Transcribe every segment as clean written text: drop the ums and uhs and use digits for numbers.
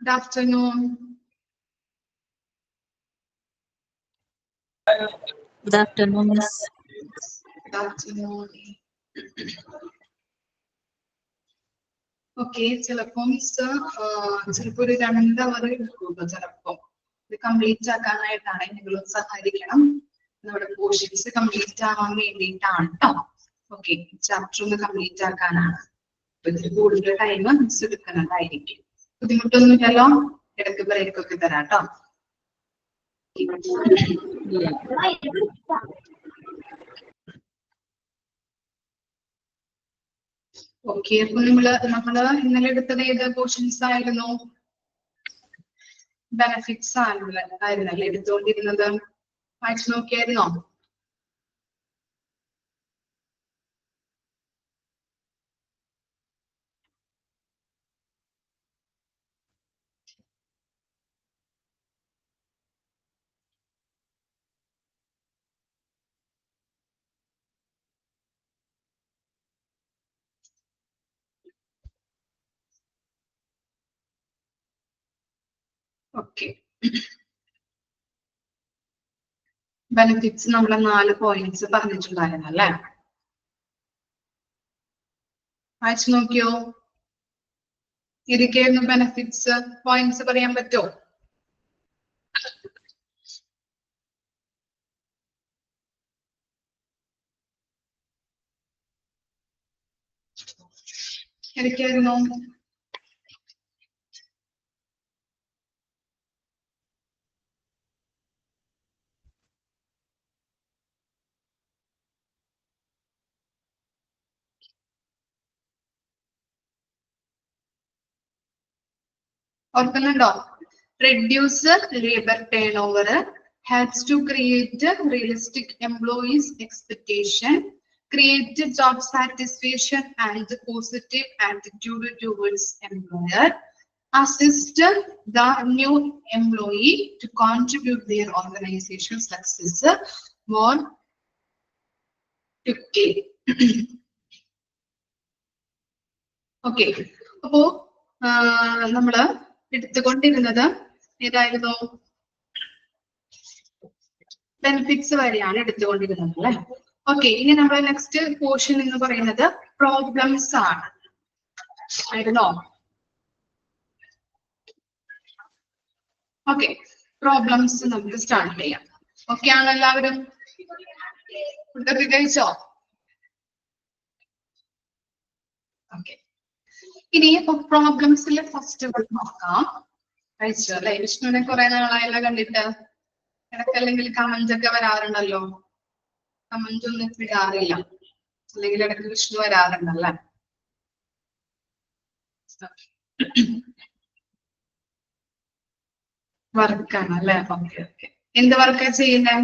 Good afternoon. Good afternoon, Miss. Good afternoon. Okay, ചിലപ്പോ miss ചിലപ്പോ ഒരു 2 അവർ എടുക്കുള്ളൂ. ചിലപ്പോ ഇത് കംപ്ലീറ്റ് ആക്കാനായിട്ടാണ് നിങ്ങൾ സഹായിക്കണം. നമ്മുടെ പോർഷൻസ് കംപ്ലീറ്റ് ആവാൻ വേണ്ടിയിട്ടാണ് കേട്ടോ. ഓക്കെ, ചാപ്റ്റർ ഒന്ന് കംപ്ലീറ്റ് ആക്കാനാണ്. അപ്പൊ ഇതിൽ കൂടുതൽ ടൈം മിസ് എടുക്കുന്നതായിരിക്കും. ബുദ്ധിമുട്ടൊന്നുമില്ലല്ലോ, ഇടയ്ക്ക് ബ്രേക്ക് ഒക്കെ തരാം കേട്ടോ. ഓക്കെ, അപ്പൊ നമ്മള് ഇന്നലെ എടുത്തത് ഏത് പോർഷൻസ് ആയിരുന്നു? ബെനഫിറ്റ്സ് ആയിരുന്നല്ലേ എടുത്തുകൊണ്ടിരുന്നത്? വായിച്ചു നോക്കിയായിരുന്നോ? ഓക്കെ, ബെനിഫിറ്റ്സ് നമ്മളെ 4 പോയിന്റ്സ് പറഞ്ഞിട്ടുണ്ടായിരുന്നു അല്ലേ? വായിച്ചു നോക്കിയോ? ഏതൊക്കെയായിരുന്നു ബെനിഫിറ്റ്സ്? പോയിന്റ്സ് പറയാൻ പറ്റുമോ? ഏതൊക്കെയായിരുന്നു? ഓർക്കുന്നുണ്ടോ? Reduce labour turn over, helps to create realistic employees expectation, create job satisfaction and positive attitude towards employer, assist the new employee to contribute their organization success more quickly. Okay, അപ്പോ നമ്മള് എടുത്തുകൊണ്ടിരുന്നത് ഏതായിരുന്നു? Benefits വരെയാണ് എടുത്തുകൊണ്ടിരുന്നത് അല്ലെ? Okay, ഇനി നമ്മുടെ next portion എന്ന് പറയുന്നത് problems ആണ്. ആയിരുന്നോ? ഓക്കെ, പ്രോബ്ലംസ് നമുക്ക് സ്റ്റാർട്ട് ചെയ്യാം. ഓക്കെ ആണോ എല്ലാവരും? ഫുഡൊക്കെ കഴിച്ചോ? ഓക്കെ, ഇനി പ്രോബ്ലംസിൽ ഫസ്റ്റ് നോക്കാം. കഴിച്ചോ അല്ലെ? വിഷ്ണുവിനെ കുറെ നാളായല്ലോ കണ്ടിട്ട്. ഇടയ്ക്കല്ലെങ്കിൽ കമന്റ് ഒക്കെ വരാറുണ്ടല്ലോ. കമന്റ് ഒന്നും വിടാറില്ല, അല്ലെങ്കിൽ ഇടയ്ക്ക് വിഷ്ണു വരാറുണ്ടല്ലേ? വർക്കാണ് അല്ലെ? ഓക്കെ ഓക്കെ, എന്ത് വർക്കാ ചെയ്യുന്നേ?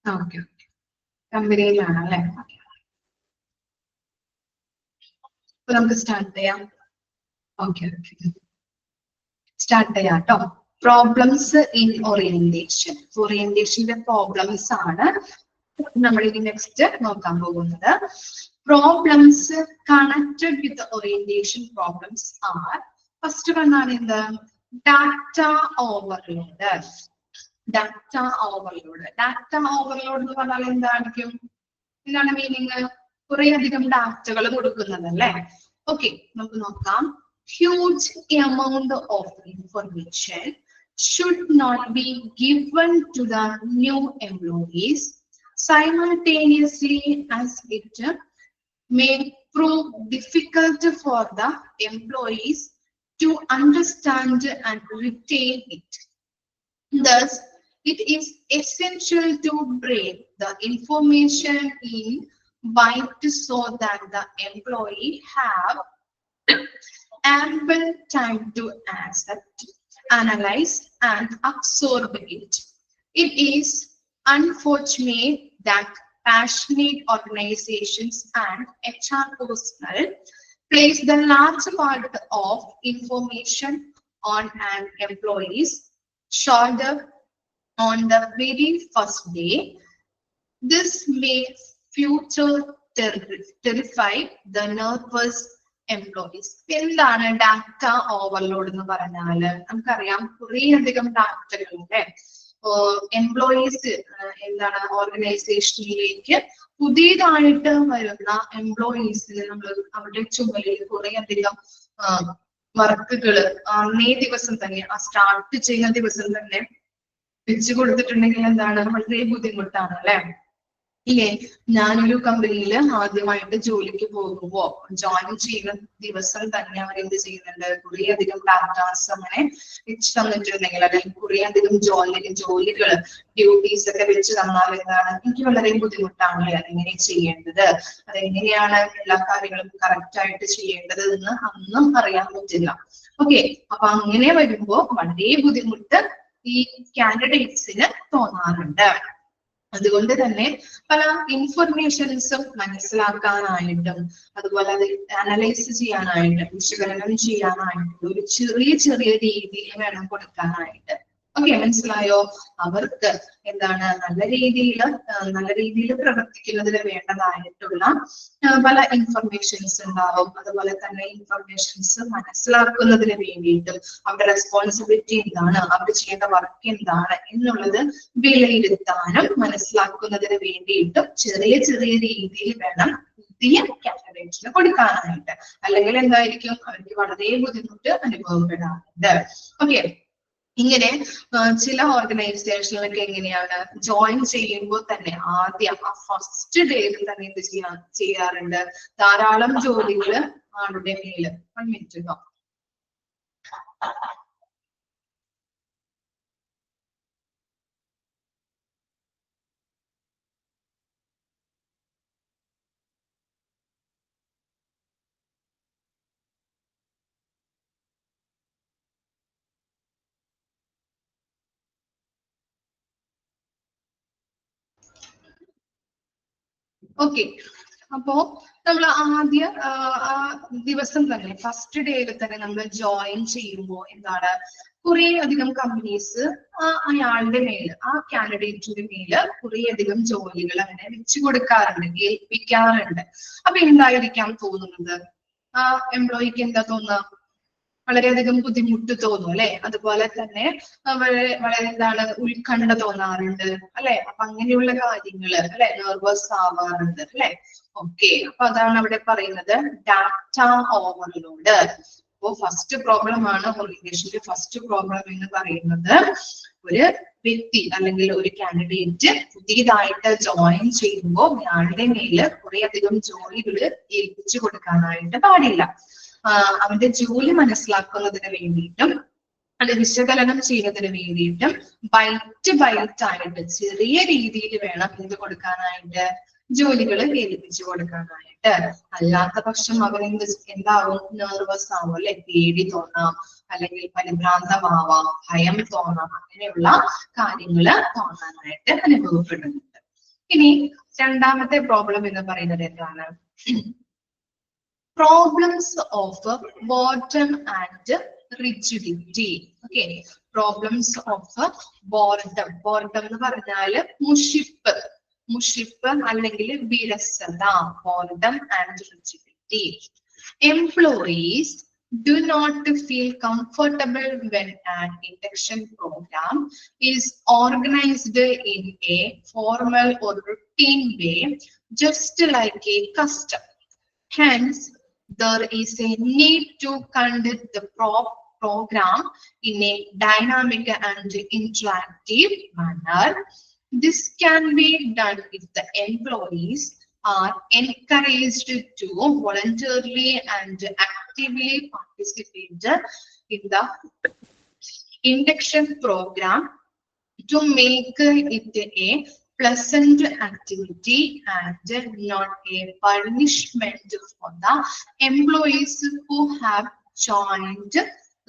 ഓക്കെ, കമ്പനിയിലാണ് അല്ലെ? അപ്പൊ നമുക്ക് സ്റ്റാർട്ട് ചെയ്യാം. ഓക്കെ ഓക്കെ, സ്റ്റാർട്ട് ചെയ്യാം കേട്ടോ. Problems in orientation. ഓറിയന്റേഷന്റെ പ്രോബ്ലംസ് ആണ് നമ്മൾ ഇനി നെക്സ്റ്റ് നോക്കാൻ പോകുന്നത്. Problems connected with orientation problems are, first one ആണ് എന്ത്? Data overload. Data overload. Data overload എന്ന് പറഞ്ഞാൽ എന്തായിരിക്കും? എന്താണ് മീനിങ്? കുറെ അധികം ഡാറ്റകൾ കൊടുക്കുന്നത് അല്ലേ? ഓക്കെ, നമുക്ക് നോക്കാം. Huge amount of information should not be given to the new employees simultaneously, as it may prove difficult for the employees to understand and retain it. Thus, it is essential to break the information in bites so that the employee have ample time to accept, analyze, and absorb it. It is unfortunate that passionate organizations and HR personnel place the large part of information on an employee's shoulder on the very first day. This may terrify the nervous employees. എന്താണ് data overload എന്ന് പറഞ്ഞാല് നമുക്കറിയാം കുറേ അധികം ഡാറ്റകളുണ്ട്. Employees എന്താണ് ഓർഗനൈസേഷനിലേക്ക് പുതിയതായിട്ട് വരുന്ന എംപ്ലോയീസിന് നമ്മൾ അവരുടെ ചുമലിൽ കുറെ അധികം വർക്കുകൾ അന്നേ ദിവസം തന്നെ സ്റ്റാർട്ട് ചെയ്യുന്ന ദിവസം തന്നെ വെച്ചു കൊടുത്തിട്ടുണ്ടെങ്കിൽ എന്താണ് വളരെ ബുദ്ധിമുട്ടാണ് അല്ലെ. ഇല്ലേ, ഞാനൊരു കമ്പനിയിൽ ആദ്യമായിട്ട് ജോലിക്ക് പോകുമ്പോ ജോയിൻ ചെയ്യുന്ന ദിവസം തന്നെ അവർ എന്ത് ചെയ്യുന്നുണ്ട്, കുറെ അധികം ഡാറ്റാസ് അങ്ങനെ വെച്ച് തന്നിട്ടുണ്ടെങ്കിൽ അല്ലെങ്കിൽ കുറെ അധികം ജോലികൾ ഡ്യൂട്ടീസ് ഒക്കെ വെച്ച് തന്നാൽ എന്താണ് എനിക്ക് വളരെ ബുദ്ധിമുട്ടാണ് അതെങ്ങനെ ചെയ്യേണ്ടത്, അതെങ്ങനെയാണ് എല്ലാ കാര്യങ്ങളും കറക്റ്റ് ആയിട്ട് ചെയ്യേണ്ടത് എന്ന് അന്നും അറിയാൻ പറ്റില്ല. ഓക്കെ, അപ്പൊ അങ്ങനെ വരുമ്പോ വളരെ ബുദ്ധിമുട്ട് ഈ കാൻഡിഡേറ്റ്സിന് തോന്നാറുണ്ട്. അതുകൊണ്ട് തന്നെ പല ഇൻഫർമേഷൻസും മനസ്സിലാക്കാനായിട്ടും അതുപോലെ അത് അനലൈസ് ചെയ്യാനായിട്ടും വിശകലനം ചെയ്യാനായിട്ടും ഒരു ചെറിയ രീതിയിൽ വേണം കൊടുക്കാനായിട്ട്. ഓക്കെ, മനസ്സിലായോ? അവർക്ക് എന്താണ് നല്ല രീതിയിൽ പ്രവർത്തിക്കുന്നതിന് വേണ്ടതായിട്ടുള്ള പല ഇൻഫർമേഷൻസ് ഉണ്ടാവും. അതുപോലെ തന്നെ ഇൻഫർമേഷൻസ് മനസ്സിലാക്കുന്നതിന് വേണ്ടിയിട്ടും അവരുടെ റെസ്പോൺസിബിലിറ്റി എന്താണ്, അവർ ചെയ്യേണ്ട വർക്ക് എന്താണ് എന്നുള്ളത് വിലയിരുത്താനും മനസ്സിലാക്കുന്നതിന് വേണ്ടിയിട്ടും ചെറിയ രീതിയിൽ വേണം പുതിയ കാൻഡിഡേറ്റ്സിന് കൊടുക്കാനായിട്ട്. അല്ലെങ്കിൽ എന്തായിരിക്കും, അവർക്ക് വളരെ ബുദ്ധിമുട്ട് അനുഭവപ്പെടാറുണ്ട്. ഓക്കെ, ഇങ്ങനെ ചില ഓർഗനൈസേഷനിലൊക്കെ എങ്ങനെയാണ് ജോയിൻ ചെയ്യുമ്പോൾ തന്നെ ആദ്യം ആ ഫസ്റ്റ് ഡേയിൽ തന്നെ എന്ത് ചെയ്യാറുണ്ട്, ധാരാളം ജോലികൾ ആളുടെ മേല്. 1 minute കേട്ടോ. ഓക്കെ, അപ്പോ നമ്മൾ ആദ്യ ദിവസം തന്നെ ഫസ്റ്റ് ഡേയിൽ തന്നെ നമ്മൾ ജോയിൻ ചെയ്യുമ്പോൾ എന്താണ് കുറെ അധികം കമ്പനീസ് അയാളുടെ മേല് ആ കാൻഡിഡേറ്റിന്റെ മേല് കുറെ അധികം ജോലികൾ അങ്ങനെ വെച്ചു കൊടുക്കാറുണ്ട്, ഏൽപ്പിക്കാറുണ്ട്. അപ്പൊ എന്തായിരിക്കാം തോന്നുന്നത്, ആ എംപ്ലോയിക്ക് എന്താ തോന്നുക, വളരെയധികം ബുദ്ധിമുട്ട് തോന്നും അല്ലെ. അതുപോലെ തന്നെ വളരെ എന്താണ് ഉത്കണ്ഠ തോന്നാറുണ്ട് അല്ലെ. അപ്പൊ അങ്ങനെയുള്ള കാര്യങ്ങള് അല്ലെ, നെർവസ് ആവാറുണ്ട് അല്ലെ. ഓക്കെ, അപ്പൊ അതാണ് അവിടെ പറയുന്നത് ഡാറ്റ ഓവർലോഡ്. അപ്പോ ഫസ്റ്റ് പ്രോബ്ലം ആണ് ഓറിയന്റേഷന്റെ ഫസ്റ്റ് പ്രോബ്ലം എന്ന് പറയുന്നത്. ഒരു വ്യക്തി അല്ലെങ്കിൽ ഒരു കാൻഡിഡേറ്റ് പുതിയതായിട്ട് ജോയിൻ ചെയ്യുമ്പോൾ അയാളുടെ മേല് കുറെ അധികം ജോലികൾ ഏൽപ്പിച്ചു കൊടുക്കാനായിട്ട് പാടില്ല. അവന്റെ ജോലി മനസ്സിലാക്കുന്നതിന് വേണ്ടിയിട്ടും അത് വിശകലനം ചെയ്യുന്നതിന് വേണ്ടിയിട്ടും ബൈറ്റ് ആയിട്ട് ചെറിയ രീതിയിൽ വേണം എന്ത് കൊടുക്കാനായിട്ട്, ജോലികൾ ഏൽപ്പിച്ചു കൊടുക്കാനായിട്ട്. അല്ലാത്ത പക്ഷം അവൻ എന്താവും, നെർവസ് ആവും അല്ലെ, പേടി തോന്നാം, അല്ലെങ്കിൽ പരിഭ്രാന്തമാവാം, ഭയം തോന്നാം, അങ്ങനെയുള്ള കാര്യങ്ങള് തോന്നാനായിട്ട് അനുഭവപ്പെടുന്നുണ്ട്. ഇനി രണ്ടാമത്തെ പ്രോബ്ലം എന്ന് പറയുന്നത് എന്താണ്, problems of boredom and rigidity. Okay, problems of boredom. Boredom എന്ന് പറഞ്ഞാല് മുഷിപ്പ് അല്ലെങ്കിൽ വിരസത. boredom and rigidity. Employees do not feel comfortable when an induction program is organized in a formal or routine way, just like a custom. Hence, there is a need to conduct the program in a dynamic and interactive manner. This can be done if the employees are encouraged to voluntarily and actively participate in the induction program to make it a pleasant activity and not a punishment for the employees who have joined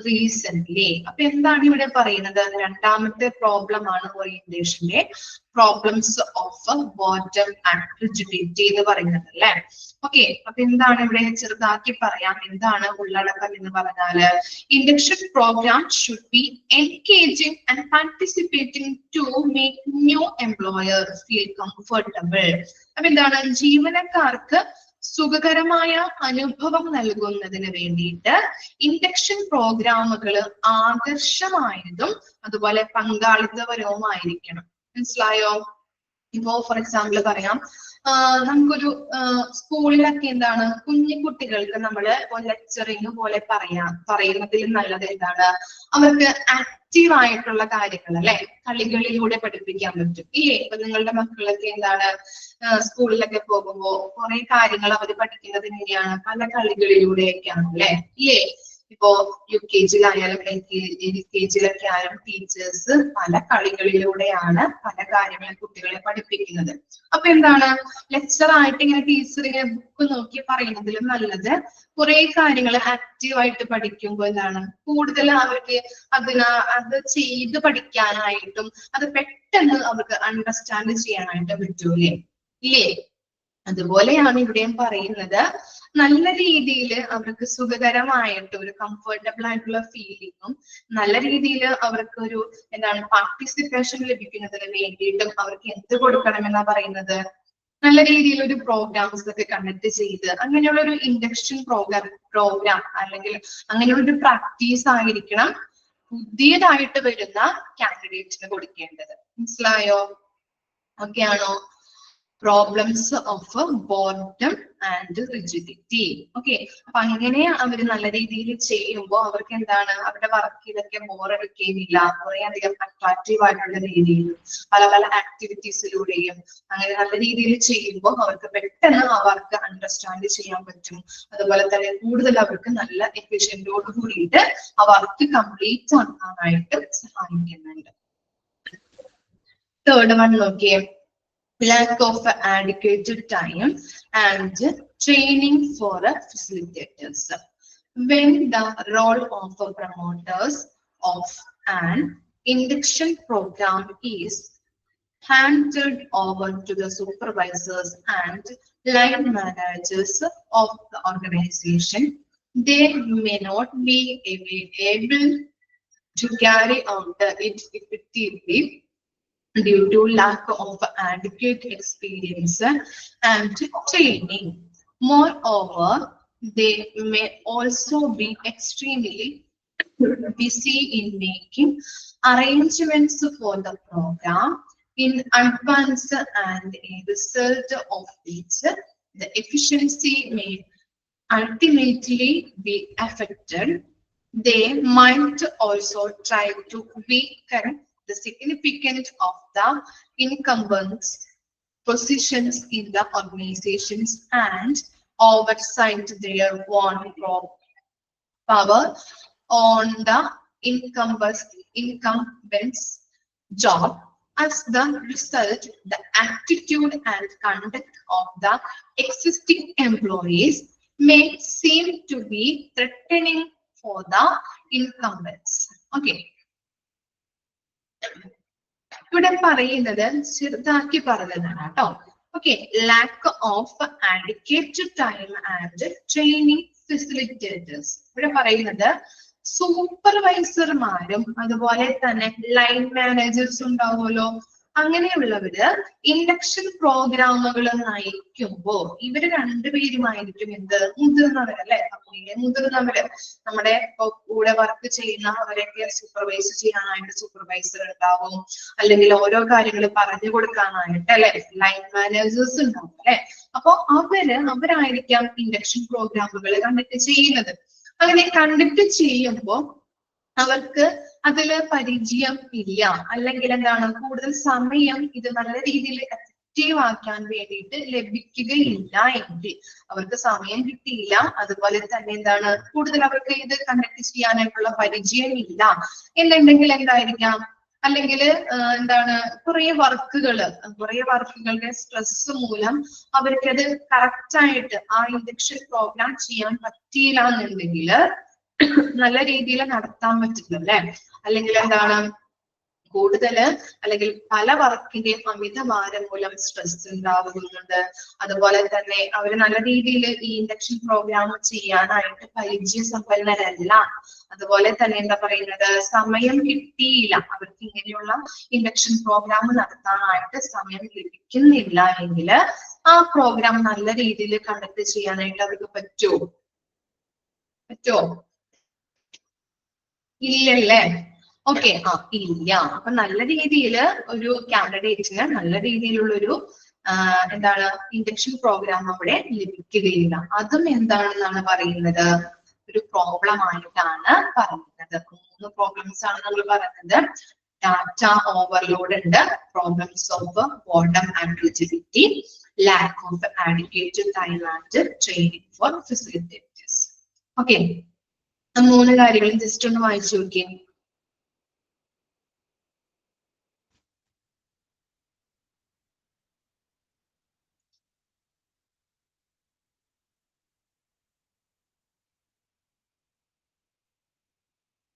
recent. അപ്പൊ എന്താണ് ഇവിടെ പറയുന്നത്? രണ്ടാമത്തെ problem ആണ് ഓറിയന്റേഷന്റെ problems of bottom and rigidity എന്ന് പറയുന്നത് അല്ലെ. ഓക്കെ, അപ്പൊ എന്താണ് ഇവിടെ ചെറുതാക്കി പറയാം. എന്താണ് ഉള്ളടക്കം എന്ന് പറഞ്ഞാല് induction program should be engaging and participating to make new employer feel comfortable. അപ്പൊ എന്താണ് ജീവനക്കാർക്ക് സുഖകരമായ അനുഭവം നൽകുന്നതിന് വേണ്ടിയിട്ട് ഇൻഡക്ഷൻ പ്രോഗ്രാമുകൾ ആകർഷമായതും അതുപോലെ പങ്കാളിത്തപരവുമായിരിക്കണം. മനസ്സിലായോ? ഇപ്പോ ഫോർ എക്സാമ്പിൾ പറയാം, സ്കൂളിലൊക്കെ എന്താണ് കുഞ്ഞു കുട്ടികൾക്ക് നമ്മള് ലെക്ചറിങ് പോലെ പറയുന്നതിൽ നല്ലത് എന്താണ്, അവർക്ക് ആക്റ്റീവ് ആയിട്ടുള്ള കാര്യങ്ങൾ അല്ലെ കളികളിലൂടെ പഠിപ്പിക്കാൻ പറ്റും ഇല്ലേ? ഇപ്പൊ നിങ്ങളുടെ മക്കളൊക്കെ എന്താണ് സ്കൂളിലൊക്കെ പോകുമ്പോ കുറെ കാര്യങ്ങൾ അവർ പഠിക്കുന്നത് എങ്ങനെയാണ്? പല കളികളിലൂടെയൊക്കെയാണ് അല്ലെ ഇല്ലേ? ഇപ്പോ UKG-യിലായാലും LKG-യിലൊക്കെ ആയാലും ടീച്ചേഴ്സ് പല കളികളിലൂടെയാണ് പല കാര്യങ്ങളും കുട്ടികളെ പഠിപ്പിക്കുന്നത്. അപ്പൊ എന്താണ് ലെക്ചർ ആയിട്ട് ഇങ്ങനെ ടീച്ചർ ഇങ്ങനെ ബുക്ക് നോക്കി പറയുന്നതിലും നല്ലത് കുറെ കാര്യങ്ങൾ ആക്റ്റീവായിട്ട് പഠിക്കുമ്പോൾ എന്താണ് കൂടുതൽ അവർക്ക് അത് ചെയ്ത് പഠിക്കാനായിട്ടും അത് പെട്ടെന്ന് അവർക്ക് അണ്ടർസ്റ്റാൻഡ് ചെയ്യാനായിട്ട് പറ്റൂലേ ഇല്ലേ? അതുപോലെയാണ് ഇവിടെയും പറയുന്നത്, നല്ല രീതിയിൽ അവർക്ക് സുഖകരമായിട്ട് ഒരു കംഫർട്ടബിൾ ആയിട്ടുള്ള ഫീലിങ്ങും നല്ല രീതിയിൽ അവർക്ക് ഒരു എന്താണ് പാർട്ടിസിപ്പേഷൻ ലഭിക്കുന്നതിന് വേണ്ടിയിട്ടും അവർക്ക് എന്ത് കൊടുക്കണമെന്നാ പറയുന്നത്? നല്ല രീതിയിൽ ഒരു പ്രോഗ്രാംസ് ഒക്കെ കണ്ടക്ട് ചെയ്ത് അങ്ങനെയുള്ള ഒരു ഇൻഡക്ഷൻ പ്രോഗ്രാം അല്ലെങ്കിൽ അങ്ങനെയുള്ള ഒരു പ്രാക്ടീസ് ആയിരിക്കണം പുതിയതായിട്ട് വരുന്ന കാൻഡിഡേറ്റിന് കൊടുക്കേണ്ടത്. മനസ്സിലായോ? ഓക്കെ ആണോ? Problems of bottom and rigidity. Okay, അപ്പൊ അങ്ങനെ അവർ നല്ല രീതിയിൽ ചെയ്യുമ്പോൾ അവർക്ക് എന്താണ് അവരുടെ വർക്കിലൊക്കെ ബോറടിക്കുകയില്ല. കുറെ അധികം അട്രാക്റ്റീവ് ആയിട്ടുള്ള രീതിയിൽ പല പല ആക്ടിവിറ്റീസിലൂടെയും അങ്ങനെ നല്ല രീതിയിൽ ചെയ്യുമ്പോൾ അവർക്ക് പെട്ടെന്ന് ആ വർക്ക് അണ്ടർസ്റ്റാൻഡ് ചെയ്യാൻ പറ്റും. അതുപോലെ തന്നെ കൂടുതൽ അവർക്ക് നല്ല എഫിഷ്യന്റോട് കൂടിയിട്ട് ആ വർക്ക് കംപ്ലീറ്റ് ആക്കാനായിട്ട് സഹായിക്കുന്നുണ്ട്. തേർഡ് വൺ നോക്കിയേ, lack of adequate time and training for facilitators. When the role of promoters of an induction program is handed over to the supervisors and line managers of the organization, they may not be able to carry out it effectively due to lack of adequate experience and training. Moreover, they may also be extremely busy in making arrangements for the program in advance, and a result of which the efficiency may ultimately be affected. They might also try to weaken the significance of the incumbents' positions in the organizations and oversight their own power on the incumbents' job. As the result, the attitude and conduct of the existing employees may seem to be threatening for the incumbents. Okay. ഇവിടെ പറയുന്നത് ചെറുതാക്കി പറഞ്ഞതാണ് കേട്ടോ. Okay, lack of adequate time and training facilitators. ഇവിടെ പറയുന്നത് സൂപ്പർവൈസർമാരും അതുപോലെ തന്നെ line managers ഉണ്ടാവുമല്ലോ, അങ്ങനെയുള്ളവര് ഇൻഡക്ഷൻ പ്രോഗ്രാമുകൾ നയിക്കുമ്പോ ഇവര് രണ്ടുപേരുമായിരിക്കും എന്ത് മുതിർന്നവരല്ലേ, മുതിർന്നവര് നമ്മുടെ കൂടെ വർക്ക് ചെയ്യുന്ന അവരൊക്കെ സൂപ്പർവൈസ് ചെയ്യാനായിട്ട് സൂപ്പർവൈസർ ഉണ്ടാവും, അല്ലെങ്കിൽ ഓരോ കാര്യങ്ങൾ പറഞ്ഞു കൊടുക്കാനായിട്ട് അല്ലെ ലൈൻ മാനേജേഴ്സ് ഉണ്ടാവും അല്ലെ. അപ്പൊ അവരായിരിക്കാം ഇൻഡക്ഷൻ പ്രോഗ്രാമുകൾ കണ്ടക്ട് ചെയ്യുന്നത്. അങ്ങനെ കണ്ടക്ട് ചെയ്യുമ്പോൾ അവർക്ക് അതില് പരിചയം ഇല്ല, അല്ലെങ്കിൽ എന്താണ് കൂടുതൽ സമയം ഇത് നല്ല രീതിയിൽ എഫക്റ്റീവ് ആക്കാൻ വേണ്ടിയിട്ട് ലഭിക്കുകയില്ല എങ്കിൽ, അവർക്ക് സമയം കിട്ടിയില്ല, അതുപോലെ തന്നെ എന്താണ് കൂടുതൽ അവർക്ക് ഇത് കണ്ടക്ട് ചെയ്യാനായിട്ടുള്ള പരിചയം ഇല്ല എന്നുണ്ടെങ്കിൽ എന്തായിരിക്കാം, അല്ലെങ്കിൽ എന്താണ് കുറെ വർക്കുകളുടെ സ്ട്രെസ് മൂലം അവർക്കത് കറക്റ്റ് ആയിട്ട് ആ ഇൻഡക്ഷൻ പ്രോഗ്രാം ചെയ്യാൻ പറ്റിയില്ല എന്നുണ്ടെങ്കിൽ നല്ല രീതിയിൽ നടത്താൻ പറ്റില്ല അല്ലെ? അല്ലെങ്കിൽ എന്താണ് കൂടുതൽ അല്ലെങ്കിൽ പല വർക്കിന്റെയും അമിതഭാരം മൂലം സ്ട്രെസ് ഉണ്ടാകുന്നുണ്ട്. അതുപോലെ തന്നെ അവർ നല്ല രീതിയിൽ ഈ ഇൻഡക്ഷൻ പ്രോഗ്രാം ചെയ്യാനായിട്ട് പരിചയസമ്പന്നരല്ല. അതുപോലെ തന്നെ എന്താ പറയുന്നത്, സമയം കിട്ടിയില്ല അവർക്ക് ഇങ്ങനെയുള്ള ഇൻഡക്ഷൻ പ്രോഗ്രാം നടത്താനായിട്ട് സമയം ലഭിക്കുന്നില്ല എങ്കിൽ ആ പ്രോഗ്രാം നല്ല രീതിയിൽ കണ്ടക്ട് ചെയ്യാനായിട്ട് അവർക്ക് പറ്റുമോ? ഇല്ലല്ലേ? ഓക്കെ, ഇല്ല. അപ്പൊ നല്ല രീതിയിൽ ഒരു കാൻഡിഡേറ്റിന് നല്ല രീതിയിലുള്ള ഒരു എന്താണ് ഇൻഡക്ഷൻ പ്രോഗ്രാം അവിടെ ലഭിക്കുകയില്ല. അതും എന്താണെന്നാണ് പറയുന്നത്, ഒരു പ്രോബ്ലം ആയിട്ടാണ് പറയുന്നത്. 3 പ്രോബ്ലംസ് ആണ് നമ്മൾ പറയുന്നത്. ഡാറ്റ ഓവർലോഡ് ഉണ്ട്, problems of bottom and rigidity, lack of adequate time and training for facilitators. Okay, 3 കാര്യങ്ങളും ജസ്റ്റ് ഒന്ന് വായിച്ചു നോക്കിയേ.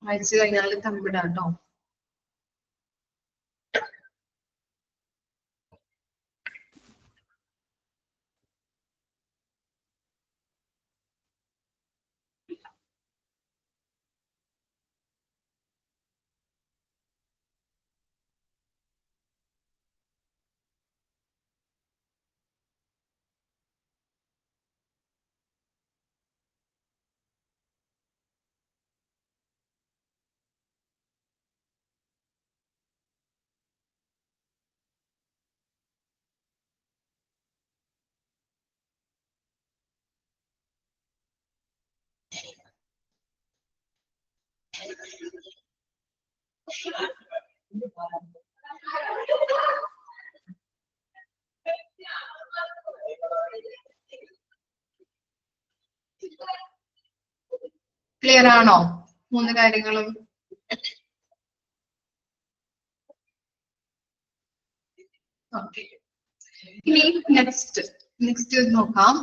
വായിച്ചു കഴിഞ്ഞാൽ തമ്പിടാട്ടോ. ക്ലിയർ ആണോ 3 കാര്യങ്ങളും? ഓക്കെ, ഇനി നെക്സ്റ്റ് നോക്കാം.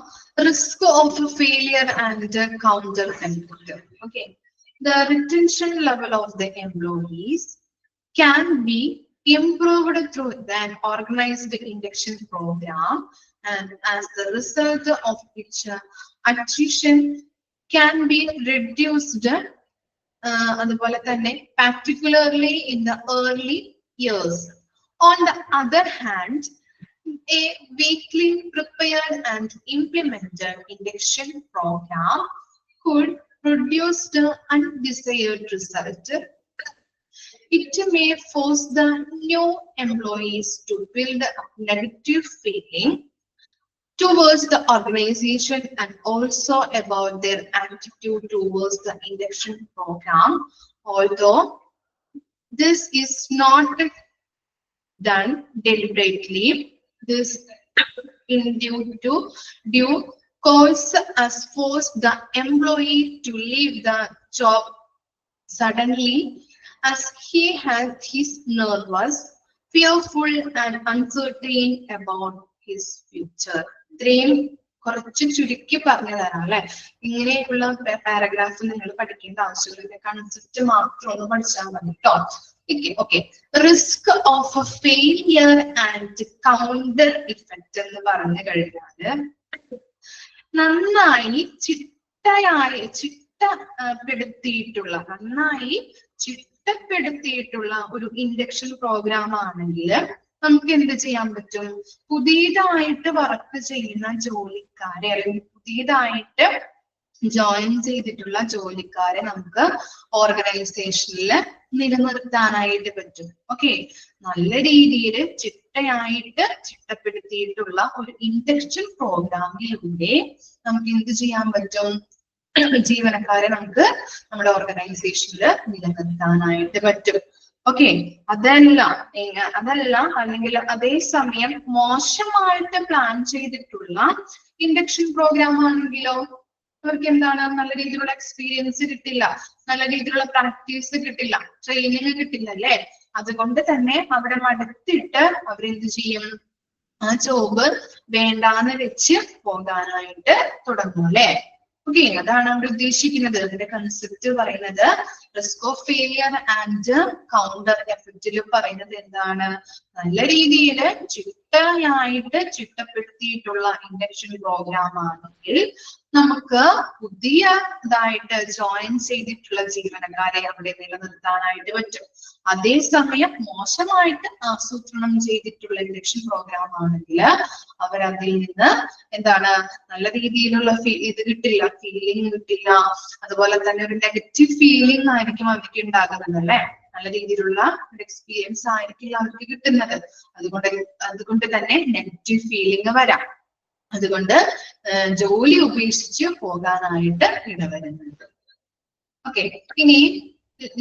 Risk of failure and counter effect. Okay, the retention level of the employees can be improved through an organized induction program, and as the result of which attrition can be reduced, അതുപോലെ തന്നെ particularly in the early years. On the other hand, a weakly prepared and implemented induction program could produce the undesired result. It may force the new employees to build a negative feeling towards the organization and also about their attitude towards the induction program. Although this is not done deliberately, this due course has forced the employee to leave the job suddenly, as he's nervous, fearful and uncertain about his future. ഇത്രയും കുറച്ച് ചുരുക്കി പറഞ്ഞു തരാം അല്ലെ. ഇങ്ങനെയുള്ള paragraph നിങ്ങൾ പഠിക്കേണ്ട ആവശ്യമില്ല, കൺസെപ്റ്റ് മാത്രം ഒന്ന് പഠിച്ചാൽ മതി കേട്ടോ. Okay, risk of failure and counter effect എന്ന് പറഞ്ഞു കഴിഞ്ഞാല് നന്നായി ചിട്ടപ്പെടുത്തിയിട്ടുള്ള ഒരു ഇൻഡക്ഷൻ പ്രോഗ്രാം ആണെങ്കിൽ നമുക്ക് എന്ത് ചെയ്യാൻ പറ്റും? പുതിയതായിട്ട് വർക്ക് ചെയ്യുന്ന ജോലിക്കാരെ അല്ലെങ്കിൽ പുതിയതായിട്ട് ജോയിൻ ചെയ്തിട്ടുള്ള ജോലിക്കാരെ നമുക്ക് ഓർഗനൈസേഷനിൽ നിലനിർത്താനായിട്ട് പറ്റും. ഓക്കെ, നല്ല രീതിയിൽ ചിട്ടപ്പെടുത്തിയിട്ടുള്ള ഒരു ഇൻഡക്ഷൻ പ്രോഗ്രാമിലൂടെ നമുക്ക് എന്ത് ചെയ്യാൻ പറ്റും? ജീവനക്കാരെ നമുക്ക് നമ്മുടെ ഓർഗനൈസേഷനിൽ നിലനിർത്താനായിട്ട് പറ്റും. ഓക്കെ, അതല്ല അല്ലെങ്കിൽ അതേസമയം മോശമായിട്ട് പ്ലാൻ ചെയ്തിട്ടുള്ള ഇൻഡക്ഷൻ പ്രോഗ്രാം ആണെങ്കിലോ അവർക്ക് എന്താണ്, നല്ല രീതിയിലുള്ള എക്സ്പീരിയൻസ് കിട്ടില്ല, നല്ല രീതിയിലുള്ള പ്രാക്ടീസ് കിട്ടില്ല, ട്രെയിനിങ് കിട്ടില്ല അല്ലെ. അതുകൊണ്ട് തന്നെ അവിടെ മടുത്തിട്ട് അവരെന്ത് ചെയ്യും? ആ ജോബ് വേണ്ടാന്ന് വെച്ച് പോകാനായിട്ട് തുടങ്ങും അല്ലെ. ഓക്കെ, അതാണ് അവിടെ ഉദ്ദേശിക്കുന്നത്. അതിന്റെ കൺസെപ്റ്റ് പറയുന്നത് risk of failure and counter എഫക്റ്റിൽ പറയുന്നത് എന്താണ്? നല്ല രീതിയിൽ ചിട്ടയായിട്ട് ചിട്ടപ്പെടുത്തിയിട്ടുള്ള ഇൻഡക്ഷൻ പ്രോഗ്രാം ആണെങ്കിൽ നമുക്ക് പുതിയതായിട്ട് ജോയിൻ ചെയ്തിട്ടുള്ള ജീവനക്കാരെ അവിടെ നിലനിർത്താനായിട്ട് പറ്റും. അതേസമയം മോശമായിട്ട് ആസൂത്രണം ചെയ്തിട്ടുള്ള ഇൻഡക്ഷൻ പ്രോഗ്രാം ആണെങ്കിൽ അവരതിൽ നിന്ന് എന്താണ് നല്ല രീതിയിലുള്ള ഇത് കിട്ടില്ല, ഫീലിംഗ് കിട്ടില്ല. അതുപോലെ തന്നെ ഒരു നെഗറ്റീവ് ഫീലിംഗ് ആയിരിക്കും അവർക്ക് ഉണ്ടാകുന്നത് അല്ലെ. നല്ല രീതിയിലുള്ള ഒരു എക്സ്പീരിയൻസ് ആയിരിക്കില്ല അവർക്ക് കിട്ടുന്നത്. അതുകൊണ്ട് തന്നെ നെഗറ്റീവ് ഫീലിംഗ് വരാം. അതുകൊണ്ട് ജോലി ഉപേക്ഷിച്ച് പോകാനായിട്ട് ഇടവരുന്നുണ്ട്. ഓക്കെ, ഇനി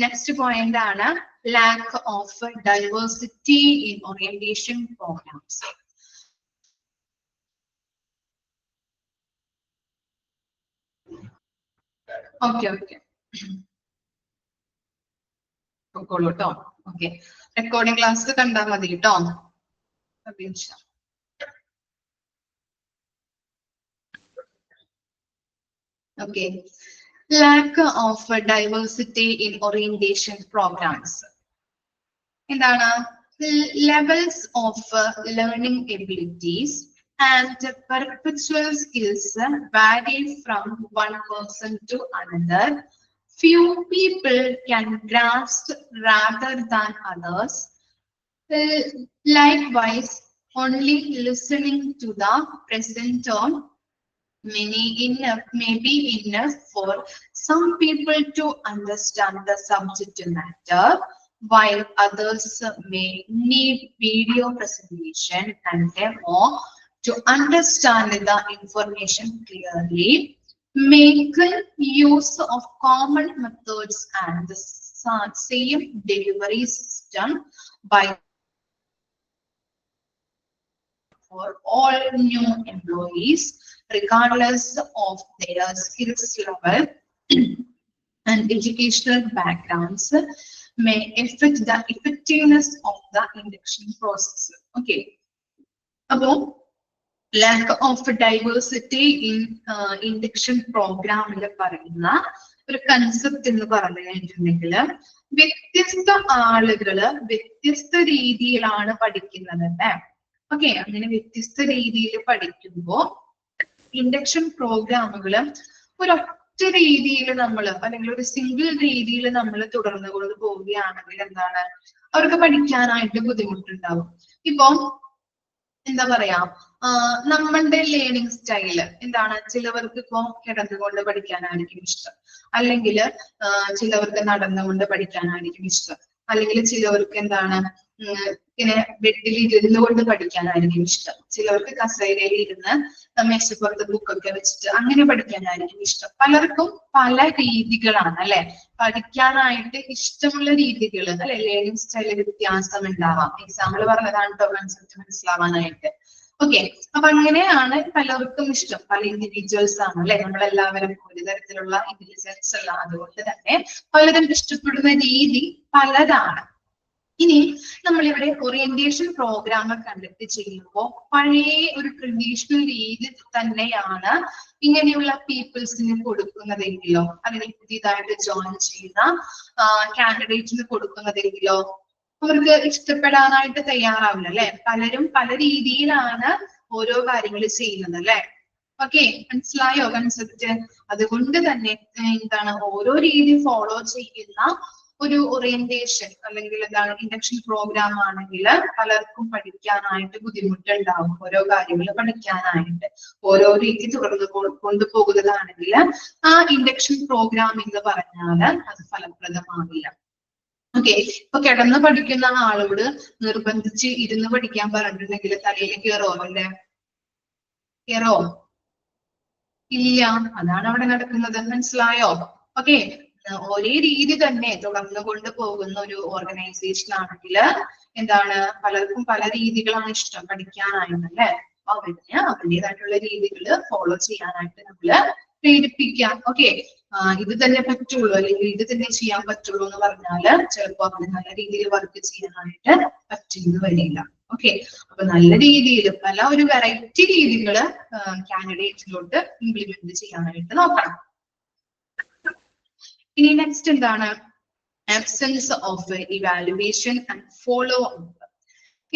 നെക്സ്റ്റ് പോയിന്റ് ആണ് lack of diversity in orientation programs. Okay നോക്കോളൂ കേട്ടോ. ഓക്കെ, റെക്കോർഡിംഗ് ക്ലാസ് കണ്ടാൽ മതി കേട്ടോ. Okay, lack of diversity in orientation programs. എന്താണ്? Levels of learning abilities and perpetual skills vary from one person to another. Few people can grasp rather than others. Likewise, only listening to the presenter may be enough for some people to understand the subject matter, while others may need video presentation and demo to understand the information clearly. Make use of common methods and the same delivery system by for all new employees, regardless of their skills level and educational backgrounds, may affect the effectiveness of the induction process. Okay, about lack of diversity in induction program il parayna ഒരു concept എന്ന് പറഞ്ഞു കഴിഞ്ഞിട്ടുണ്ടെങ്കിൽ വ്യത്യസ്ത ആളുകള് വ്യത്യസ്ത രീതിയിലാണ് പഠിക്കുന്നത് അല്ലേ. ഓക്കെ, അങ്ങനെ വ്യത്യസ്ത രീതിയിൽ പഠിക്കുമ്പോൾ ഇൻഡക്ഷൻ പ്രോഗ്രാമുകള് ഒരൊറ്റ രീതിയിൽ നമ്മൾ അല്ലെങ്കിൽ ഒരു സിംഗിൾ രീതിയിൽ നമ്മൾ തുടർന്നു കൊണ്ട് പോവുകയാണെങ്കിൽ എന്താണ് അവർക്ക് പഠിക്കാനായിട്ട് ബുദ്ധിമുട്ടുണ്ടാവും. ഇപ്പൊ എന്താ പറയാ, നമ്മളുടെ ലേണിംഗ് സ്റ്റൈല് എന്താണ്? ചിലവർക്ക് ഇപ്പോ കിടന്നുകൊണ്ട് പഠിക്കാനായിരിക്കും ഇഷ്ടം, അല്ലെങ്കിൽ ചിലവർക്ക് നടന്നുകൊണ്ട് പഠിക്കാനായിരിക്കും ഇഷ്ടം, അല്ലെങ്കിൽ ചിലവർക്ക് എന്താണ് ഇങ്ങനെ ബെഡിൽ ഇരുന്നുകൊണ്ട് പഠിക്കാനായിരിക്കും ഇഷ്ടം, ചിലവർക്ക് കസേരയിൽ ഇരുന്ന് മേശപ്പുറത്ത് ബുക്കൊക്കെ വെച്ചിട്ട് അങ്ങനെ പഠിക്കാനായിരിക്കും ഇഷ്ടം. പലർക്കും പല രീതികളാണ് അല്ലെ, പഠിക്കാനായിട്ട് ഇഷ്ടമുള്ള രീതികൾ അല്ലെ. ലേണിംഗ് സ്റ്റൈലിൽ വ്യത്യാസം ഉണ്ടാവാം. എക്സാമ്പിൾ പറഞ്ഞതാണ് കേട്ടോ കൺസെപ്റ്റ് മനസ്സിലാവാനായിട്ട്. ഓക്കെ, അപ്പൊ അങ്ങനെയാണ് പലർക്കും ഇഷ്ടം. പല ഇൻഡിവിജ്വൽസ് ആണ് അല്ലെ, നമ്മളെല്ലാവരും ഒരു തരത്തിലുള്ള ഇന്റലിജൻസ് അല്ല. അതുകൊണ്ട് തന്നെ പലരും ഇഷ്ടപ്പെടുന്ന രീതി പലതാണ്. ഇനി നമ്മളിവിടെ ഓറിയന്റേഷൻ പ്രോഗ്രാം കണ്ടക്ട് ചെയ്യുമ്പോൾ പഴയ ഒരു ട്രഡീഷണൽ രീതി തന്നെയാണ് ഇങ്ങനെയുള്ള പീപ്പിൾസിന് കൊടുക്കുന്നതെങ്കിലോ, അല്ലെങ്കിൽ പുതിയതായിട്ട് ജോയിൻ ചെയ്യുന്ന കാൻഡിഡേറ്റ്സിന് കൊടുക്കുന്നതെങ്കിലോ അവർക്ക് ഇഷ്ടപ്പെടാനായിട്ട് തയ്യാറാവില്ല അല്ലെ. പലരും പല രീതിയിലാണ് ഓരോ കാര്യങ്ങൾ ചെയ്യുന്നത് അല്ലെ. ഓക്കെ, മനസ്സിലായോ കൺസെപ്റ്റ്? അതുകൊണ്ട് തന്നെ എന്താണ് ഓരോ രീതി ഫോളോ ചെയ്യുന്ന ഒരു ഓറിയന്റേഷൻ അല്ലെങ്കിൽ എന്താണ് ഇൻഡക്ഷൻ പ്രോഗ്രാം ആണെങ്കിൽ പലർക്കും പഠിക്കാനായിട്ട് ബുദ്ധിമുട്ടുണ്ടാവും. ഓരോ കാര്യങ്ങൾ പഠിക്കാനായിട്ട് ഓരോ രീതി തുടർന്ന് കൊണ്ടുപോകുന്നതാണെങ്കിൽ ആ ഇൻഡക്ഷൻ പ്രോഗ്രാം എന്ന് പറഞ്ഞാൽ അത് ഫലപ്രദമാവില്ല. ഓക്കെ, ഇപ്പൊ കിടന്ന് പഠിക്കുന്ന ആളോട് നിർബന്ധിച്ച് ഇരുന്ന് പഠിക്കാൻ പറഞ്ഞിട്ടുണ്ടെങ്കിൽ തലയിൽ കയറോ അല്ലേ? കയറോ? ഇല്ല. അതാണ് അവിടെ നടക്കുന്നത്. മനസ്സിലായോ? ഓക്കെ, ഒരേ രീതി തന്നെ തുടർന്നു കൊണ്ടുപോകുന്ന ഒരു ഓർഗനൈസേഷൻ ആണെങ്കിൽ എന്താണ് പലർക്കും പല രീതികളാണ് ഇഷ്ടം പഠിക്കാനായിട്ട് അല്ലെ. അവരിന് അവരുടേതായിട്ടുള്ള രീതികൾ ഫോളോ ചെയ്യാനായിട്ട് നമ്മള് പ്രേരിപ്പിക്കാം. ഓക്കെ, ഇത് തന്നെ പറ്റുള്ളൂ അല്ലെങ്കിൽ ഇത് തന്നെ ചെയ്യാൻ പറ്റുള്ളൂ എന്ന് പറഞ്ഞാല് ചിലപ്പോ അവര് നല്ല രീതിയിൽ വർക്ക് ചെയ്യാനായിട്ട് പറ്റുന്നു വരില്ല. ഓക്കെ, അപ്പൊ നല്ല രീതിയിൽ പല ഒരു വെറൈറ്റി രീതികള് കാൻഡിഡേറ്റ്സിലോട്ട് ഇംപ്ലിമെന്റ് ചെയ്യാനായിട്ട് നോക്കണം. ഇനി നെക്സ്റ്റ് എന്താണ്? Absence of evaluation and follow-up.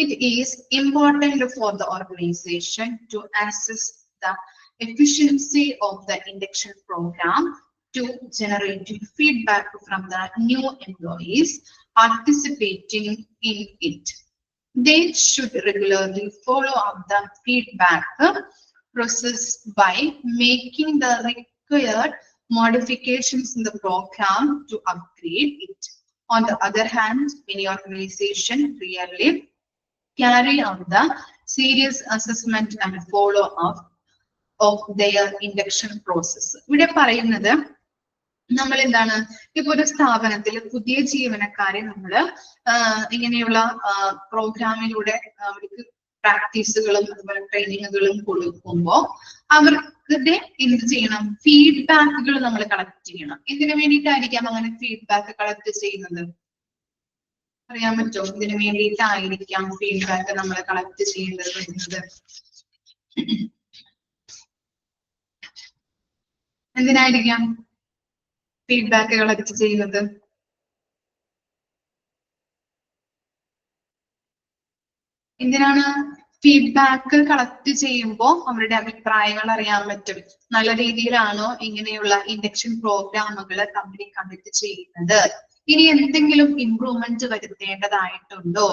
It is important for the organization to assess the efficiency of the induction program to generate feedback from the new employees participating in it. They should regularly follow up the feedback process by making the required modifications in the program to upgrade it. On the other hand, many organizations really carry out the serious assessment and follow-up of their induction process. ഇവിടെ പറയുന്നത് നമ്മൾ എന്താണ്, ഇപ്പൊ ഒരു സ്ഥാപനത്തിൽ പുതിയ ജീവനക്കാരെ നമ്മൾ ഇങ്ങനെയുള്ള പ്രോഗ്രാമിലൂടെ അവർക്ക് പ്രാക്ടീസുകളും അതുപോലെ ട്രെയിനിങ്ങുകളും കൊടുക്കുമ്പോൾ അവർക്ക് എന്ത് ചെയ്യണം? ഫീഡ്ബാക്കുകൾ നമ്മൾ കളക്ട് ചെയ്യണം. എന്തിനു വേണ്ടിയിട്ടായിരിക്കാം അങ്ങനെ ഫീഡ്ബാക്ക് കളക്ട് ചെയ്യുന്നത്? അറിയാൻ പറ്റുമോ? ഇതിനു വേണ്ടിയിട്ടായിരിക്കാം ഫീഡ്ബാക്ക് നമ്മൾ കളക്ട് ചെയ്യേണ്ടത് വരുന്നത്? എന്തിനായിരിക്കാം ഫീഡ്ബാക്ക് കളക്ട് ചെയ്യുന്നത്? എന്തിനാണ് ഫീഡ്ബാക്ക് കളക്ട് ചെയ്യുമ്പോൾ അവരുടെ അഭിപ്രായങ്ങൾ അറിയാൻ പറ്റും. നല്ല രീതിയിലാണോ ഇങ്ങനെയുള്ള ഇൻഡക്ഷൻ പ്രോഗ്രാമുകൾ കമ്പനി കണ്ടക്ട് ചെയ്യുന്നത്? ഇനി എന്തെങ്കിലും ഇംപ്രൂവ്മെന്റ് വരുത്തേണ്ടതായിട്ടുണ്ടോ?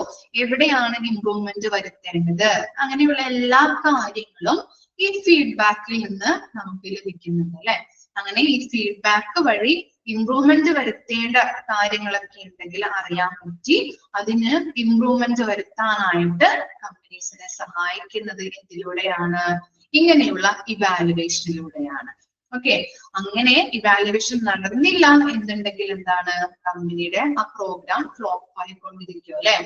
എവിടെയാണ് ഇംപ്രൂവ്മെന്റ് വരുത്തേണ്ടത്? അങ്ങനെയുള്ള എല്ലാ കാര്യങ്ങളും ഈ ഫീഡ്ബാക്കിൽ നിന്ന് നമുക്ക് ലഭിക്കുന്നുണ്ട് അല്ലെ. അങ്ങനെ ഈ ഫീഡ്ബാക്ക് വഴി ഇംപ്രൂവ്മെന്റ് വരുത്തേണ്ട കാര്യങ്ങളൊക്കെ ഉണ്ടെങ്കിൽ അറിയാൻ പറ്റി അതിന് ഇംപ്രൂവ്മെന്റ് വരുത്താനായിട്ട് കമ്പനീസിനെ സഹായിക്കുന്നത് എന്തിലൂടെയാണ്? ഇങ്ങനെയുള്ള ഇവാലുവേഷനിലൂടെയാണ്. ഓക്കെ, അങ്ങനെ ഇവാലുവേഷൻ നടന്നില്ല എന്നുണ്ടെങ്കിൽ എന്താണ്? കമ്പനിയുടെ ആ പ്രോഗ്രാം ഫ്ലോപ്പ് ആയിക്കൊണ്ടിരിക്കും അല്ലെ.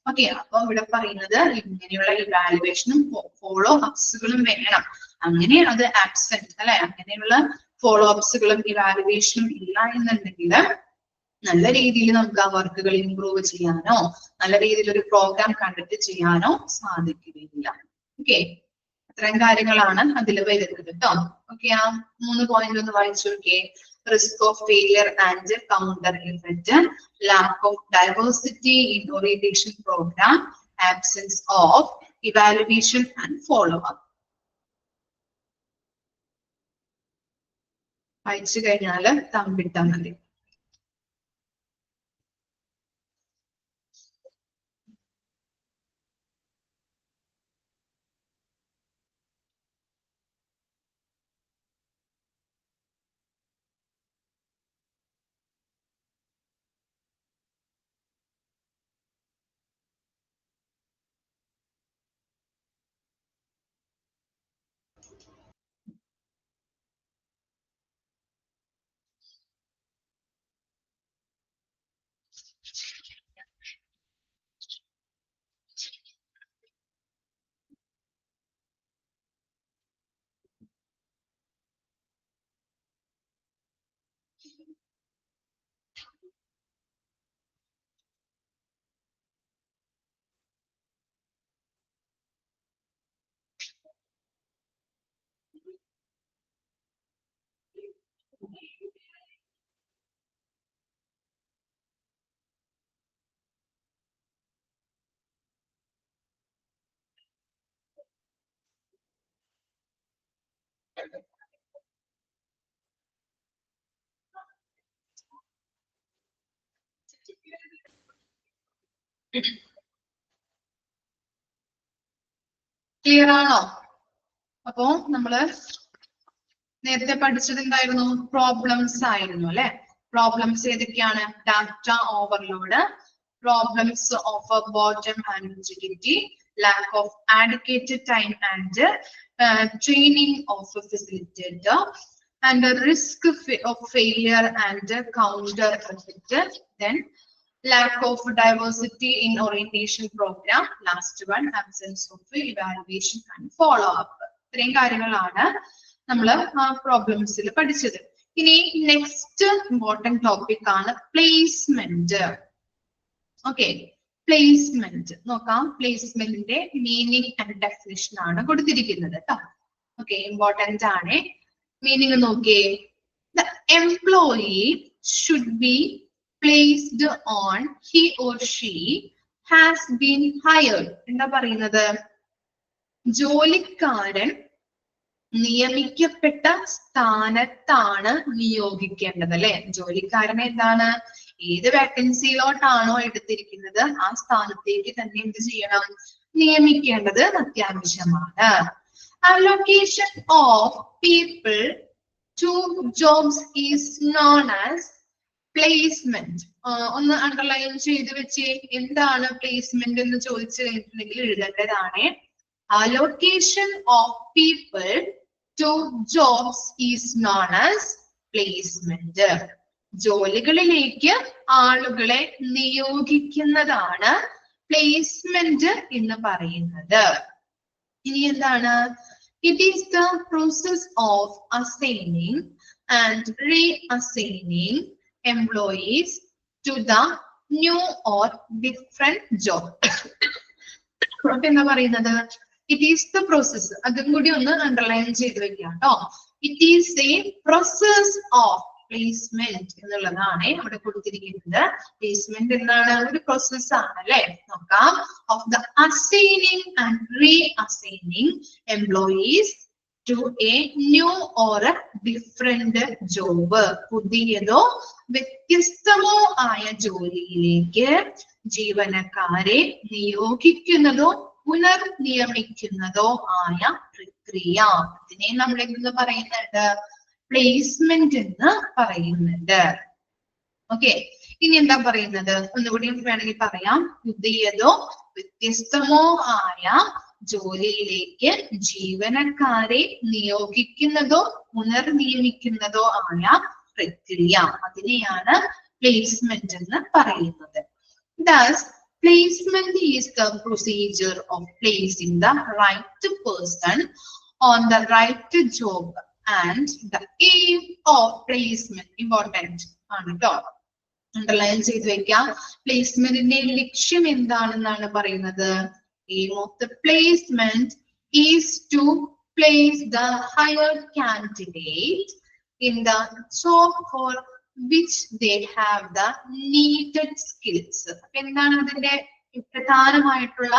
ഓക്കെ, അപ്പൊ ഇവിടെ പറയുന്നത് ഇങ്ങനെയുള്ള ഇവാലുവേഷനും ഫോളോ അപ്സുകളും വേണം. അങ്ങനെ അത് ആബ്സെന്റ് അല്ലെ, അങ്ങനെയുള്ള ഫോളോ അപ്സുകളും ഇവാലുവേഷനും ഇല്ല എന്നുണ്ടെങ്കിൽ നല്ല രീതിയിൽ നമുക്ക് ആ വർക്കുകൾ ഇംപ്രൂവ് ചെയ്യാനോ നല്ല രീതിയിൽ ഒരു പ്രോഗ്രാം കണ്ടക്ട് ചെയ്യാനോ സാധിക്കുകയില്ല. ഓക്കെ, ഇത്രയും കാര്യങ്ങളാണ് അതിൽ വരുന്നത് കേട്ടോ. ഓക്കെ, ആ 3 പോയിന്റ് ഒന്ന് വായിച്ചു നോക്കിയേ. Risk of failure and counter effect, lack of diversity in orientation program, absence of evaluation and follow up. വായിച്ചു കഴിഞ്ഞാല് തമ്പിട്ടാ മതി. ക്ലിയർ ആണോ? അപ്പോ നമ്മള് നേരത്തെ പഠിച്ചത് എന്തായിരുന്നു? പ്രോബ്ലംസ് ആയിരുന്നു അല്ലെ. പ്രോബ്ലംസ് ഏതൊക്കെയാണ്? Data overload, problems of bottom and rigidity, lack of adequate time and training of a facilitator, and the risk of failure and counter effect, then lack of diversity in orientation program, last one absence of evaluation and follow up. ഇത്രയും കാര്യങ്ങളാണ് നമ്മൾ പ്രോബ്ലംസിൽ പഠിച്ചത്. ഇനി next important topic ആണ് placement. Okay, placement നോക്കാം. പ്ലേസ്മെന്റിന്റെ meaning and definition ആണ് കൊടുത്തിരിക്കുന്നത് കേട്ടോ. ഓക്കെ, ഇമ്പോർട്ടന്റ് ആണ്. മീനിങ് നോക്കിയേ. The employee should be placed on he or she has been hired. എന്താ പറയുന്നത്? ജോലിക്കാരൻ നിയമിക്കപ്പെട്ട സ്ഥാനത്താണ് നിയോഗിക്കേണ്ടത് അല്ലെ. ജോലിക്കാരനെ എന്താണ്, ഏത് വാക്കൻസിയിലോട്ടാണോ എടുത്തിരിക്കുന്നത് ആ സ്ഥാനത്തേക്ക് തന്നെ എന്ത് ചെയ്യണം, നിയമിക്കേണ്ടത് അത്യാവശ്യമാണ്. Allocation of people to jobs is known as placement. ഒന്ന് അണ്ടർലൈൻ ചെയ്ത് വെച്ച്. എന്താണ് പ്ലേസ്മെന്റ് എന്ന് ചോദിച്ചു കഴിഞ്ഞിട്ടുണ്ടെങ്കിൽ എഴുതേണ്ടതാണ്. Allocation of people to jobs is known as placement. ജോലികളിലേക്ക് ആളുകളെ നിയോഗിക്കുന്നതാണ് പ്ലേസ്മെന്റ് എന്ന് പറയുന്നത്. ഇനി എന്താണ്? It is the process of assigning and reassigning employees to the new or different job. അപ്പൊ എന്താ പറയുന്നത്? It is the process. അതും കൂടി ഒന്ന് അണ്ടർലൈൻ ചെയ്ത് വെക്കാം കേട്ടോ. It is a process of placement എന്നുള്ളതാണ് അവിടെ കൊടുത്തിരിക്കുന്നത്. പ്ലേസ്മെന്റ് എന്താണ്? ഒരു പ്രോസസ് ആണ് അല്ലെ. നോക്കാം. Of the assigning and reassigning employees to a new or a different job. പുതിയതോ വ്യത്യസ്തമോ ആയ ജോലിയിലേക്ക് ജീവനക്കാരെ നിയോഗിക്കുന്നതോ പുനർനിയമിക്കുന്നതോ ആയ പ്രക്രിയ. ഇതിനെ നമ്മൾ എന്തെന്ന് പറയുന്നുണ്ട്? പ്ലേസ്മെന്റ് എന്ന് പറയുന്നുണ്ട്. ഓക്കെ, ഇനി എന്താ പറയുന്നത്? ഒന്നുകൂടി വേണമെങ്കിൽ പറയാം. പുതിയതോ വ്യത്യസ്തമോ ആയ ജോലിയിലേക്ക് ജീവനക്കാരെ നിയോഗിക്കുന്നതോ പുനർനിയമിക്കുന്നതോ ആയ പ്രക്രിയ, അതിനെയാണ് പ്ലേസ്മെന്റ് എന്ന് പറയുന്നത്. Thus, placement is the procedure of placing the right person on the right job and the aim of placement. Important ആണ് കേട്ടോ, അണ്ടർലൈൻ ചെയ്ത് വെക്കാം. പ്ലേസ്മെന്റിന്റെ ലക്ഷ്യം എന്താണെന്നാണ് പറയുന്നത്? Aim of the placement is to place the hired candidate in the job for which they have the needed skills. എന്താണ് അതിന്റെ പ്രധാനമായിട്ടുള്ള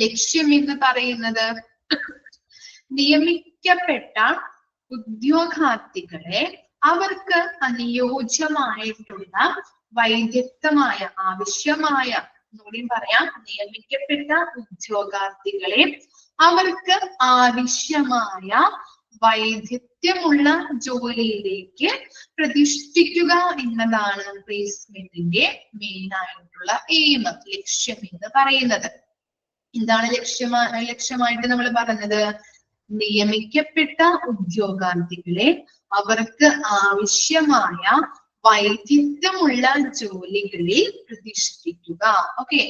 ലക്ഷ്യം എന്ന് പറയുന്നത്? നിയമിക്കപ്പെട്ട ഉദ്യോഗാർത്ഥികളെ അവർക്ക് അനുയോജ്യമായിട്ടുള്ള വൈദഗ്ധ്യമായ ആവശ്യമായ, ഒന്നുകൂടി പറയാം, നിയമിക്കപ്പെട്ട ഉദ്യോഗാർത്ഥികളെ അവർക്ക് ആവശ്യമായ വൈദഗ്ധ്യമുള്ള ജോലിയിലേക്ക് പ്രതിഷ്ഠിക്കുക എന്നതാണ് പ്ലേസ്മെന്റിന്റെ മെയിൻ ആയിട്ടുള്ള എയിം, ലക്ഷ്യം എന്ന് പറയുന്നത്. എന്താണ് ലക്ഷ്യമായിട്ട് നമ്മൾ പറഞ്ഞത്? നിയമിക്കപ്പെട്ട ഉദ്യോഗാർത്ഥികളെ അവർക്ക് ആവശ്യമായ വൈദഗ്ധ്യമുള്ള ജോലികളിൽ പ്രതിഷ്ഠിക്കുക. ഓക്കെ,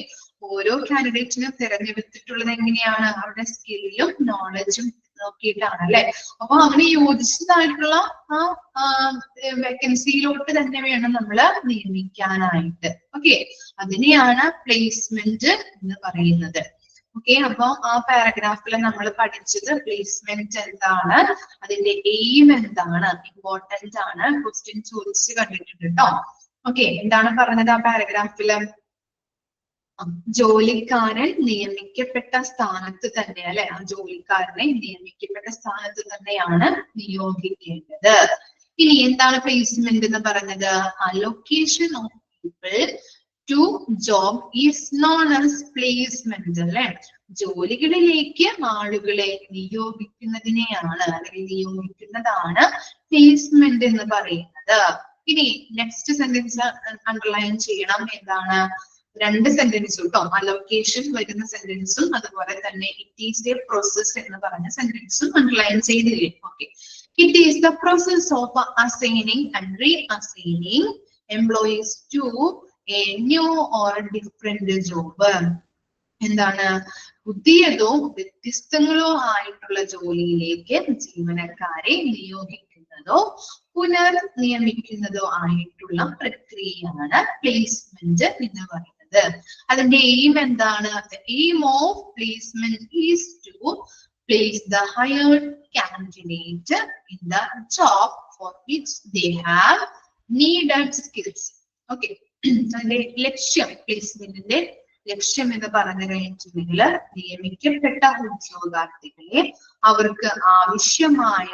ഓരോ കാൻഡിഡേറ്റിനും തിരഞ്ഞെടുത്തിട്ടുള്ളത് എങ്ങനെയാണ്? അവരുടെ സ്കില്ലും നോളജും നോക്കിയിട്ടാണ് അല്ലെ. അപ്പൊ അവന് യോജിച്ചതായിട്ടുള്ള ആ വേക്കൻസിയിലോട്ട് തന്നെ വേണം നമ്മൾ നിയമിക്കാനായിട്ട്. ഓക്കെ, അതിനെയാണ് പ്ലേസ്മെന്റ് എന്ന് പറയുന്നത്. ഓക്കെ, അപ്പൊ ആ പാരഗ്രാഫിൽ നമ്മൾ പഠിച്ചത് പ്ലേസ്മെന്റ് എന്താണ്, അതിന്റെ എയിം എന്താണ്, ഇമ്പോർട്ടന്റ് ആണ്, ക്വസ്റ്റ്യൻ ചോദിച്ച് കണ്ടിട്ടുണ്ട് കേട്ടോ. ഓക്കെ, എന്താണ് പറഞ്ഞത് ആ പാരഗ്രാഫില്? ജോലിക്കാരൻ നിയമിക്കപ്പെട്ട സ്ഥാനത്ത് തന്നെ അല്ലെ, ആ ജോലിക്കാരനെ നിയമിക്കപ്പെട്ട സ്ഥാനത്ത് തന്നെയാണ് നിയോഗിക്കേണ്ടത്. ഇനി എന്താണ് പ്ലേസ്മെന്റ് എന്ന് പറഞ്ഞത്? Allocation of people to job is known as placement അല്ലെ. ജോലികളിലേക്ക് ആളുകളെ നിയോഗിക്കുന്നതിനെയാണ് അല്ലെങ്കിൽ നിയോഗിക്കുന്നതാണ് പ്ലേസ്മെന്റ് എന്ന് പറയുന്നത്. ഇനി നെക്സ്റ്റ് സെന്റൻസ് അണ്ടർലൈൻ ചെയ്യണം. എന്താണ്? രണ്ട് സെന്റൻസും കേട്ടോ, അലൊക്കേഷൻ വരുന്ന സെന്റൻസും അതുപോലെ തന്നെ ഇറ്റ് ഈസ് എ പ്രോസസ് എന്ന് പറഞ്ഞ സെന്റൻസും അണ്ടർലൈൻ ചെയ്തില്ലേ? Okay, it is the process of assigning and reassigning employees to a new or different job. എന്താണ്? പുതിയതോ വ്യത്യസ്തങ്ങളോ ആയിട്ടുള്ള ജോലിയിലേക്ക് ജീവനക്കാരെ നിയോഗിക്കുന്നതോ പുനർനിയമിക്കുന്നതോ ആയിട്ടുള്ള പ്രക്രിയയാണ് പ്ലേസ്മെന്റ് എന്ന് പറയുന്നത്. പറയുന്നത്. അതിന്റെ എയിം എന്താണ്? The aim of placement is to place the hired candidate in the job for which they have needed skills. Okay. അതിന്റെ ലക്ഷ്യം, പ്ലേസ്മെന്റിന്റെ ലക്ഷ്യം എന്ന് പറഞ്ഞു കഴിഞ്ഞിട്ടുണ്ടെങ്കിൽ നിയമിക്കപ്പെട്ട ഉദ്യോഗാർത്ഥികളെ അവർക്ക് ആവശ്യമായ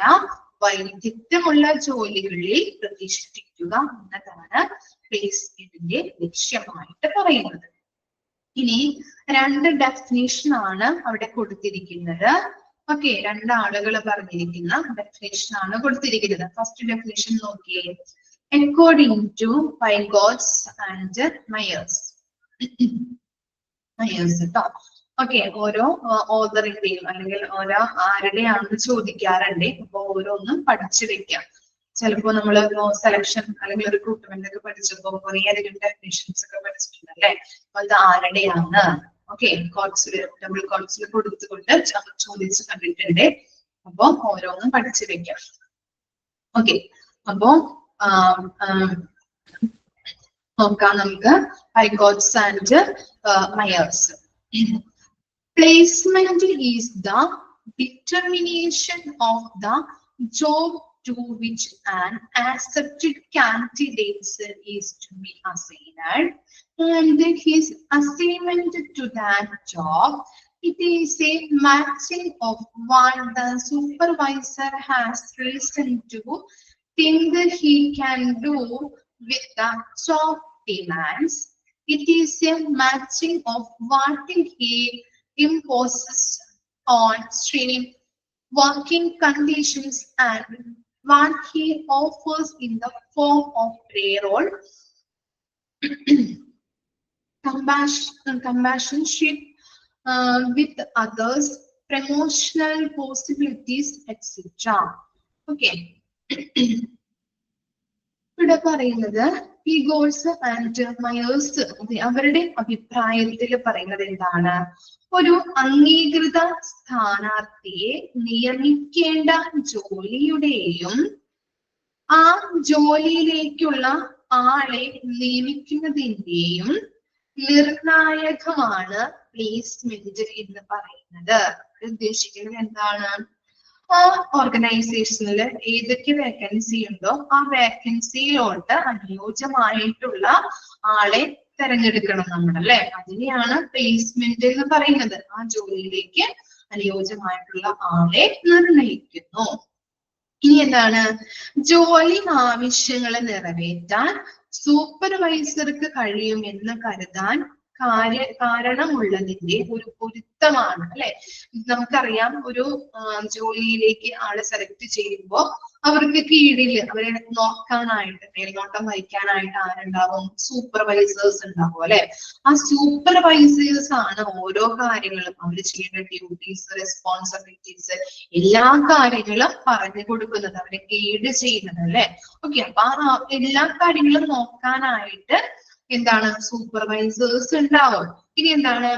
വൈദഗ്ധ്യമുള്ള ജോലികളിൽ പ്രതിഷ്ഠിക്കുക എന്നതാണ് പ്ലേസ്മെന്റിന്റെ ലക്ഷ്യമായിട്ട് പറയുന്നത്. ഇനി രണ്ട് ഡെഫിനേഷൻ ആണ് അവിടെ കൊടുത്തിരിക്കുന്നത്. ഓക്കെ, രണ്ടാളുകൾ പറഞ്ഞിരിക്കുന്ന ഡെഫിനേഷൻ ആണ് കൊടുത്തിരിക്കുന്നത്. ഫസ്റ്റ് ഡെഫിനേഷൻ നോക്കിയേ. According to Pygotts and Myers. കേട്ടോ. ഓക്കെ, ഓരോ ഓതറിന്റെയും അല്ലെങ്കിൽ ഓരോ ആരുടെയാണെന്ന് ചോദിക്കാറുണ്ട്. അപ്പൊ ഓരോന്നും പഠിച്ചു വെക്കാം. ചിലപ്പോ നമ്മള് സെലക്ഷൻ അല്ലെങ്കിൽ റിക്രൂട്ട്മെന്റ് ഒക്കെ പഠിച്ചപ്പോ കുറേയധികം ഡെഫിനേഷൻസ് ഒക്കെ പഠിച്ചിട്ടുണ്ടല്ലേ. അപ്പൊ അത് ആരുടെയാണ്? ഓക്കെ, കോട്സില് ഡബിൾ കോട്സിൽ കൊടുത്തുകൊണ്ട് ചോദിച്ചു കണ്ടിട്ടുണ്ട്. അപ്പൊ ഓരോന്നും പഠിച്ചു വെക്കാം. ഓക്കെ, അപ്പോ നോക്കാം നമുക്ക് Pygotts and Myers. Placement is the determination of the job to which an accepted candidate is to be assigned, and his assignment to that job. It is a matching of what the supervisor has reason to think he can do with the job demands. It is a matching of what he imposes on stream working conditions and what he offers in the form of payroll, companionship with others, promotional possibilities, etc. Okay. ഇവിടെ പറയുന്നത് Pygotts and Myers അവരുടെ അഭിപ്രായത്തിൽ പറയുന്നത് എന്താണ്? ഒരു അംഗീകൃത സ്ഥാനാർത്ഥിയെ നിയമിക്കേണ്ട ജോലിയുടെയും ആ ജോലിയിലേക്കുള്ള ആളെ നിയമിക്കുന്നതിന്റെയും നിർണായകമാണ് പ്ലേസ്മെന്റ് എന്ന് പറയുന്നത്. ഉദ്ദേശിക്കുന്നത് എന്താണ്? ആ ഓർഗനൈസേഷനിൽ ഏതൊക്കെ വേക്കൻസി ഉണ്ടോ ആ വേക്കൻസിയിലോട്ട് അനുയോജ്യമായിട്ടുള്ള ആളെ തെരഞ്ഞെടുക്കണം നമ്മളല്ലേ. അതിനെയാണ് പ്ലേസ്മെന്റ് എന്ന് പറയുന്നത്. ആ ജോലിയിലേക്ക് അനുയോജ്യമായിട്ടുള്ള ആളെ നിർണയിക്കുന്നു. ഇനി എന്താണ്? ജോലി ആവശ്യങ്ങളെ നിറവേറ്റാൻ സൂപ്പർവൈസർക്ക് കഴിയുമെന്ന് കരുതാൻ കാരണമുള്ളതിന്റെ ഒരു പൊരുത്തമാണ് അല്ലെ. നമുക്കറിയാം, ഒരു ജോലിയിലേക്ക് ആളെ സെലക്ട് ചെയ്യുമ്പോൾ അവർക്ക് കീഴിൽ അവരെ നോക്കാനായിട്ട്, മേൽനോട്ടം വഹിക്കാനായിട്ട് ആരുണ്ടാവും? സൂപ്പർവൈസേഴ്സ് ഉണ്ടാവും അല്ലെ. ആ സൂപ്പർവൈസേഴ്സ് ആണ് ഓരോ കാര്യങ്ങളും അവർ ചെയ്യേണ്ട ഡ്യൂട്ടീസ്, റെസ്പോൺസിബിലിറ്റീസ് എല്ലാ കാര്യങ്ങളും പറഞ്ഞു കൊടുക്കുന്നത്, അവരെ ഗൈഡ് ചെയ്യുന്നത് അല്ലെ. ഓക്കെ, അപ്പൊ ആ എല്ലാ കാര്യങ്ങളും നോക്കാനായിട്ട് എന്താണ്? സൂപ്പർവൈസേഴ്സ് ഉണ്ടാവും. ഇനി എന്താണ്?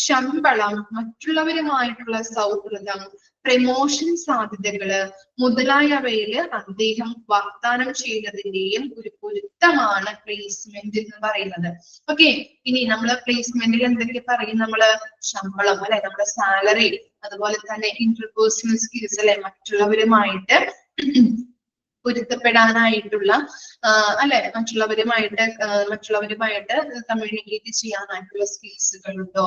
ശമ്പളം, മറ്റുള്ളവരുമായിട്ടുള്ള സൗഹൃദം, പ്രമോഷൻ സാധ്യതകള് മുതലായവയില് അദ്ദേഹം വാഗ്ദാനം ചെയ്യുന്നതിന്റെയും ഒരു പൊരുത്തമാണ് പ്ലേസ്മെന്റ് എന്ന് പറയുന്നത്. ഓക്കെ, ഇനി നമ്മള് പ്ലേസ്മെന്റിൽ എന്തൊക്കെ പറയും? നമ്മള് ശമ്പളം അല്ലെ, നമ്മുടെ സാലറി, അതുപോലെ തന്നെ ഇന്റർപേഴ്സണൽ സ്കിൽസ് അല്ലെ, മറ്റുള്ളവരുമായിട്ട് പൊരുത്തപ്പെടാനായിട്ടുള്ള അല്ലെ, മറ്റുള്ളവരുമായിട്ട് കമ്മ്യൂണിക്കേറ്റ് ചെയ്യാനായിട്ടുള്ള സ്കിൽസുകൾ ഉണ്ടോ,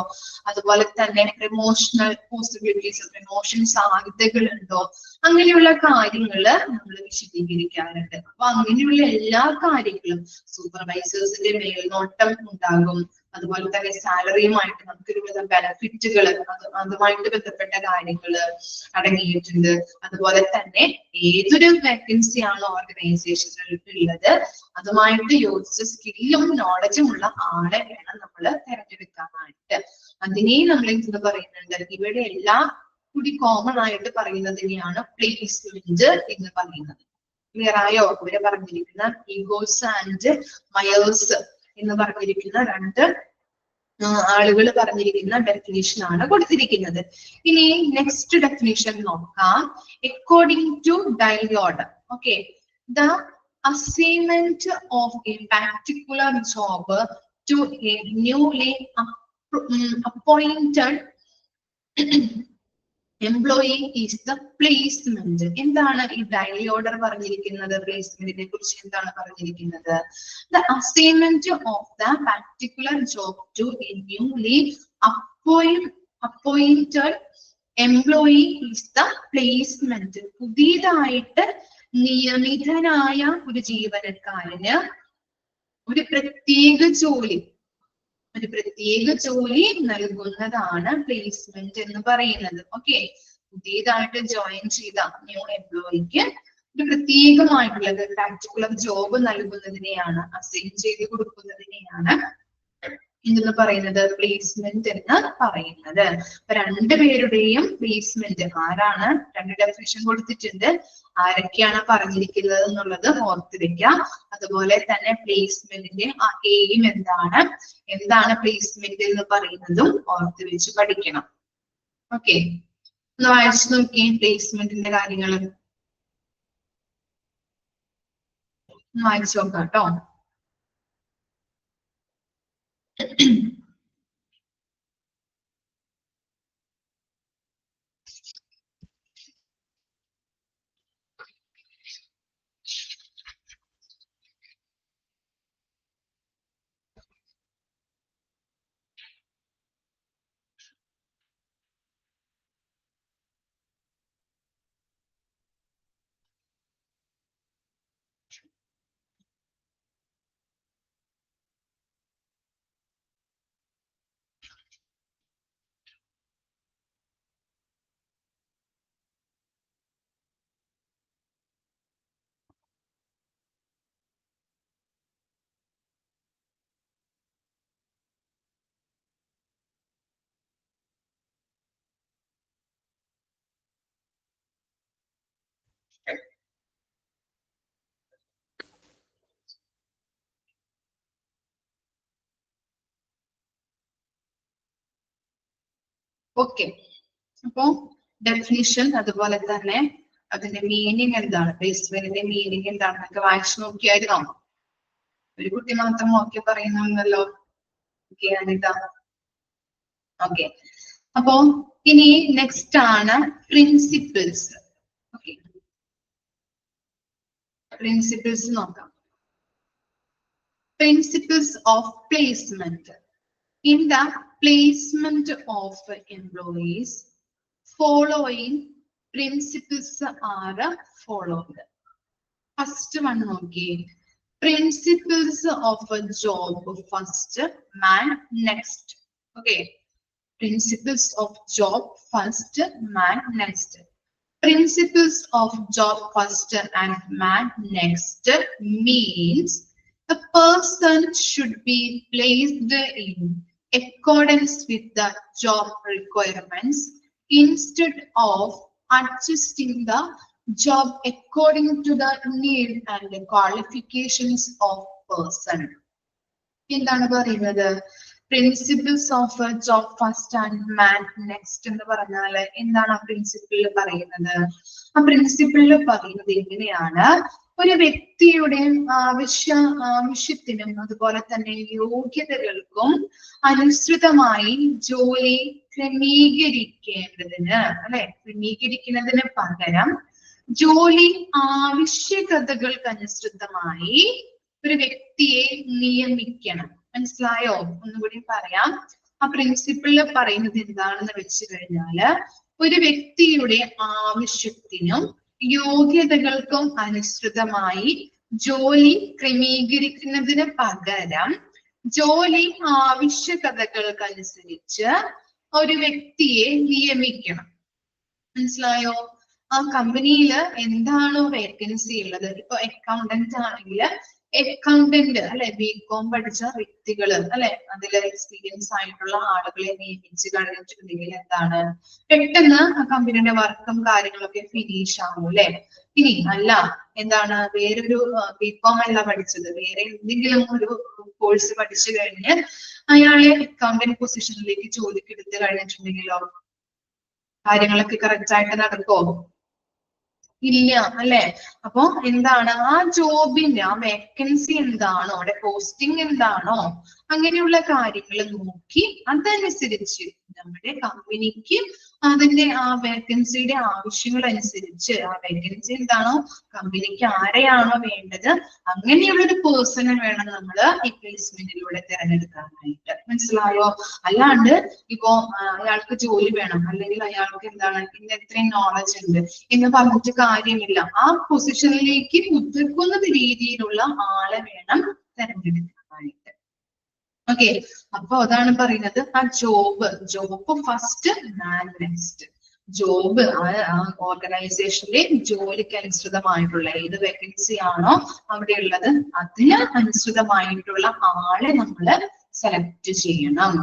അതുപോലെ തന്നെ പ്രമോഷണൽ പോസിബിലിറ്റീസ്, പ്രമോഷൻ സാധ്യതകൾ ഉണ്ടോ, അങ്ങനെയുള്ള കാര്യങ്ങള് നമ്മൾ വിശദീകരിക്കാറുണ്ട്. അപ്പൊ അങ്ങനെയുള്ള എല്ലാ കാര്യങ്ങളും, സൂപ്പർവൈസേഴ്സിന്റെ മേൽനോട്ടം ഉണ്ടാകും, അതുപോലെ തന്നെ സാലറിയുമായിട്ട് നമുക്കൊരു വിധ ബെനഫിറ്റുകൾ, അതുമായിട്ട് ബന്ധപ്പെട്ട കാര്യങ്ങള് അടങ്ങിയിട്ടുണ്ട്. അതുപോലെ തന്നെ ഏതൊരു വേക്കൻസി ആണോ ഓർഗനൈസേഷനിൽ ഉള്ളത് അതുമായിട്ട് യോജിച്ച സ്കില്ലും നോളജും ഉള്ള ആളെ വേണം നമ്മൾ തിരഞ്ഞെടുക്കാനായിട്ട്. അതിനെ നമ്മൾ എന്ത് പറയുന്നുണ്ട്? ഇവിടെ എല്ലാം കൂടി കോമൺ ആയിട്ട് പറയുന്നതിനെയാണ് പ്ലേസ്മെന്റ് എന്ന് പറയുന്നത്. ക്ലിയർ ആയോ? ഇവിടെ പറഞ്ഞിരിക്കുന്ന Pygotts and Myers എന്ന് പറഞ്ഞിരിക്കുന്ന രണ്ട് ആളുകൾ പറഞ്ഞിരിക്കുന്ന ഡെഫിനിഷൻ ആണ് കൊടുത്തിരിക്കുന്നത്. ഇനി നെക്സ്റ്റ് ഡെഫിനിഷൻ നോക്കാം. According to Dyelodd, okay, the assignment of a particular job to a newly appointed employee is the placement. എന്താണ് ഈ ഡയലി ഓർഡർ പറഞ്ഞിരിക്കുന്നത്? പ്ലേസ്മെന്റിനെ കുറിച്ച് എന്താണ് പറഞ്ഞിരിക്കുന്നത്? The assignment of the particular job to a newly appointed employee is the placement. പുതിയതായിട്ട് നിയമിതനായ ഒരു ജീവനക്കാരന് ഒരു പ്രത്യേക ജോലി നൽകുന്നതാണ് പ്ലേസ്മെന്റ് എന്ന് പറയുന്നത്. ഓക്കെ, പുതിയതായിട്ട് ജോയിൻ ചെയ്ത ന്യൂ എംപ്ലോയിക്ക് ഒരു പ്രത്യേകമായിട്ടുള്ള പാർട്ടിക്കുലർ ജോബ് നൽകുന്നതിനെയാണ്, അസൈൻ ചെയ്ത് കൊടുക്കുന്നതിനെയാണ് എന്ന് പറയുന്നത് പ്ലേസ്മെന്റ് എന്ന് പറയുന്നത്. രണ്ടുപേരുടെയും പ്ലേസ്മെന്റ് ആരാണ്? രണ്ട് ഡെഫിനിഷൻ കൊടുത്തിട്ടുണ്ട്. ആരൊക്കെയാണ് പറഞ്ഞിരിക്കുന്നത് എന്നുള്ളത് ഓർത്ത് വെക്കാം. അതുപോലെ തന്നെ പ്ലേസ്മെന്റിന്റെ ആ എയിം എന്താണ് പ്ലേസ്മെന്റ് എന്ന് പറയുന്നതും ഓർത്ത് വെച്ച് പഠിക്കണം. ഓക്കെ, ഒന്ന് വായിച്ചു നോക്കിയേ പ്ലേസ്മെന്റിന്റെ കാര്യങ്ങൾ. വായിച്ചു നോക്കാം കേട്ടോ. ഓക്കെ, അപ്പോ ഡെഫിനിഷൻ അതുപോലെ തന്നെ അതിന്റെ മീനിങ് എന്താണ്, പ്ലേസ്മെന്റിന്റെ മീനിങ് എന്താണെന്നൊക്കെ വായിച്ചു നോക്കിയായിരുന്നോ? ഒരു കുട്ടി മാത്രം ഓക്കെ പറയുന്നുണ്ടല്ലോ. ഓക്കെ അനിത. ഓക്കെ, അപ്പോ ഇനി നെക്സ്റ്റ് ആണ് പ്രിൻസിപ്പിൾസ്. ഓക്കെ, പ്രിൻസിപ്പിൾസ് നോക്കാം. Principles of placement. In the placement of employees, following principles are followed. First one, okay. Principles of a job, first man next. Okay. Principles of job, first man next. Principles of job first and man next means the person should be placed in accordance with the job requirements instead of adjusting the job according to the need and the qualifications of person. എന്താണ് പറയുന്നത്? Principles of job first and man next എന്ന് പറഞ്ഞാൽ എന്താണ് ആ പ്രിൻസിപ്പിളിൽ പറയുന്നത്? ആ പ്രിൻസിപ്പിളിൽ പറയുന്നത് എങ്ങനെയാണ്? ഒരു വ്യക്തിയുടെ ആവശ്യത്തിനും അതുപോലെ തന്നെ യോഗ്യതകൾക്കും അനുസൃതമായി ജോലി ക്രമീകരിക്കുന്നതിന് പകരം ജോലി ആവശ്യകതകൾക്കനുസൃതമായി ഒരു വ്യക്തിയെ നിയമിക്കണം. മനസ്സിലായോ? ഒന്നുകൂടി പറയാം. ആ പ്രിൻസിപ്പിളിൽ പറയുന്നത് എന്താണെന്ന് വെച്ച് കഴിഞ്ഞാല് ഒരു വ്യക്തിയുടെ ആവശ്യത്തിനും യോഗ്യതകൾക്കും അനുസൃതമായി ജോലി ക്രമീകരിക്കുന്നതിന് പകരം ജോലി ആവശ്യകതകൾക്കനുസരിച്ച് ഒരു വ്യക്തിയെ നിയമിക്കണം. മനസ്സിലായോ? ആ കമ്പനിയിൽ എന്താണോ വേക്കൻസി ഉള്ളത്, ഇപ്പൊ അക്കൗണ്ടന്റ് ആണെങ്കിൽ അക്കൗണ്ടന്റ് അല്ലെ, ബികോം പഠിച്ച വ്യക്തികള് അല്ലെ, അതിൽ എക്സ്പീരിയൻസ് ആയിട്ടുള്ള ആളുകളെ നിയമിച്ച് കഴിഞ്ഞിട്ടുണ്ടെങ്കിൽ എന്താണ്, പെട്ടെന്ന് ആ കമ്പനിയുടെ വർക്കും കാര്യങ്ങളൊക്കെ ഫിനിഷ് ആവും അല്ലെ. ഇനി അല്ല, എന്താണ്, വേറൊരു ബികോം അല്ല പഠിച്ചത്, വേറെ എന്തെങ്കിലും ഒരു കോഴ്സ് പഠിച്ചു കഴിഞ്ഞ് അയാളെ അക്കൗണ്ടന്റ് പൊസിഷനിലേക്ക് ജോലിക്ക് എടുത്ത് കഴിഞ്ഞിട്ടുണ്ടെങ്കിലോ കാര്യങ്ങളൊക്കെ കറക്റ്റ് ആയിട്ട് നടക്കുമോ? ഇല്ല അല്ലെ. അപ്പൊ എന്താണ് ആ ജോബിന്റെ ആ വേക്കൻസി എന്താണോ, അവിടെ പോസ്റ്റിംഗ് എന്താണോ, അങ്ങനെയുള്ള കാര്യങ്ങൾ നോക്കി അതനുസരിച്ച് നമ്മുടെ കമ്പനിക്ക് അതിന്റെ ആ വേക്കൻസിയുടെ ആവശ്യങ്ങൾ അനുസരിച്ച് ആ വേക്കൻസി എന്താണോ, കമ്പനിക്ക് ആരെയാണോ വേണ്ടത്, അങ്ങനെയുള്ള ഒരു പേഴ്സണെ വേണം നമ്മൾ ഈ പ്ലേസ്മെന്റിലൂടെ തിരഞ്ഞെടുക്കാനായിട്ട്. മനസ്സിലായോ? അല്ലാണ്ട് ഇപ്പോ അയാൾക്ക് ജോലി വേണം, അല്ലെങ്കിൽ അയാൾക്ക് എന്താണ് ഇന്ന് എത്രയും നോളജ് ഉണ്ട് എന്ന് പറഞ്ഞിട്ട് കാര്യമില്ല. ആ പൊസിഷനിലേക്ക് കുതിർക്കുന്ന രീതിയിലുള്ള ആളെ വേണം തിരഞ്ഞെടുക്കാനായിട്ട്. ഓക്കെ, അപ്പൊ അതാണ് പറയുന്നത് ആ ജോബ് ഫസ്റ്റ് മാൻ നെക്സ്റ്റ്. ജോബ് ആ ഓർഗനൈസേഷനിലെ ജോലിക്ക് അനുസൃതമായിട്ടുള്ള ഏത് വേക്കൻസി ആണോ അവിടെ ഉള്ളത് അതിന് അനുസൃതമായിട്ടുള്ള ആളെ നമ്മൾ സെലക്ട് ചെയ്യണം.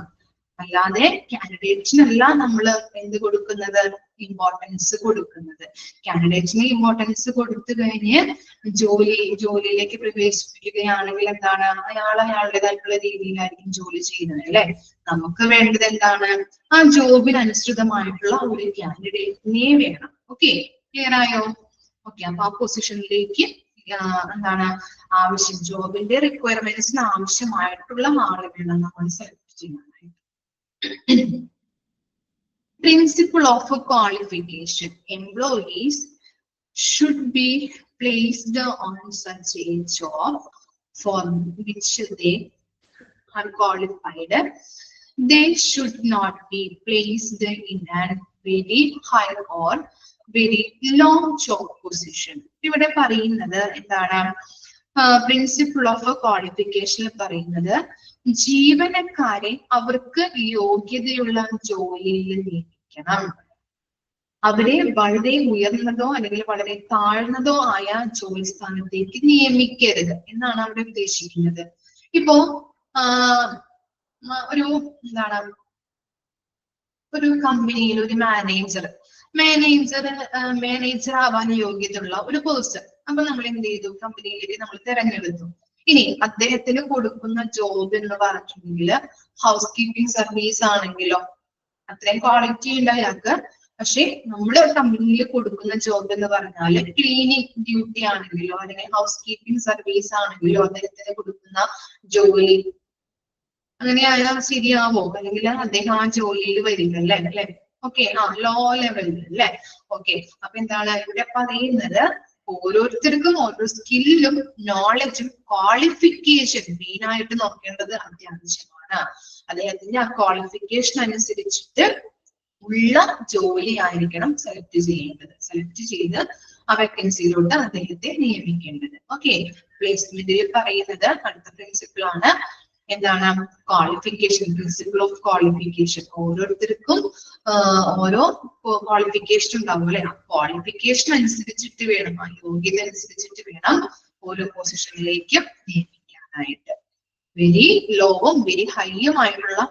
അല്ലാതെ കാൻഡിഡേറ്റിനല്ല നമ്മൾ എന്ത് കൊടുക്കുന്നത്, ഇമ്പോർട്ടൻസ് കൊടുക്കുന്നത്. കാൻഡിഡേറ്റിന് ഇമ്പോർട്ടൻസ് കൊടുത്തു കഴിഞ്ഞ് ജോലിയിലേക്ക് പ്രവേശിപ്പിക്കുകയാണെങ്കിൽ എന്താണ്, അയാളുടേതായിട്ടുള്ള രീതിയിലായിരിക്കും ജോലി ചെയ്യുന്നത് അല്ലെ. നമുക്ക് വേണ്ടത് എന്താണ്, ആ ജോബിന് അനുസൃതമായിട്ടുള്ള ഒരു കാൻഡിഡേറ്റിനെ വേണം. ഓക്കെ, ക്ലിയർ ആയോ? ഓക്കെ, അപ്പൊ ആ പൊസിഷനിലേക്ക് എന്താണ് ആവശ്യം, ജോബിന്റെ റിക്വയർമെന്റ്സിന് ആവശ്യമായിട്ടുള്ള ആളെ വേണം നമ്മൾ സെലക്ട് ചെയ്യാനായിട്ട്. Principle of a qualification. Employees should be placed on such a job for which they are qualified. They should not be placed in a very high or very low job position. ഇവിടെ പറയുന്നത് എന്താണ്, principle of qualification പറയുന്നത് ജീവനക്കാരെ അവർക്ക് യോഗ്യതയുള്ള ജോലിയിൽ നിയമിക്കണം. അവരെ വളരെ ഉയർന്നതോ അല്ലെങ്കിൽ വളരെ താഴ്ന്നതോ ആയ ജോലി സ്ഥാനത്തേക്ക് നിയമിക്കരുത് എന്നാണ് അവിടെ ഉദ്ദേശിക്കുന്നത്. ഇപ്പോ ഒരു കമ്പനിയിൽ ഒരു മാനേജർ ആവാൻ യോഗ്യതയുള്ള ഒരു പേഴ്സൺ, അപ്പൊ നമ്മൾ എന്ത് ചെയ്തു, കമ്പനിയിലേക്ക് നമ്മൾ തിരഞ്ഞെടുത്തു. ഇനി അദ്ദേഹത്തിന് കൊടുക്കുന്ന ജോബ് എന്ന് പറഞ്ഞിട്ടുണ്ടെങ്കിൽ ഹൗസ് കീപ്പിംഗ് സർവീസ് ആണെങ്കിലോ അത്രയും ക്വാളിറ്റി ഉണ്ട് അയാൾക്ക്. പക്ഷെ നമ്മുടെ കമ്പനിയിൽ കൊടുക്കുന്ന ജോബ് എന്ന് പറഞ്ഞാൽ ക്ലീനിങ് ഡ്യൂട്ടി ആണെങ്കിലോ അല്ലെങ്കിൽ ഹൗസ് കീപ്പിംഗ് സർവീസ് ആണെങ്കിലോ അദ്ദേഹത്തിന് കൊടുക്കുന്ന ജോലി അങ്ങനെ അയാൾ ശരിയാവോ, അല്ലെങ്കിൽ അദ്ദേഹം ആ ജോലിയിൽ വരില്ല അല്ലെ. ഓക്കെ, ലോ ലെവലിൽ അല്ലെ. ഓക്കെ, അപ്പൊ എന്താണ് ഇവിടെ പറയുന്നത്, ഓരോരുത്തർക്കും ഓരോ സ്കില്ലും നോളജും ക്വാളിഫിക്കേഷൻ മെയിൻ ആയിട്ട് നോക്കേണ്ടത് അത്യാവശ്യമാണ്. അദ്ദേഹത്തിന്റെ ആ ക്വാളിഫിക്കേഷൻ അനുസരിച്ചിട്ട് ഉള്ള ജോലി ആയിരിക്കണം സെലക്ട് ചെയ്യേണ്ടത്. സെലക്ട് ചെയ്ത് ആ വേക്കൻസിയിലോട്ട് അദ്ദേഹത്തെ നിയമിക്കേണ്ടത്. ഓക്കെ, പ്ലേസ്മെന്റിൽ പറയുന്നത് അടുത്ത പ്രിൻസിപ്പിൾ ആണ് എന്താണ്, ക്വാളിഫിക്കേഷൻ. Principle of qualification. ഓരോരുത്തർക്കും ഓരോ ക്വാളിഫിക്കേഷൻ ഉണ്ടാവും അല്ലെ. ആ ക്വാളിഫിക്കേഷൻ അനുസരിച്ചിട്ട് വേണം, ആ യോഗ്യത അനുസരിച്ചിട്ട് വേണം ഓരോ പൊസിഷനിലേക്ക് നിയമിക്കാനായിട്ട്. വെരി ലോവും വെരി ഹൈയും ആയിട്ടുള്ള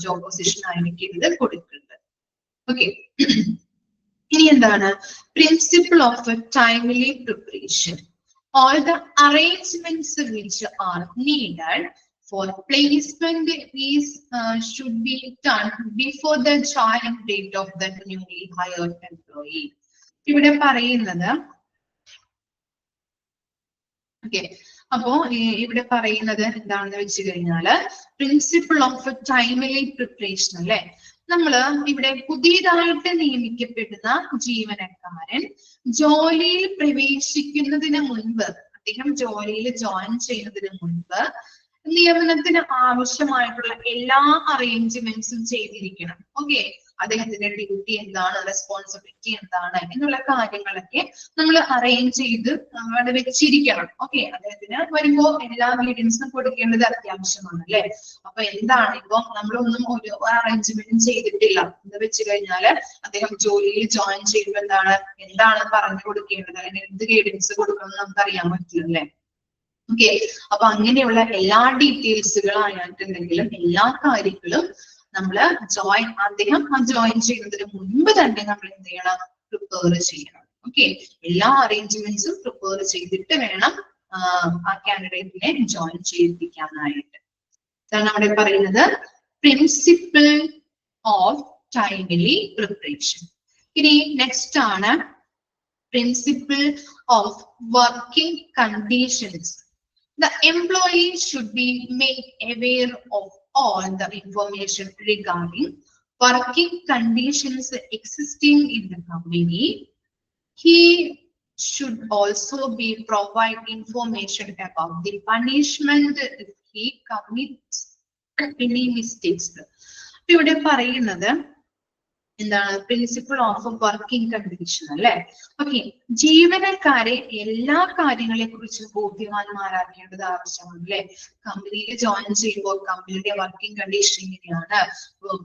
ജോബ് പൊസിഷൻ ആയിരിക്കും ഇത് കൊടുക്കുന്നത്. ഓക്കെ, ഇനി എന്താണ് principle of timely preparation. All the arrangements which are needed for placement should be done before the joining date of the newly hired employee. ഇവിടെ പറയുന്നത് ഓക്കെ, അപ്പോ ഇവിടെ പറയുന്നത് എന്താണെന്ന് വെച്ച് കഴിഞ്ഞാല് പ്രിൻസിപ്പിൾ ഓഫ് ടൈംലി പ്രിപ്പറേഷൻ അല്ലെ. നമ്മള് ഇവിടെ പുതിയതായിട്ട് നിയമിക്കപ്പെടുന്ന ജീവനക്കാരൻ ജോലിയിൽ പ്രവേശിക്കുന്നതിന് മുൻപ്, അദ്ദേഹം ജോലിയിൽ ജോയിൻ ചെയ്യുന്നതിന് മുൻപ് നിയമനത്തിന് ആവശ്യമായിട്ടുള്ള എല്ലാ അറേഞ്ച്മെന്റ്സും ചെയ്തിരിക്കണം. ഓക്കെ, അദ്ദേഹത്തിന്റെ ഡ്യൂട്ടി എന്താണ്, റെസ്പോൺസിബിലിറ്റി എന്താണ് എന്നുള്ള കാര്യങ്ങളൊക്കെ നമ്മൾ അറേഞ്ച് ചെയ്ത് അവിടെ വെച്ചിരിക്കണം. ഓക്കെ, അദ്ദേഹത്തിന് വരുമ്പോ എല്ലാ ഗൈഡൻസും കൊടുക്കേണ്ടത് അത്യാവശ്യമാണ് അല്ലെ. അപ്പൊ എന്താണ് ഇപ്പൊ നമ്മളൊന്നും ഒരു അറേഞ്ച്മെന്റും ചെയ്തിട്ടില്ല എന്ന് വെച്ച് കഴിഞ്ഞാല് അദ്ദേഹം ജോലിയിൽ ജോയിൻ ചെയ്യുമ്പോൾ എന്താണ് പറഞ്ഞു കൊടുക്കേണ്ടത് അല്ലെങ്കിൽ എന്ത് ഗൈഡൻസ് കൊടുക്കണം നമുക്ക് അറിയാൻ പറ്റില്ല അല്ലെ. ഓക്കെ, അപ്പൊ അങ്ങനെയുള്ള എല്ലാ ഡീറ്റെയിൽസുകളായിട്ടുണ്ടെങ്കിലും എല്ലാ കാര്യങ്ങളും നമ്മള് അദ്ദേഹം ജോയിൻ ചെയ്യുന്നതിന് മുൻപ് തന്നെ നമ്മൾ എന്ത് ചെയ്യണം, പ്രിപ്പയർ ചെയ്യണം. ഓക്കെ, എല്ലാ അറേഞ്ച്മെന്റ്സും പ്രിപ്പയർ ചെയ്തിട്ട് വേണം ആ കാൻഡിഡേറ്റിനെ ജോയിൻ ചെയ്യിപ്പിക്കാനായിട്ട്. ഇതാണ് അവിടെ പറയുന്നത് പ്രിൻസിപ്പിൾ ഓഫ് ടൈംലി പ്രിപ്പറേഷൻ. ഇനി നെക്സ്റ്റ് ആണ് principle of working conditions. The employee should be made aware of all the information regarding working conditions existing in the company. He should also be provide information about the punishment if he commits any mistakes. ഇവിടെ പറയുന്നത് എന്താണ് principle of working condition അല്ലെ. Okay, ജീവനക്കാരെ എല്ലാ കാര്യങ്ങളെ കുറിച്ചും ബോധ്യവാന്മാരാക്കേണ്ടത് ആവശ്യമാണ് അല്ലെ. കമ്പനിയിൽ ജോയിൻ ചെയ്യുമ്പോൾ കമ്പനിയുടെ വർക്കിംഗ് കണ്ടീഷൻ എങ്ങനെയാണ്,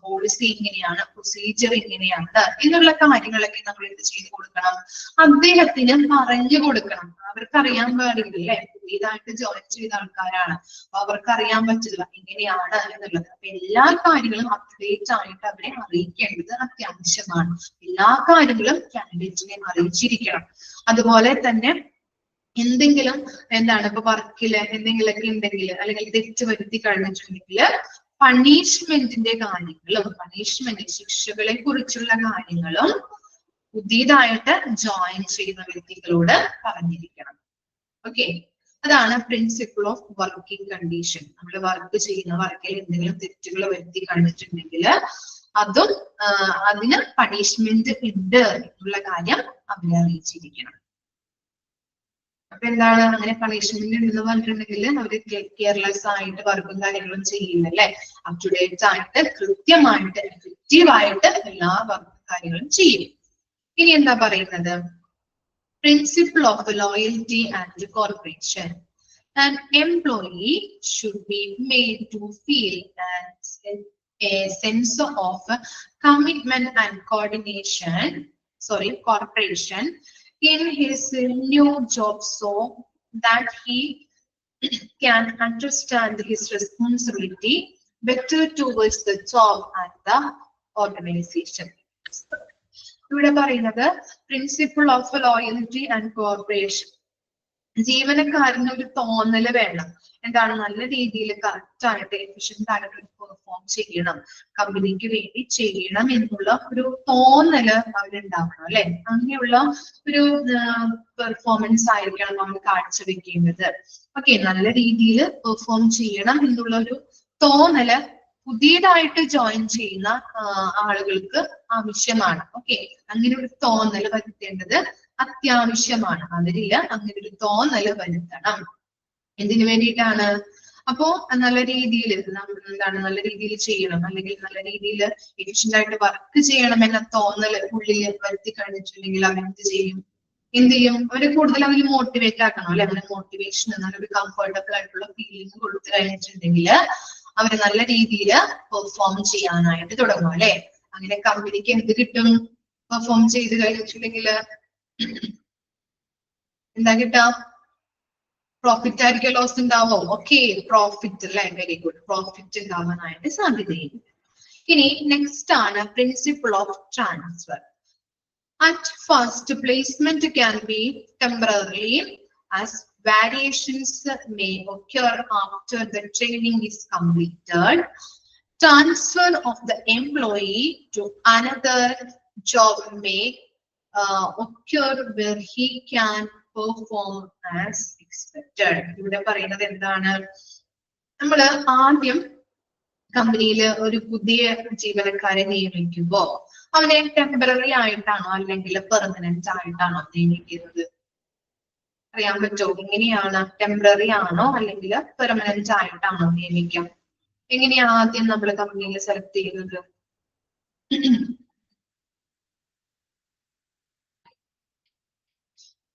പോളിസി എങ്ങനെയാണ്, പ്രൊസീജിയർ എങ്ങനെയാണ് എന്നുള്ള കാര്യങ്ങളൊക്കെ നമ്മൾ എന്ത് ചെയ്ത് കൊടുക്കണം, അദ്ദേഹത്തിന് പറഞ്ഞു കൊടുക്കണം. അവർക്ക് അറിയാൻ പാടില്ലേ, പുതിയതായിട്ട് ജോയിൻ ചെയ്ത ആൾക്കാരാണ്, അപ്പൊ അവർക്ക് അറിയാൻ പറ്റില്ല എങ്ങനെയാണ് എന്നുള്ളത്. അപ്പൊ എല്ലാ കാര്യങ്ങളും അപ്ഡേറ്റ് ആയിട്ട് അവരെ അറിയിക്കേണ്ടത് അത്യാവശ്യമാണ്. എല്ലാ കാര്യങ്ങളും കാൻഡിഡേറ്റിനെ അറിയിച്ചിരിക്കണം. അതുപോലെ തന്നെ എന്തെങ്കിലും എന്താണ് ഇപ്പൊ വർക്കില് എന്തെങ്കിലുമൊക്കെ ഉണ്ടെങ്കിൽ അല്ലെങ്കിൽ തെറ്റ് വരുത്തി കഴിഞ്ഞിട്ടുണ്ടെങ്കിൽ പണിഷ്മെന്റിന്റെ കാര്യങ്ങളും ശിക്ഷകളെ കുറിച്ചുള്ള കാര്യങ്ങളും പുതിയതായിട്ട് ജോയിൻ ചെയ്യുന്ന വ്യക്തികളോട് പറഞ്ഞിരിക്കണം. ഓക്കെ, അതാണ് പ്രിൻസിപ്പിൾ ഓഫ് വർക്കിംഗ് കണ്ടീഷൻ. നമ്മൾ വർക്ക് ചെയ്യുന്ന വർക്കിൽ എന്തെങ്കിലും തെറ്റുകൾ വരുത്തി കഴിഞ്ഞിട്ടുണ്ടെങ്കിൽ അതും അതിന് പണിഷ്മെന്റ് ഉണ്ട് എന്നുള്ള കാര്യം അവരെ അറിയിച്ചിരിക്കണം. അപ്പൊ എന്താണ് അങ്ങനെ പണിഷ്മെന്റ് ഉണ്ടെന്ന് പറഞ്ഞിട്ടുണ്ടെങ്കിൽ അവര് കെയർലെസ് ആയിട്ട് വർക്കും കാര്യങ്ങളും ചെയ്യില്ലല്ലേ, അപ് ടു ഡേറ്റ് ആയിട്ട് കൃത്യമായിട്ട് എഫക്റ്റീവ് ആയിട്ട് എല്ലാ വർക്കും കാര്യങ്ങളും ചെയ്യും. ഇനി എന്താ പറയുന്നത്, principle of loyalty and corporation. An employee should be made to feel a sense of commitment and cooperation in his new job so that he can understand his responsibility better towards the job and the organization. ഇവിടെ പറയുന്നത് principle of loyalty and corporation. ജീവനക്കാരന് ഒരു തോന്നല് വേണം, എന്താണ് നല്ല രീതിയിൽ correct ആയിട്ട് എഫിഷ്യന്റ് ആയിട്ട് പെർഫോം ചെയ്യണം, കമ്പനിക്ക് വേണ്ടി ചെയ്യണം എന്നുള്ള ഒരു തോന്നല് അവരുണ്ടാവണം അല്ലെ. അങ്ങനെയുള്ള ഒരു പെർഫോമൻസ് ആയിരിക്കണം നമ്മൾ കാഴ്ചവെക്കേണ്ടത്. ഓക്കെ, നല്ല രീതിയിൽ പെർഫോം ചെയ്യണം എന്നുള്ള ഒരു തോന്നല് പുതിയതായിട്ട് ജോയിൻ ചെയ്യുന്ന ആളുകൾക്ക് ആവശ്യമാണ്. ഓക്കെ, അങ്ങനെ ഒരു തോന്നല് വരുത്തേണ്ടത് അത്യാവശ്യമാണ്. അവരില് അങ്ങനെ ഒരു തോന്നല് വരുത്തണം. എന്തിനു വേണ്ടിയിട്ടാണ്? അപ്പോ നല്ല രീതിയിൽ എന്താണ് നല്ല രീതിയിൽ ചെയ്യണം അല്ലെങ്കിൽ നല്ല രീതിയിൽ എഫിഷ്യന്റ് ആയിട്ട് വർക്ക് ചെയ്യണം എന്ന തോന്നല് ഉള്ളിൽ വരുത്തി കഴിഞ്ഞിട്ടുണ്ടെങ്കിൽ അവരെന്ത് ചെയ്യും? അവര് കൂടുതൽ അവര് മോട്ടിവേറ്റ് ആക്കണം അല്ലെ. അവര് മോട്ടിവേഷൻ നല്ലൊരു കംഫർട്ടബിൾ ആയിട്ടുള്ള ഫീലിംഗ് കൊടുത്തു കഴിഞ്ഞിട്ടുണ്ടെങ്കിൽ അവര് നല്ല രീതിയിൽ പെർഫോം ചെയ്യാനായിട്ട് തുടങ്ങും അല്ലെ. അങ്ങനെ കമ്പനിക്ക് എന്ത് കിട്ടും? പെർഫോം ചെയ്ത് കഴിഞ്ഞിട്ടുണ്ടെങ്കിൽ എന്താ കിട്ടാ? പ്രോഫിറ്റ് ആയിരിക്കും, ലോസ് ഉണ്ടാവോ? ഓക്കെ, പ്രോഫിറ്റ് അല്ലെ. വെരി ഗുഡ്, പ്രോഫിറ്റ് ഉണ്ടാവാനായിട്ട് സാധ്യതയുണ്ട്. ഇനി നെക്സ്റ്റ് ആണ് principle of transfer. At first, placement can be temporary as variations may occur after the training is completed. Transfer of the employee to another job may occur where he can perform as expected. ഇവിടെ പറയുന്നത് എന്താണ്? നമ്മൾ ആദ്യം കമ്പനിയിൽ ഒരു പുതിയ ജീവനക്കാരെ നിയമിക്കുമ്പോ അവനെ ടെമ്പററി ആയിട്ടാണോ അല്ലെങ്കിൽ പെർമനന്റ് ആയിട്ടാണോ നിയമിക്കുന്നത്? അറിയാൻ പറ്റുമോ? എങ്ങനെയാണ്? ടെമ്പററി ആണോ അല്ലെങ്കിൽ പെർമനന്റ് ആയിട്ടാണോ നിയമിക്കാം? എങ്ങനെയാ ആദ്യം നമ്മൾ കമ്പനിയിൽ സെലക്ട് ചെയ്യുന്നത്?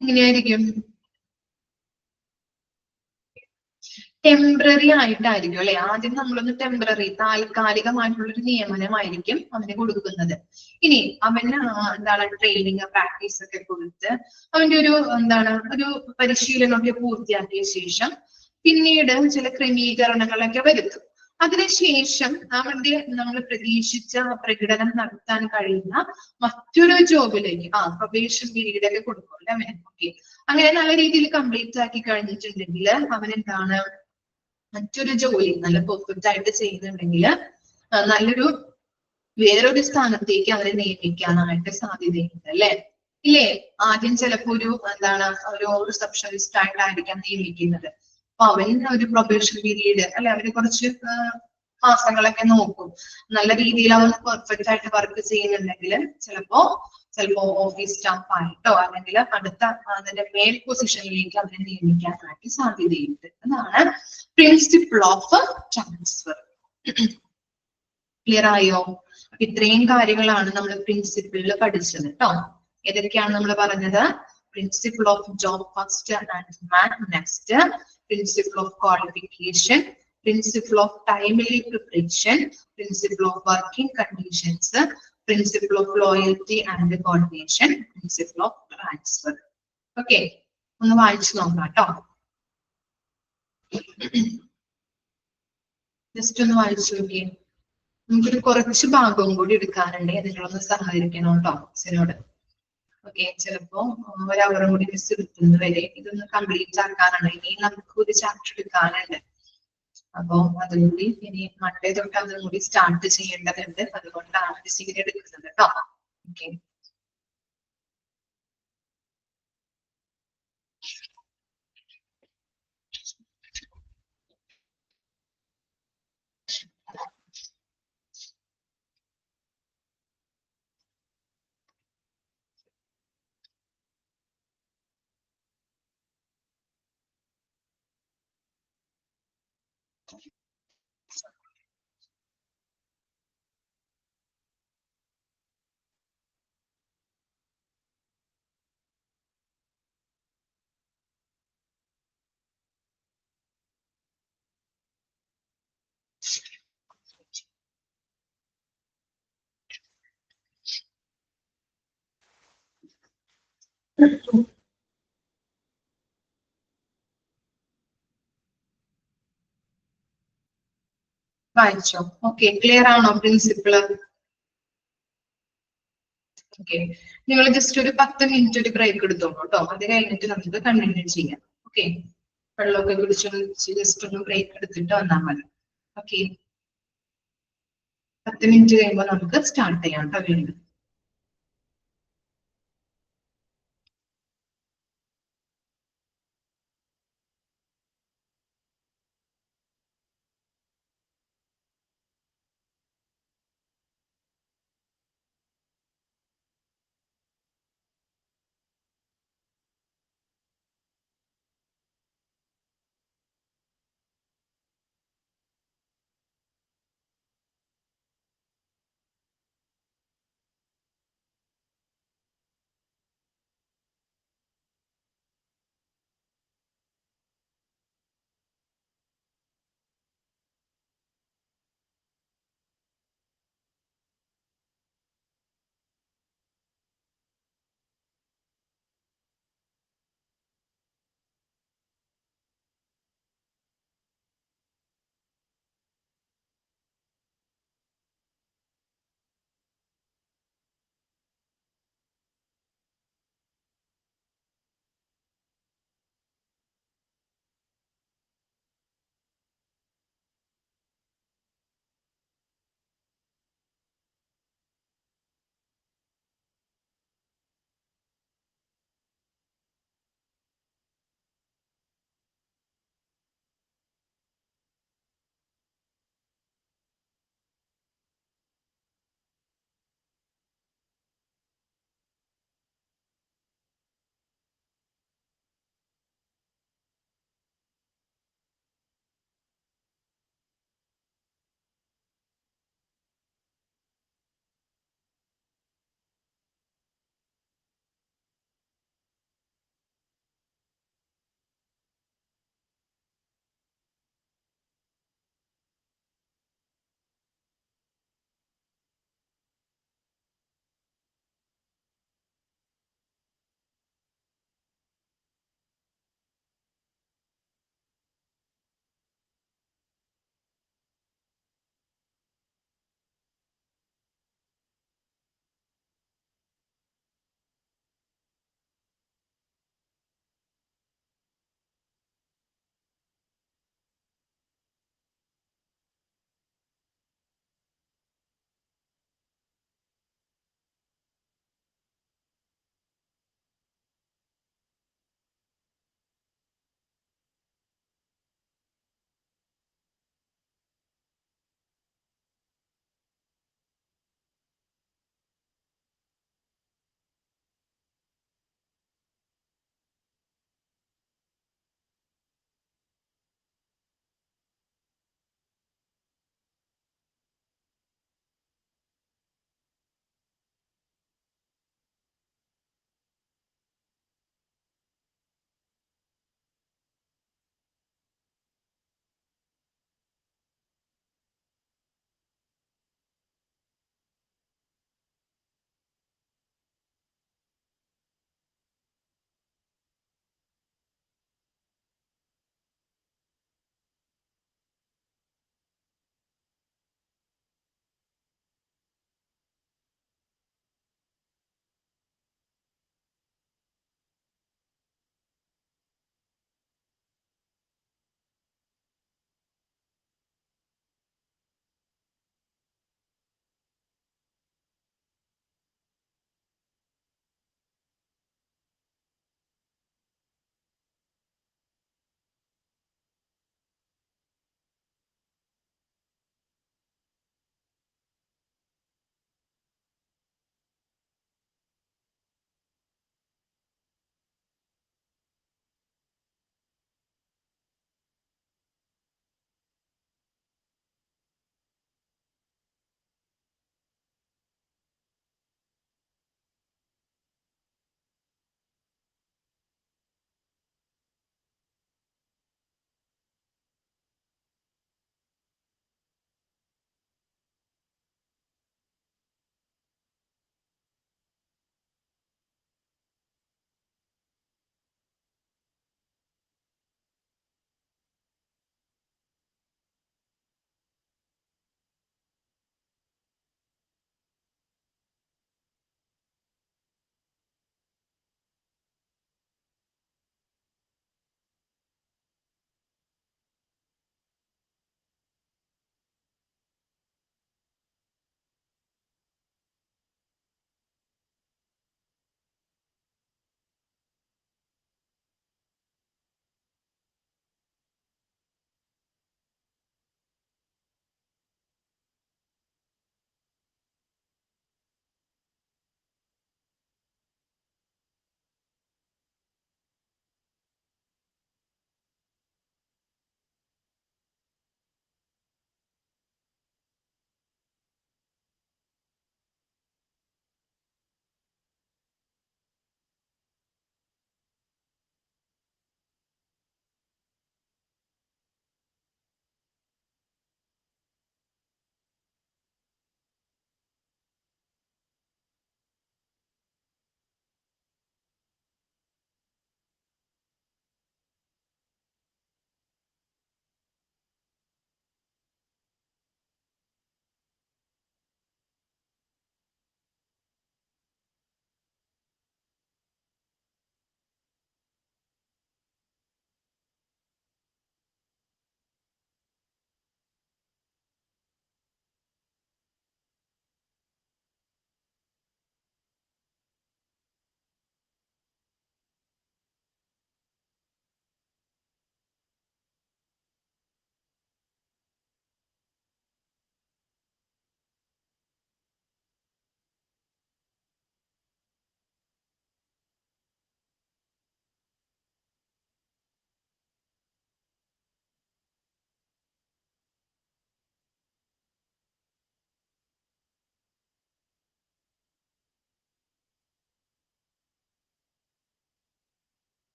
എങ്ങനെയായിരിക്കും? ടെമ്പററി ആയിട്ടായിരിക്കും അല്ലെ. ആദ്യം നമ്മളൊന്ന് ടെമ്പററി താൽക്കാലികമായിട്ടുള്ളൊരു നിയമനമായിരിക്കും അവന് കൊടുക്കുന്നത്. ഇനി അവന് എന്താണ് ട്രെയിനിങ് പ്രാക്ടീസ് ഒക്കെ കൊടുത്ത് അവന്റെ ഒരു ഒരു പരിശീലനമൊക്കെ പൂർത്തിയാക്കിയ ശേഷം പിന്നീട് ചില ക്രമീകരണങ്ങളൊക്കെ വരുത്തും. അതിനുശേഷം നമ്മൾ പ്രതീക്ഷിച്ച പ്രകടനം നടത്താൻ കഴിയുന്ന മറ്റൊരു ജോബിലേക്ക് പ്രൊബേഷൻ പീരീഡ് ഒക്കെ കൊടുക്കും അല്ലെ അവന്. ഓക്കെ, അങ്ങനെ നല്ല രീതിയിൽ കംപ്ലീറ്റ് ആക്കി കഴിഞ്ഞിട്ടുണ്ടെങ്കിൽ അവനെന്താണ് മറ്റൊരു ജോലി നല്ല പെർഫെക്റ്റ് ആയിട്ട് ചെയ്യുന്നുണ്ടെങ്കിൽ വേറൊരു സ്ഥാനത്തേക്ക് അവരെ നിയമിക്കാനായിട്ട് സാധ്യതയുണ്ട് അല്ലെ. ഇല്ലേ? ആദ്യം ചിലപ്പോ ഒരു എന്താണ് ഒരു റിസപ്ഷനിസ്റ്റ് ആയിട്ടായിരിക്കാം നിയമിക്കുന്നത്. അപ്പൊ അവൻ ഒരു പ്രൊബേഷൻ പീരീഡ് അല്ലെ, അവര് കുറച്ച് മാസങ്ങളൊക്കെ നോക്കും. നല്ല രീതിയിൽ അവൻ പെർഫെക്റ്റ് ആയിട്ട് വർക്ക് ചെയ്യുന്നുണ്ടെങ്കിൽ ചിലപ്പോ ഓഫീസ് സ്റ്റാഫ് ആയിട്ടോ അല്ലെങ്കിൽ അടുത്ത അതിന്റെ മേൽ പൊസിഷനിലേക്ക് അവരെ നിയമിക്കാനായിട്ട് സാധ്യതയുണ്ട്. അതാണ് പ്രിൻസിപ്പിൾ ഓഫ് ട്രാൻസ്ഫർ. ക്ലിയർ ആയോ? അപ്പൊ ഇത്രയും കാര്യങ്ങളാണ് നമ്മൾ പ്രിൻസിപ്പിളിൽ പഠിച്ചത് കേട്ടോ. ഏതൊക്കെയാണ് നമ്മൾ പറഞ്ഞത്? Principle of job first and man next, principle of qualification, principle of timely preparation, principle of working conditions, principle of loyalty and coordination, principle of transfer. Okay, ഒന്ന് വായിച്ചു നോക്കാം കേട്ടോ. ജസ്റ്റ് ഒന്ന് വായിച്ചു നോക്കിയേ. നമുക്കൊരു കുറച്ച് ഭാഗവും കൂടി എടുക്കാനുണ്ട്, നിങ്ങളൊന്ന് സഹായിക്കണം കേട്ടോ മിസ്സിനോട്. ഓക്കെ, ചിലപ്പോ ഒരു അവറും കൂടി മിസ് എടുക്കുന്നത് വരെ ഇതൊന്ന് കംപ്ലീറ്റ് ആക്കാനാണ്. ഇനി നമുക്ക് ഒരു ചാപ്റ്റർ എടുക്കാനുണ്ട്. അപ്പൊ അതും കൂടി ഇനി മൺഡേ തൊട്ട് അതും കൂടി സ്റ്റാർട്ട് ചെയ്യേണ്ടതുണ്ട്. അതുകൊണ്ടാണ് മിസ് ഇങ്ങനെ എടുക്കുന്നത് കേട്ടോ. ഓക്കെ, വായിച്ചോ? ഓക്കെ, ക്ലിയർ ആണോ പ്രിൻസിപ്പിള്? ഓക്കെ, നിങ്ങൾ ജസ്റ്റ് ഒരു 10 മിനിറ്റ് ഒരു ബ്രേക്ക് എടുത്തോളൂ കേട്ടോ. അത് കഴിഞ്ഞിട്ട് നമുക്ക് കണ്ടിന്യൂ ചെയ്യാം. ഓക്കെ, വെള്ളമൊക്കെ കുടിച്ച് ജസ്റ്റ് ഒന്ന് ബ്രേക്ക് എടുത്തിട്ട് വന്നാൽ മതി. ഓക്കെ, 10 മിനിറ്റ് കഴിയുമ്പോൾ നമുക്ക് സ്റ്റാർട്ട് ചെയ്യാം കേട്ടോ വീണ്ടും.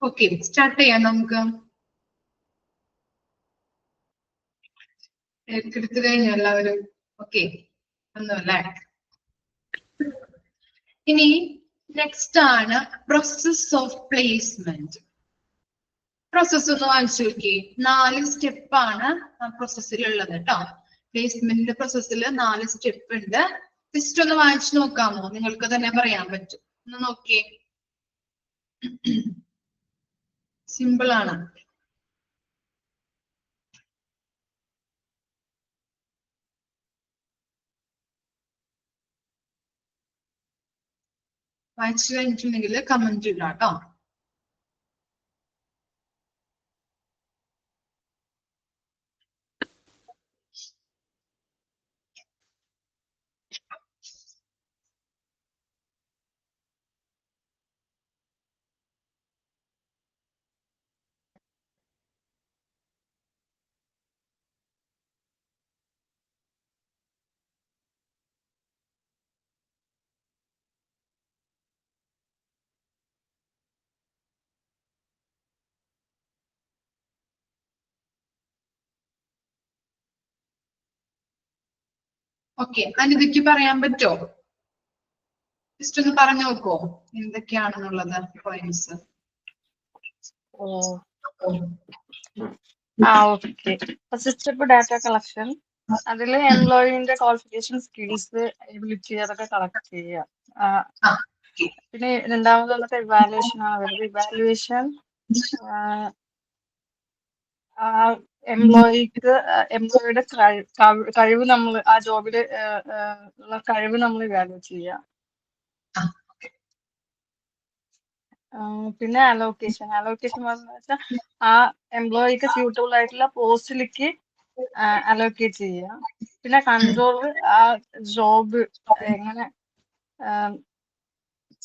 ഓക്കെ, സ്റ്റാർട്ട് ചെയ്യാം നമുക്ക്. എടുത്തു കഴിഞ്ഞു എല്ലാവരും? ഓക്കെ, ഒന്നുമല്ലേ. ഇനി നെക്സ്റ്റ് ആണ് പ്രോസസ് ഓഫ് പ്ലേസ്മെന്റ്. പ്രോസസ് ഒന്ന് വായിച്ചു നോക്കി. 4 സ്റ്റെപ്പാണ് ആ പ്രോസസ്സിൽ ഉള്ളത് കേട്ടോ. പ്ലേസ്മെന്റിന്റെ പ്രോസസ്സിൽ 4 സ്റ്റെപ്പ് ഉണ്ട്. ജസ്റ്റ് ഒന്ന് വായിച്ചു നോക്കാമോ? നിങ്ങൾക്ക് തന്നെ പറയാൻ പറ്റും. ഒന്ന് നോക്കിയേ, സിമ്പിൾ ആണ്. വായിച്ചു കഴിഞ്ഞിട്ടുണ്ടെങ്കിൽ കമന്റ് ഇടാം കേട്ടോ. ഓക്കെ, അനിതയ്ക്ക് പറയാൻ പറ്റോ? ജസ്റ്റ് ഒന്ന് പറഞ്ഞു നോക്കോ എന്തൊക്കെയാണെന്നുള്ളത് points. Okay. First step data collection. അതിൽ എംപ്ലോയിന്റെ ക്വാളിഫിക്കേഷൻ, സ്കിൽസ്, എബിലിറ്റി അതൊക്കെ കളക്ട് ചെയ്യുക. പിന്നെ രണ്ടാമതുള്ളത് ഇവാലുവേഷൻ ആണ് വരുന്നത്. ഇവാലുവേഷൻ എംപ്ലോയിയുടെ കഴിവ് നമ്മൾ ആ ജോബില് ഉള്ള കഴിവ് നമ്മൾ ഇവാലുവേറ്റ് ചെയ്യുക. പിന്നെ അലോക്കേഷൻ. അലോക്കേഷൻ എന്ന് വെച്ചാൽ ആ എംപ്ലോയിക്ക് സ്യൂട്ടബിൾ ആയിട്ടുള്ള പോസ്റ്റിലേക്ക് അലോക്കേറ്റ് ചെയ്യുക. പിന്നെ കൺട്രോൾ, ആ ജോബ് എങ്ങനെ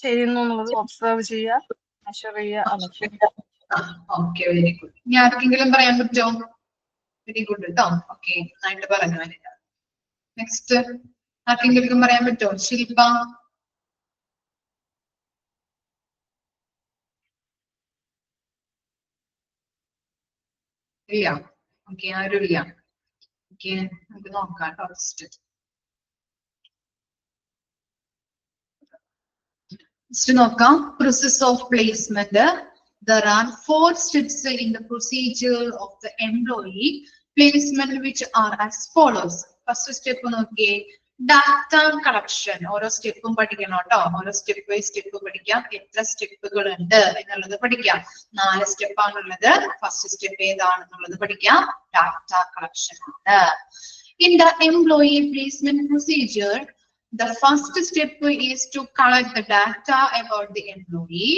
ചെയ്യുന്നു എന്നുള്ളത് ഒബ്സർവ് ചെയ്യുക, മെഷർ ചെയ്യുക. അതൊക്കെ. Okay, very good. ഇനി ആർക്കെങ്കിലും പറയാൻ പറ്റോ? വെരി ഗുഡ് കേട്ടോ. ഓക്കെ, നന്നായിട്ട് പറഞ്ഞു. നെക്സ്റ്റ് ആർക്കെങ്കിലും പറയാൻ പറ്റോ? ശില്പ? ഇല്ല. ഓക്കെ, ആരും ഇല്ല. ഓക്കെ, നമുക്ക് നോക്കാം കേട്ടോ. ജസ്റ്റ് നോക്കാം. Process of placement. There are 4 steps in the procedure of the employee placement which are as follows. First step നോക്കിയേ, ഡാറ്റ കളക്ഷൻ. ഓരോ സ്റ്റെപ്പും പഠിക്കണം കേട്ടോ. ഓരോ സ്റ്റെപ്പ് ബൈ സ്റ്റെപ്പ് പഠിക്കാം. എത്ര സ്റ്റെപ്പുകൾ ഉണ്ട് എന്നുള്ളത് പഠിക്കാം. 4 സ്റ്റെപ്പാണുള്ളത്. ഫസ്റ്റ് സ്റ്റെപ്പ് ഏതാണെന്നുള്ളത് പഠിക്കാം. ഡാറ്റ കളക്ഷൻ ആണ്. In the employee placement procedure, the first step is to collect the data about the employee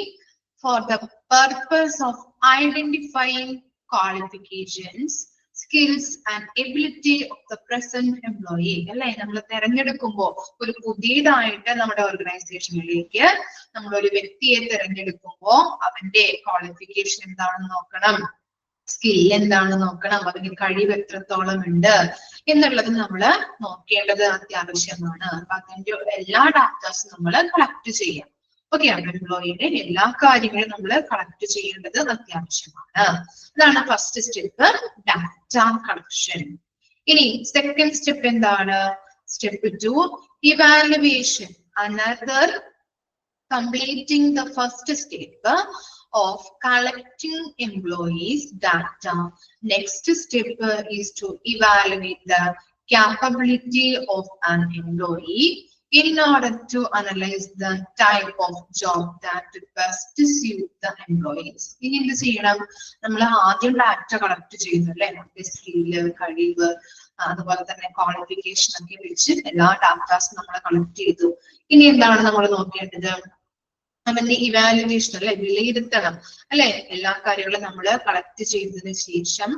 for the purpose of identifying qualifications, skills and ability of the present employee. അല്ലേ, നമ്മൾ തിരഞ്ഞെടുക്കുമ്പോൾ ഒരു പുതിയതായിട്ട് നമ്മുടെ ഓർഗനൈസേഷനിലേക്ക് നമ്മൾ ഒരു വ്യക്തിയെ തിരഞ്ഞെടുക്കുമ്പോൾ അവന്റെ ക്വാളിഫിക്കേഷൻ എന്താണെന്ന് നോക്കണം, സ്കിൽ എന്താണെന്ന് നോക്കണം, അതിന് കഴിവ് എത്രത്തോളം ഉണ്ട് എന്നുള്ളത് നമ്മൾ നോക്കേണ്ടത് അത്യാവശ്യമാണ്. അപ്പൊ അതിന്റെ എല്ലാ ഡാറ്റാസും നമ്മൾ കളക്ട് ചെയ്യാം. ഓക്കെ, എംപ്ലോയിയുടെ എല്ലാ കാര്യങ്ങളും നമ്മൾ കളക്ട് ചെയ്യേണ്ടത് അത്യാവശ്യമാണ്. അതാണ് ഫസ്റ്റ് സ്റ്റെപ്പ്, ഡാറ്റ കളക്ഷൻ. ഇനി സെക്കൻഡ് സ്റ്റെപ്പ് എന്താണ്? Step 2, evaluation. Another completing the first step of collecting employees data. Next step is to evaluate the capability of an employee in order to analyze the type of job that best suit the employees. ഇനി എന്ത് ചെയ്യണം? നമ്മൾ ആദ്യം data collect ചെയ്യുന്നു അല്ലെ, നമ്മുടെ skill, കഴിവ്, അതുപോലെ തന്നെ ക്വാളിഫിക്കേഷൻ ഒക്കെ വെച്ച് എല്ലാ ഡാറ്റാസും നമ്മൾ കളക്ട് ചെയ്തു. ഇനി എന്താണ് നമ്മൾ നോക്കേണ്ടത്? അവന്റെ ഇവാലുവേഷൻ അല്ലെ, വിലയിരുത്തണം അല്ലെ. എല്ലാ കാര്യങ്ങളും നമ്മൾ കളക്ട് ചെയ്തതിനു ശേഷം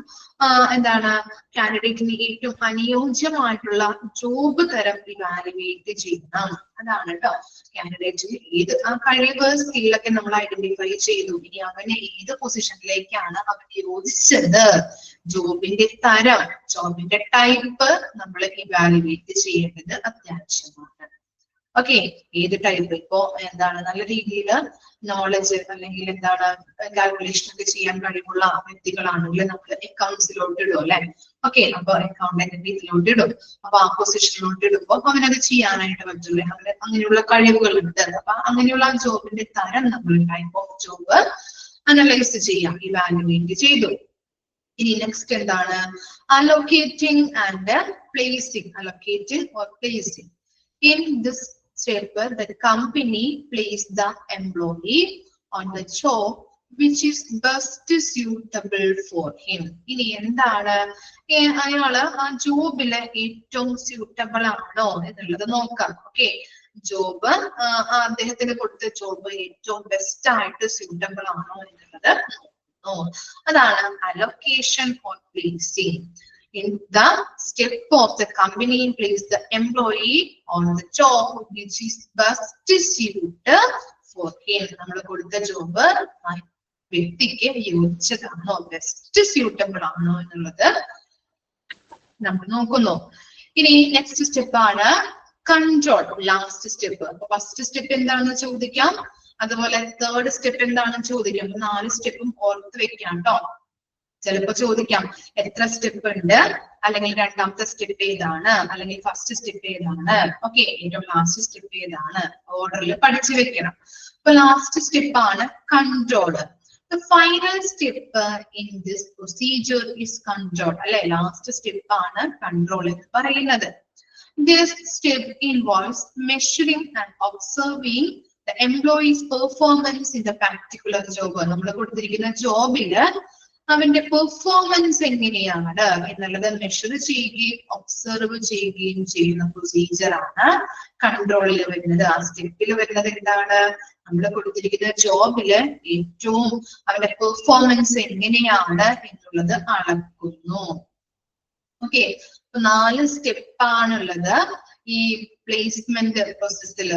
എന്താണ്, കാൻഡിഡേറ്റിന് ഏറ്റവും അനുയോജ്യമായിട്ടുള്ള ജോബ് തരം ഇവാലുവേറ്റ് ചെയ്യണം. അതാണ് കേട്ടോ. കാൻഡിഡേറ്റിന് ഏത് ആ കഴിവ്, സ്കില്ലൊക്കെ നമ്മൾ ഐഡന്റിഫൈ ചെയ്തു. ഇനി അവന് ഏത് പൊസിഷനിലേക്കാണ് അവൻ യോജിച്ചത്, ജോബിന്റെ തരം, ജോബിന്റെ ടൈപ്പ് നമ്മൾ ഇവാലുവേറ്റ് ചെയ്യേണ്ടത് അത്യാവശ്യമാണ്. ഓക്കെ, ഏത് ടൈപ്പ് ഇപ്പോ എന്താണ് നല്ല രീതിയിൽ നോളജ് അല്ലെങ്കിൽ എന്താണ് കാൽക്കുലേഷൻ ഒക്കെ ചെയ്യാൻ കഴിവുള്ള വ്യക്തികളാണെങ്കിൽ നമ്മൾ അക്കൗണ്ട്സിലോട്ട് ഇടും അല്ലെ. ഓക്കെ, അപ്പൊ അക്കൗണ്ടന്റ് ഇതിലോട്ട് ഇടും. അപ്പൊ ആ പൊസിഷനിലോട്ട് ഇടുമ്പോൾ അവനത് ചെയ്യാനായിട്ട് പറ്റില്ലേ, അവന് അങ്ങനെയുള്ള കഴിവുകൾ ഉണ്ട്. അപ്പൊ അങ്ങനെയുള്ള ജോബിന്റെ തരം നമ്മൾ ടൈപ്പ് ഓഫ് ജോബ് അനലൈസ് ചെയ്യാം, ഇവാലുവേറ്റ് ചെയ്തു. ഇനി നെക്സ്റ്റ് എന്താണ്, allocating and placing. Allocating or placing. In this step, the company place the employee on the job which is best suitable for him. ഇനി എന്താണ് അയാള് ആ ജോബില് ഏറ്റവും സ്യൂട്ടബിൾ ആണോ എന്നുള്ളത് നോക്കാം. ഓക്കെ, ജോബ് അദ്ദേഹത്തിന് കൊടുത്ത ജോബ് ഏറ്റവും ബെസ്റ്റ് ആയിട്ട് സ്യൂട്ടബിൾ ആണോ എന്നുള്ളത് അതാണ് allocation or placing. In the step of the company place the employee on the job which is best suited for him. നമ്മൾ കൊടുത്ത ജോബ് വ്യക്തിക്ക് യോജിച്ചതാണോ, ബെസ്റ്റ് സ്യൂട്ടബിൾ ആണോ എന്നുള്ളത് നമ്മൾ നോക്കുന്നു. ഇനി നെക്സ്റ്റ് സ്റ്റെപ്പ് ആണ് കൺട്രോൾ, ലാസ്റ്റ് സ്റ്റെപ്പ്. അപ്പൊ ഫസ്റ്റ് സ്റ്റെപ്പ് എന്താണെന്ന് ചോദിക്കാം, അതുപോലെ തേർഡ് സ്റ്റെപ്പ് എന്താണെന്ന് ചോദിക്കാം. 4 സ്റ്റെപ്പും ഓർത്ത് വെക്കാം കേട്ടോ. ചിലപ്പോ ചോദിക്കാം എത്ര സ്റ്റെപ്പ് ഉണ്ട്, അല്ലെങ്കിൽ രണ്ടാമത്തെ സ്റ്റെപ്പ് ഏതാണ്, അല്ലെങ്കിൽ ഫസ്റ്റ് സ്റ്റെപ്പ് ഏതാണ്, ഓക്കെ ഏറ്റവും ലാസ്റ്റ് സ്റ്റെപ്പ് ഏതാണ്, ഓർഡറിൽ പഠിച്ചു വെക്കണം. അപ്പൊ ലാസ്റ്റ് സ്റ്റെപ്പ് ആണ് control. The final step in this procedure is control. അല്ലെ, ലാസ്റ്റ് സ്റ്റെപ്പ് ആണ് കൺട്രോൾ എന്ന് പറയുന്നത്. This step involves measuring and observing the employee's performance in the particular job. നമ്മൾ കൊടുത്തിരിക്കുന്ന ജോബില് അവന്റെ പെർഫോമൻസ് എങ്ങനെയാണ് എന്നുള്ളത് മെഷർ ചെയ്യുകയും ഒബ്സർവ് ചെയ്യുകയും ചെയ്യുന്ന പ്രൊസീജിയർ ആണ് കൺട്രോളിൽ വരുന്നത്. ആ സ്റ്റെപ്പിൽ വരുന്നത് എന്താണ്, നമ്മൾ കൊടുത്തിരിക്കുന്ന ജോബില് ഏറ്റവും അവന്റെ പെർഫോമൻസ് എങ്ങനെയാണ് എന്നുള്ളത് അളക്കുന്നു. ഓക്കെ, 4 സ്റ്റെപ്പാണുള്ളത് ഈ പ്ലേസ്മെന്റ് പ്രോസസ്സിൽ.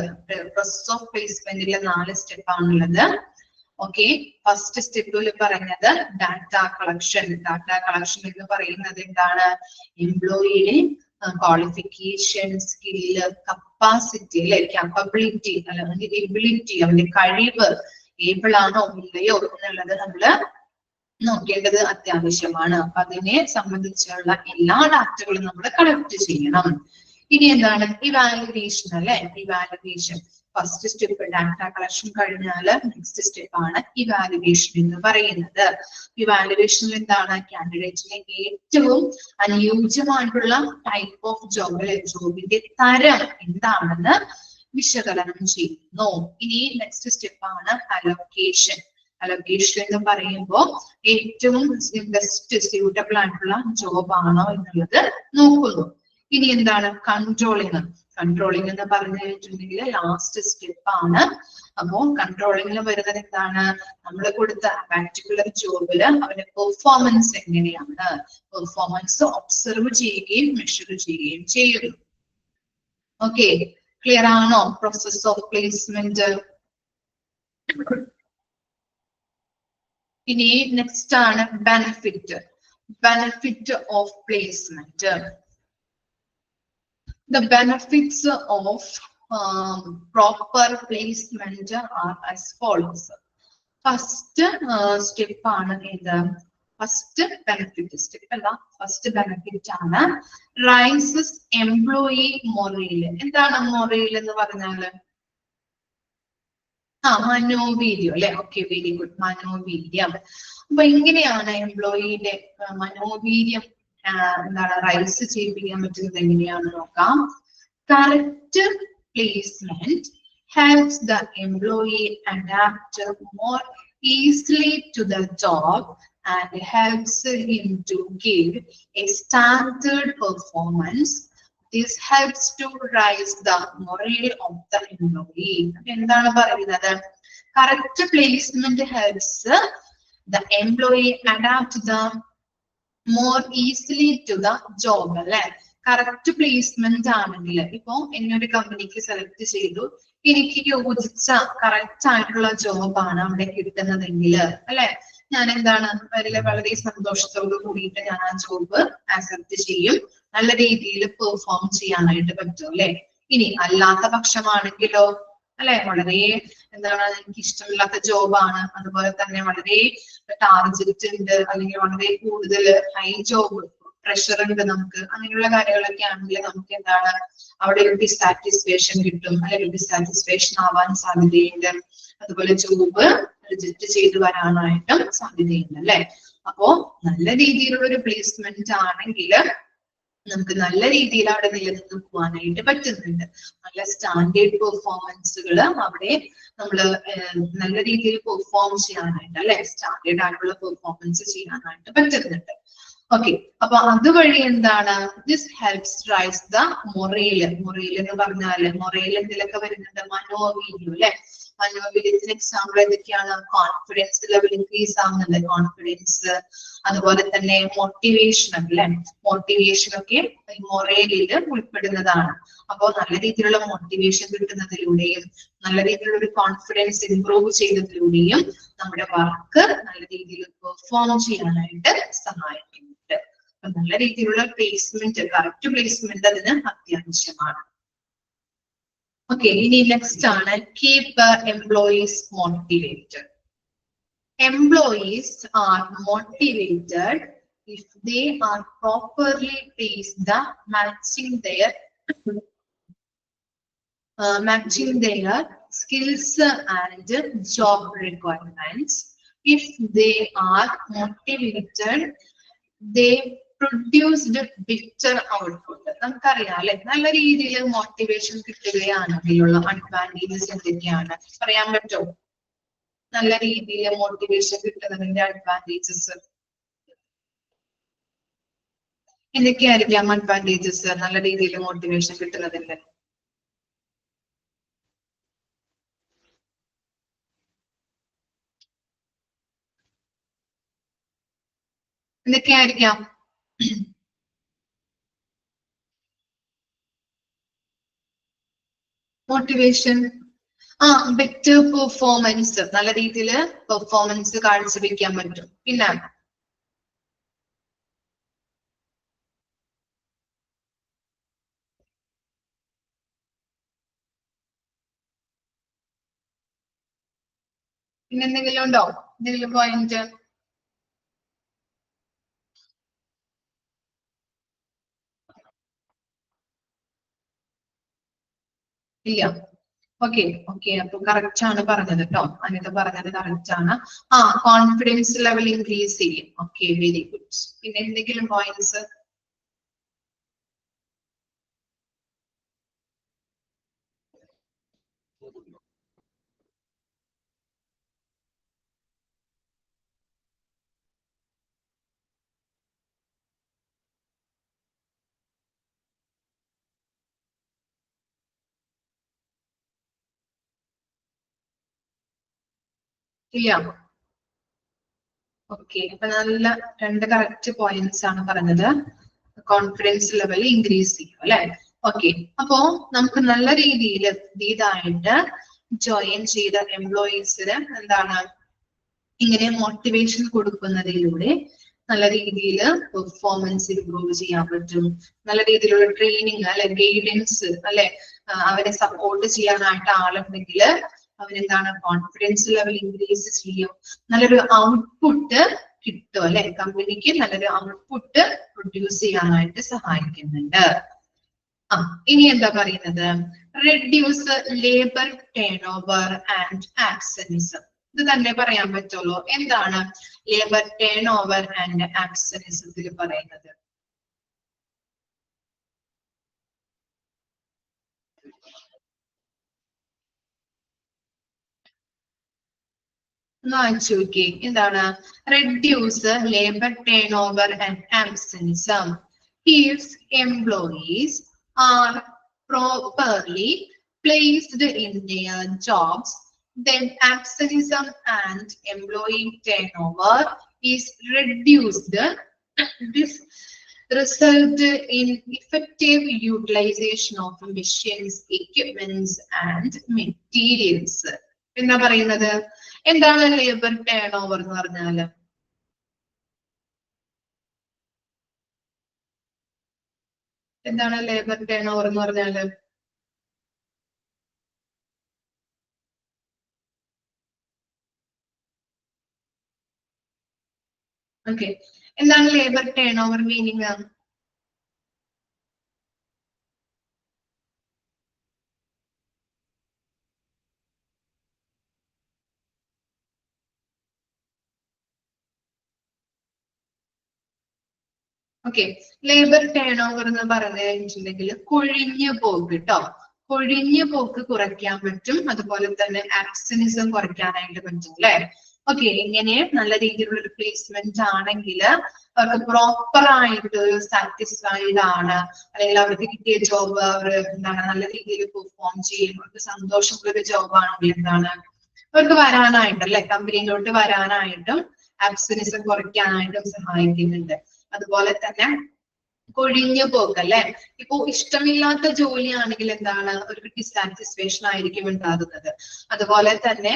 പ്രോസസ് ഓഫ് പ്ലേസ്മെന്റിലെ 4 സ്റ്റെപ്പാണുള്ളത്. ഓക്കെ, ഫസ്റ്റ് സ്റ്റെപ്പിൽ പറഞ്ഞത് ഡാറ്റ കളക്ഷൻ. ഡാറ്റ കളക്ഷൻ എന്ന് പറയുന്നത് എന്താണ്, എംപ്ലോയിയുടെ ക്വാളിഫിക്കേഷൻ, സ്കില്ല്, കപ്പാസിറ്റി അല്ലെ, കാപ്പബിലിറ്റി അല്ലെങ്കിൽ എബിലിറ്റി, അവന്റെ കഴിവ് ഏബിൾ ആണോ ഇല്ലയോ എന്നുള്ളത് നമ്മള് നോക്കേണ്ടത് അത്യാവശ്യമാണ്. അപ്പൊ അതിനെ സംബന്ധിച്ചുള്ള എല്ലാ ഡാറ്റകളും നമ്മൾ കളക്ട് ചെയ്യണം. ഇനി എന്താണ് ഇവാലുവേഷൻ അല്ലെ, evaluation. First step data collection കഴിഞ്ഞാൽ നെക്സ്റ്റ് സ്റ്റെപ്പ് ആണ് ഇവാലുവേഷൻ എന്ന് പറയുന്നത്. ഇവാലുവേഷനിൽ എന്താണ്, കാൻഡിഡേറ്റിനെ ഏറ്റവും അനുയോജ്യമായിട്ടുള്ള ടൈപ്പ് ഓഫ് ജോബ് അല്ലെ, ജോബിന്റെ തരം എന്താണെന്ന് വിശകലനം ചെയ്യുന്നു. ഇനി നെക്സ്റ്റ് സ്റ്റെപ്പ് ആണ് അലോക്കേഷൻ. അലോക്കേഷൻ എന്ന് പറയുമ്പോൾ ഏറ്റവും ബെസ്റ്റ് സ്യൂട്ടബിൾ ആയിട്ടുള്ള ജോബ് ആണോ എന്നുള്ളത് നോക്കുന്നു. ഇനി എന്താണ് കൺട്രോളിങ്. കൺട്രോളിങ് എന്ന് പറഞ്ഞു കഴിഞ്ഞിട്ടുണ്ടെങ്കിൽ ലാസ്റ്റ് സ്റ്റെപ്പ് ആണ്. അപ്പോ കൺട്രോളിങ്ങിൽ വരുന്നത് എന്താണ്, നമ്മൾ കൊടുത്ത പാർട്ടിക്കുലർ ജോബില് അവന്റെ പെർഫോമൻസ് എങ്ങനെയാണ്, പെർഫോമൻസ് ഒബ്സർവ് ചെയ്യുകയും മെഷർ ചെയ്യുകയും ചെയ്യുന്നു. ഓക്കെ, ക്ലിയർ ആണോ പ്രോസസ് ഓഫ് പ്ലേസ്മെന്റ്? ഇനി നെക്സ്റ്റ് ആണ് benefit. Benefit of placement. The benefits of proper placement are as follows. First step ആണ് ഇത്, ഫസ്റ്റ് ബെനിഫിറ്റ് സ്റ്റെപ്പ് അല്ല, ഫസ്റ്റ് ബെനിഫിറ്റ് ആണ് റൈസസ് എംപ്ലോയി മൊറേൽ. എന്താണ് മൊറേൽ എന്ന് പറഞ്ഞാല്, മനോവീര്യം അല്ലെ. ഓക്കെ, വെരി ഗുഡ്, മനോവീര്യം. അപ്പൊ എങ്ങനെയാണ് എംപ്ലോയിയുടെ മനോവീര്യം എന്താണ് റൈസ് ചെയ്യിപ്പിക്കാൻ പറ്റുന്നത് എങ്ങനെയാണെന്ന് നോക്കാം. Correct placement helps the employee adapt more easily to the job and helps him to give a standard performance. This helps to raise the morale of the employee. എന്താണ് പറയുന്നത്, correct placement helps the employee adapt the more easily to the job അല്ലെ. Correct placement ആണെങ്കിൽ ഇപ്പോ എന്നൊരു കമ്പനിക്ക് select ചെയ്തു, എനിക്ക് യോജിച്ച കറക്റ്റ് ആയിട്ടുള്ള ജോബാണ് അവിടെ കിട്ടുന്നതെങ്കിൽ അല്ലെ, ഞാൻ എന്താണ് വളരെ സന്തോഷത്തോട് കൂടിയിട്ട് ഞാൻ ആ ജോബ് ആക്സെപ്റ്റ് ചെയ്യും. നല്ല രീതിയിൽ പെർഫോം ചെയ്യാനായിട്ട് പറ്റും അല്ലെ. ഇനി അല്ലാത്ത പക്ഷമാണെങ്കിലോ അല്ലെ, വളരെ എന്താണ് എനിക്ക് ഇഷ്ടമില്ലാത്ത ജോബാണ്, അതുപോലെ തന്നെ വളരെ ടാർജറ്റ് ഉണ്ട്, അല്ലെങ്കിൽ വളരെ കൂടുതൽ ഹൈ ജോബ് പ്രഷർ ഉണ്ട് നമുക്ക്, അങ്ങനെയുള്ള കാര്യങ്ങളൊക്കെ ആണെങ്കിൽ നമുക്ക് എന്താണ് അവിടെ ഒരു ഡിസാറ്റിസ്ഫാക്ഷൻ കിട്ടും, അല്ലെങ്കിൽ ഡിസാറ്റിസ്ഫാക്ഷൻ ആവാൻ സാധ്യതയുണ്ട്. അതുപോലെ ജോബ് റിജക്ട് ചെയ്ത് വരാനായിട്ടും സാധ്യതയുണ്ട് അല്ലെ. അപ്പോ നല്ല രീതിയിലുള്ള ഒരു പ്ലേസ്മെന്റ് ആണെങ്കിൽ നമുക്ക് നല്ല രീതിയിൽ അവിടെ നിലനിന്ന് പോകാനായിട്ട് പറ്റുന്നുണ്ട്. നല്ല സ്റ്റാൻഡേർഡ് പെർഫോമൻസുകൾ അവിടെ നമ്മൾ നല്ല രീതിയിൽ പെർഫോം ചെയ്യാനായിട്ട് അല്ലെ, സ്റ്റാൻഡേർഡ് ആയിട്ടുള്ള പെർഫോമൻസ് ചെയ്യാനായിട്ട് പറ്റുന്നുണ്ട്. ഓക്കെ, അപ്പൊ അതുവഴി എന്താണ്, ദിസ് ഹെൽപ്സ് റൈസ് ദ മൊറേൽ. മൊറേൽ എന്ന് പറഞ്ഞാല് മൊറേൽ എന്തിലൊക്കെ വരുന്നുണ്ട്, മനോവീര്യം അല്ലെ. മനോവീര്യത്തിന് എക്സാമ്പിൾ എന്തൊക്കെയാണ്, കോൺഫിഡൻസ് ലെവൽ ഇൻക്രീസ് ആവുന്നുണ്ട്, കോൺഫിഡൻസ്, അതുപോലെ തന്നെ മോട്ടിവേഷൻ അല്ലെ, മോട്ടിവേഷൻ ഒക്കെ മൊറേലില് ഉൾപ്പെടുന്നതാണ്. അപ്പോൾ നല്ല രീതിയിലുള്ള മോട്ടിവേഷൻ കിട്ടുന്നതിലൂടെയും നല്ല രീതിയിലുള്ള ഒരു കോൺഫിഡൻസ് ഇംപ്രൂവ് ചെയ്യുന്നതിലൂടെയും നമ്മുടെ വർക്ക് നല്ല രീതിയിൽ പെർഫോം ചെയ്യാനായിട്ട് സഹായിക്കുന്നുണ്ട്. അപ്പൊ നല്ല രീതിയിലുള്ള പ്ലേസ്മെന്റ്, കറക്റ്റ് പ്ലേസ്മെന്റ് അതിന് അത്യാവശ്യമാണ്. ഓക്കെ, ഇനി നെക്സ്റ്റ് ആണ് keep employees motivated. Employees are motivated if they are properly placed the matching their skills and job requirements. If they are motivated, they produce the better output. നമുക്കറിയാം അല്ലെ, നല്ല രീതിയിൽ motivation കിട്ടുകയാണെങ്കിലുള്ള advantages എന്തൊക്കെയാണ് പറയാൻ പറ്റുമോ? നല്ല രീതിയിൽ മോട്ടിവേഷൻ കിട്ടുന്നതിന്റെ അഡ്വാൻറ്റേജസ് എന്തൊക്കെയായിരിക്കാം? അഡ്വാൻറ്റേജസ് നല്ല രീതിയിൽ മോട്ടിവേഷൻ കിട്ടുന്നതിന്റെ എന്തൊക്കെയായിരിക്കാം? മോട്ടിവേഷൻ, ബെറ്റർ പെർഫോമൻസ്, നല്ല രീതിയിൽ പെർഫോമൻസ് കാഴ്ചവെക്കാൻ പറ്റും. പിന്നെ എന്തെങ്കിലും ഉണ്ടോ, എന്തെങ്കിലും പോയിന്റ്? ഇല്ല. ഓക്കെ ഓക്കെ, അപ്പൊ കറക്റ്റ് ആണ് പറഞ്ഞത് കേട്ടോ, അനിത പറഞ്ഞത് കറക്റ്റ് ആണ്. കോൺഫിഡൻസ് ലെവൽ ഇൻക്രീസ് ചെയ്യും. Okay, very good. പിന്നെ എന്തെങ്കിലും പോയിന്റ്സ്? ഇല്ല. ഓക്കെ, അപ്പൊ നല്ല രണ്ട് കറക്റ്റ് പോയിന്റ്സ് ആണ് പറഞ്ഞത്. കോൺഫിഡൻസ് ലെവൽ ഇൻക്രീസ് ചെയ്യും അല്ലെ. ഓക്കെ, അപ്പോ നമുക്ക് നല്ല രീതിയിൽ ഇതായിട്ട് ജോയിൻ ചെയ്ത എംപ്ലോയീസിന് എന്താണ് ഇങ്ങനെ മോട്ടിവേഷൻ കൊടുക്കുന്നതിലൂടെ നല്ല രീതിയിൽ പെർഫോമൻസ് ഇംപ്രൂവ് ചെയ്യാൻ പറ്റും. നല്ല രീതിയിലുള്ള ട്രെയിനിങ് അല്ലെ, ഗൈഡൻസ് അല്ലെ, അവരെ സപ്പോർട്ട് ചെയ്യാനായിട്ട് ആളുണ്ടെങ്കിൽ അവരെന്താണ് കോൺഫിഡൻസ് ലെവൽ ഇൻക്രീസ് ചെയ്യും. നല്ലൊരു ഔട്ട്പുട്ട് കിട്ടും അല്ലെ, കമ്പനിക്ക് നല്ലൊരു ഔട്ട്പുട്ട് പ്രൊഡ്യൂസ് ചെയ്യാനായിട്ട് സഹായിക്കുന്നുണ്ട്. ഇനി എന്താ പറയുന്നത്, reduce labour turnover and absenteeism. ഇത് തന്നെ പറയാൻ പറ്റുള്ളൂ. എന്താണ് ലേബർ ടേൺ ഓവർ ആൻഡ് ആബ്സെന്റിസത്തിൽ പറയുന്നത്? നോക്കി എന്താണ് reduce labour turnover and absenteeism. If employees are properly placed in their jobs, then absenteeism and employee turnover is reduced. This result in effective utilization of machines, equipments and materials. എന്താ പറയുന്നത്? എന്താണ് labour turn over എന്ന് പറഞ്ഞാല്? എന്താണ് labour turn over എന്ന് പറഞ്ഞാല്? Okay, എന്താണ് labour turn over meaning? Okay, labour turn over എന്ന് പറഞ്ഞു കഴിഞ്ഞിട്ടുണ്ടെങ്കിൽ കൊഴിഞ്ഞു പോക്ക് കേട്ടോ. കൊഴിഞ്ഞു പോക്ക് കുറയ്ക്കാൻ പറ്റും, അതുപോലെ തന്നെ ആബ്സെന്റിസം കുറയ്ക്കാനായിട്ട് പറ്റും അല്ലെ. ഓക്കെ, ഇങ്ങനെ നല്ല രീതിയിലുള്ള ഒരു പ്ലേസ്മെന്റ് ആണെങ്കിൽ അവർക്ക് പ്രോപ്പർ ആയിട്ട് സാറ്റിസ്ഫൈഡ് ആണ്, അല്ലെങ്കിൽ അവർക്ക് കിട്ടിയ ജോബ് അവർ എന്താണ് നല്ല രീതിയിൽ പെർഫോം ചെയ്യും, അവർക്ക് സന്തോഷമുള്ള ഒരു ജോബ് ആണെങ്കിൽ എന്താണ് അവർക്ക് വരാനായിട്ട് അല്ലെ, കമ്പനിയിലോട്ട് വരാനായിട്ടും ആബ്സെന്റിസം കുറയ്ക്കാനായിട്ടും സഹായിക്കുന്നുണ്ട്. അതുപോലെ തന്നെ കൊഴിഞ്ഞു പോക്കല്ലേ, ഇപ്പോ ഇഷ്ടമില്ലാത്ത ജോലിയാണെങ്കിൽ എന്താണ് ഒരു ഡിസാറ്റിസ്ഫാക്ഷൻ ആയിരിക്കും ഉണ്ടാകുന്നത്. അതുപോലെ തന്നെ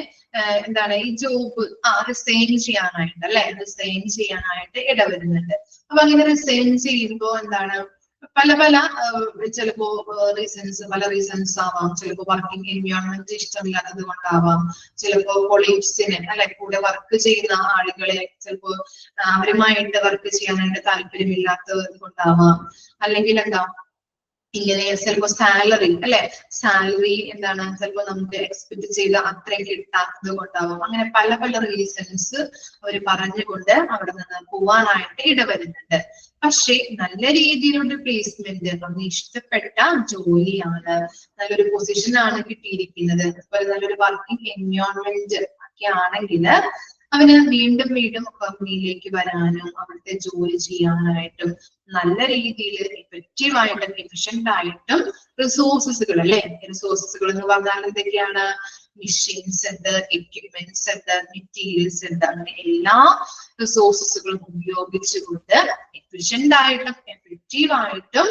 എന്താണ് ഈ ജോബ് റിസൈൻ ചെയ്യാനായിട്ട് അല്ലെ, റിസൈൻ ചെയ്യാനായിട്ട് ഇടവരുന്നുണ്ട്. അപ്പൊ അങ്ങനെ റിസൈൻ ചെയ്യുമ്പോൾ എന്താണ് പല പല ചിലപ്പോ പല റീസൺസ് ആവാം. ചിലപ്പോ വർക്കിംഗ് എൻവയോൺമെന്റ് ഇഷ്ടമില്ലാത്തത് കൊണ്ടാവാം, ചിലപ്പോ കൊളീഗ്സിന് അല്ലെ കൂടെ വർക്ക് ചെയ്യുന്ന ആളുകളെ ചിലപ്പോ അവരുമായിട്ട് വർക്ക് ചെയ്യാനായിട്ട് താല്പര്യമില്ലാത്തത് കൊണ്ടാവാം, അല്ലെങ്കിൽ എന്താ ഇങ്ങനെ ചിലപ്പോ സാലറി അല്ലെ, സാലറി എന്താണ് ചിലപ്പോ നമുക്ക് എക്സ്പെക്ട് ചെയ്ത അത്രയും കിട്ടാത്തത് കൊണ്ടാവും. അങ്ങനെ പല പല റീസൺസ് അവർ പറഞ്ഞുകൊണ്ട് അവിടെ നിന്ന് പോവാനായിട്ട് ഇടവരുന്നുണ്ട്. പക്ഷെ നല്ല രീതിയിലുള്ള പ്ലേസ്മെന്റ്, നമുക്ക് ഇഷ്ടപ്പെട്ട ജോലിയാണ്, നല്ലൊരു പൊസിഷനാണ് കിട്ടിയിരിക്കുന്നത്, അതുപോലെ നല്ലൊരു വർക്കിംഗ് എൻവയോൺമെന്റ് ഒക്കെ ആണെങ്കിൽ അവന് വീണ്ടും വീണ്ടും കമ്പനിയിലേക്ക് വരാനും അവിടുത്തെ ജോലി ചെയ്യാനായിട്ടും നല്ല രീതിയിൽ എഫക്റ്റീവ് ആയിട്ടും എഫിഷ്യന്റ് ആയിട്ടും റിസോഴ്സസുകൾ അല്ലെ, റിസോഴ്സസുകൾ എന്ന് പറഞ്ഞാൽ എന്തൊക്കെയാണ്? മെഷീൻസ് ഉണ്ട്, എക്യുപ്മെന്റ്സ് ഉണ്ട്, മെറ്റീരിയൽസ് ഉണ്ട്, അങ്ങനെ എല്ലാ റിസോഴ്സസുകളും ഉപയോഗിച്ചുകൊണ്ട് എഫിഷ്യന്റ് ആയിട്ടും എഫക്റ്റീവ് ആയിട്ടും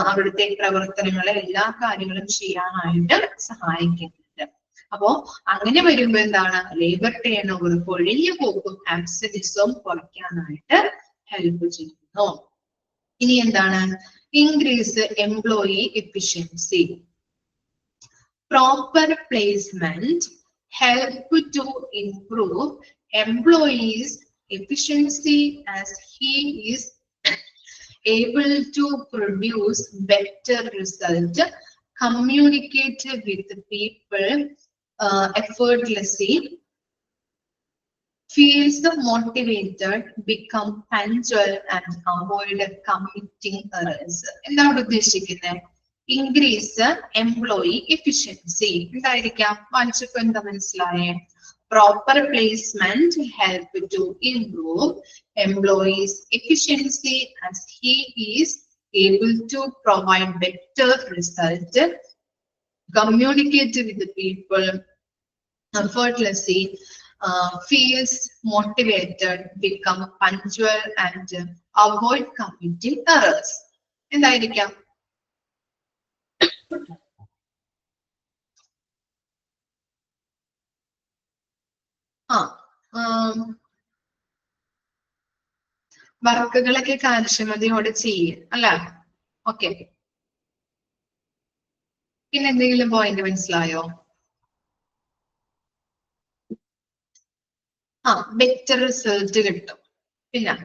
അവിടുത്തെ പ്രവർത്തനങ്ങളെ എല്ലാ കാര്യങ്ങളും ചെയ്യാനായിട്ട് സഹായിക്കുന്നുണ്ട്. അപ്പോ അങ്ങനെ വരുമ്പോ എന്താണ് ലേബർ ടേൺ ഓവർ കൊഴിഞ്ഞു പോകും, ആബ്സെന്റിസം കുറയ്ക്കാനായിട്ട് ഹെൽപ്പ് ചെയ്യുന്നു. ഇനി എന്താണ് increase employee efficiency. Proper placement help to improve employees efficiency as he is able to produce better result, communicate with the people effortlessly, feels motivated, become punctual and avoid committing errors. എന്താണ് ഉദ്ദേശിക്കുന്നത്? Increase employee efficiency എന്തായിരിക്കാം? വായിച്ചപ്പോ എന്താ മനസ്സിലായേ? Proper placement help to improve employees' efficiency as he is able to provide better result, communicate with the people effortlessly, feels motivated, become punctual and avoid committing errors. എന്തായിരിക്കാം? വർക്കുകളൊക്കെ കാര്യക്ഷമതയോടെ ചെയ്യും അല്ലെ? Okay, പിന്നെ എന്തെങ്കിലും point മനസ്സിലായോ? Better result കിട്ടും. പിന്നെ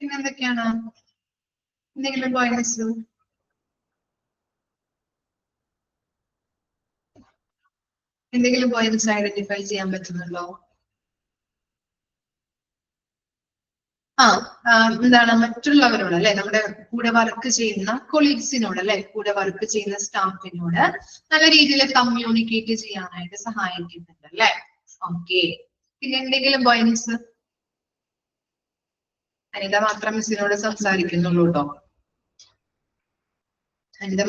പിന്നെന്തൊക്കെയാണ്? എന്തെങ്കിലും പോയിന്റ്സ്? എന്തെങ്കിലും പോയിന്റ്സ് ഐഡന്റിഫൈ ചെയ്യാൻ പറ്റുന്നുണ്ടോ? എന്താണ് മറ്റുള്ളവരോട് അല്ലെ, നമ്മുടെ കൂടെ വർക്ക് ചെയ്യുന്ന കൊളീഗ്സിനോട് അല്ലെ, കൂടെ വർക്ക് ചെയ്യുന്ന സ്റ്റാഫിനോട് നല്ല രീതിയിൽ കമ്മ്യൂണിക്കേറ്റ് ചെയ്യാനായിട്ട് സഹായിക്കുന്നുണ്ട് അല്ലെ. ഓക്കെ, പിന്നെ എന്തെങ്കിലും പോയിന്റ്സ്? അനിത മാത്രം മിസ്സിനോട് സംസാരിക്കുന്നുള്ളൂ കേട്ടോ. അനിത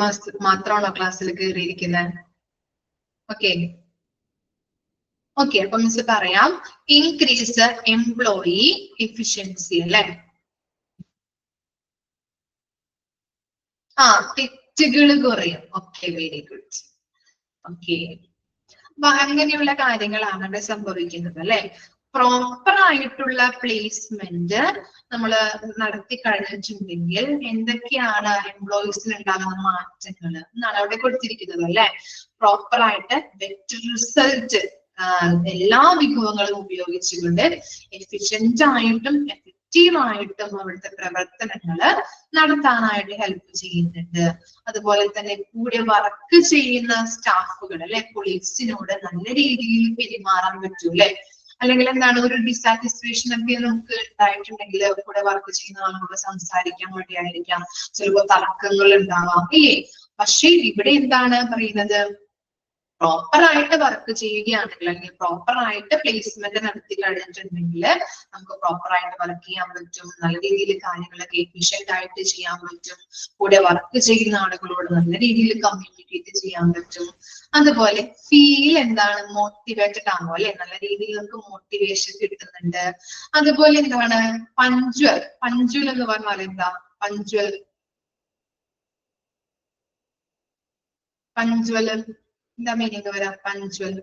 മാത്രമാണോ ക്ലാസ്സിൽ കയറിയിരിക്കുന്നത്? ഓക്കെ ഓക്കെ, അപ്പൊ മിസ് പറയാം, ഇൻക്രീസ് എംപ്ലോയി എഫിഷ്യൻസി അല്ലെ. തെറ്റുകൾ കുറയും. Okay, very good. ഓക്കെ, അപ്പൊ അങ്ങനെയുള്ള കാര്യങ്ങളാണ് ഇവിടെ സംഭവിക്കുന്നത് അല്ലെ. പ്രോപ്പർ ആയിട്ടുള്ള പ്ലേസ്മെന്റ് നമ്മൾ നടത്തി കഴിഞ്ഞിട്ടുണ്ടെങ്കിൽ എന്തൊക്കെയാണ് എംപ്ലോയീസിൽ ഉണ്ടാകുന്ന മാറ്റങ്ങൾ എന്നാണ് അവിടെ കൊടുത്തിരിക്കുന്നത് അല്ലെ. പ്രോപ്പർ ആയിട്ട് ബെറ്റർ റിസൾട്ട് എല്ലാ വിഭവങ്ങളും ഉപയോഗിച്ചുകൊണ്ട് എഫിഷ്യന്റ് ആയിട്ടും എഫക്റ്റീവ് ആയിട്ടും അവിടുത്തെ പ്രവർത്തനങ്ങൾ നടത്താനായിട്ട് ഹെൽപ്പ് ചെയ്യുന്നുണ്ട്. അതുപോലെ തന്നെ കൂടെ വർക്ക് ചെയ്യുന്ന സ്റ്റാഫുകൾ അല്ലെ, കൊളീഗ്സിനോട് നല്ല രീതിയിൽ പെരുമാറാൻ പറ്റൂ അല്ലെ. അല്ലെങ്കിൽ എന്താണ് ഒരു ഡിസാറ്റിസ്ഫാക്ഷൻ ഒക്കെ നമുക്ക് ഉണ്ടായിട്ടുണ്ടെങ്കിൽ കൂടെ വർക്ക് ചെയ്യുന്ന ആളോട് സംസാരിക്കാൻ വേണ്ടിയായിരിക്കാം, ചിലപ്പോൾ തർക്കങ്ങൾ ഉണ്ടാവാം ഇല്ലേ. പക്ഷെ ഇവിടെ എന്താണ് പറയുന്നത്, പ്രോപ്പർ ആയിട്ട് വർക്ക് ചെയ്യുകയാണെങ്കിൽ അല്ലെങ്കിൽ പ്രോപ്പർ ആയിട്ട് പ്ലേസ്മെന്റ് നടത്തി കഴിഞ്ഞിട്ടുണ്ടെങ്കിൽ നമുക്ക് പ്രോപ്പർ ആയിട്ട് വർക്ക് ചെയ്യാൻ പറ്റും, നല്ല രീതിയിൽ കാര്യങ്ങളൊക്കെ എഫിഷ്യന്റ് ആയിട്ട് ചെയ്യാൻ പറ്റും, കൂടെ വർക്ക് ചെയ്യുന്ന ആളുകളോട് നല്ല രീതിയിൽ കമ്മ്യൂണിക്കേറ്റ് ചെയ്യാൻ പറ്റും. അതുപോലെ ഫീൽ എന്താണ് മോട്ടിവേറ്റഡ് ആണോ അല്ലെ, നല്ല രീതിയിൽ നമുക്ക് മോട്ടിവേഷൻ കിട്ടുന്നുണ്ട്. അതുപോലെ എന്താണ് പഞ്ച്വൽ. പഞ്ച്വൽ എന്ന് പറഞ്ഞാൽ എന്താ, പഞ്ച്വൽ എന്താ മീനിങ് വരാ പഞ്ച്വൽ?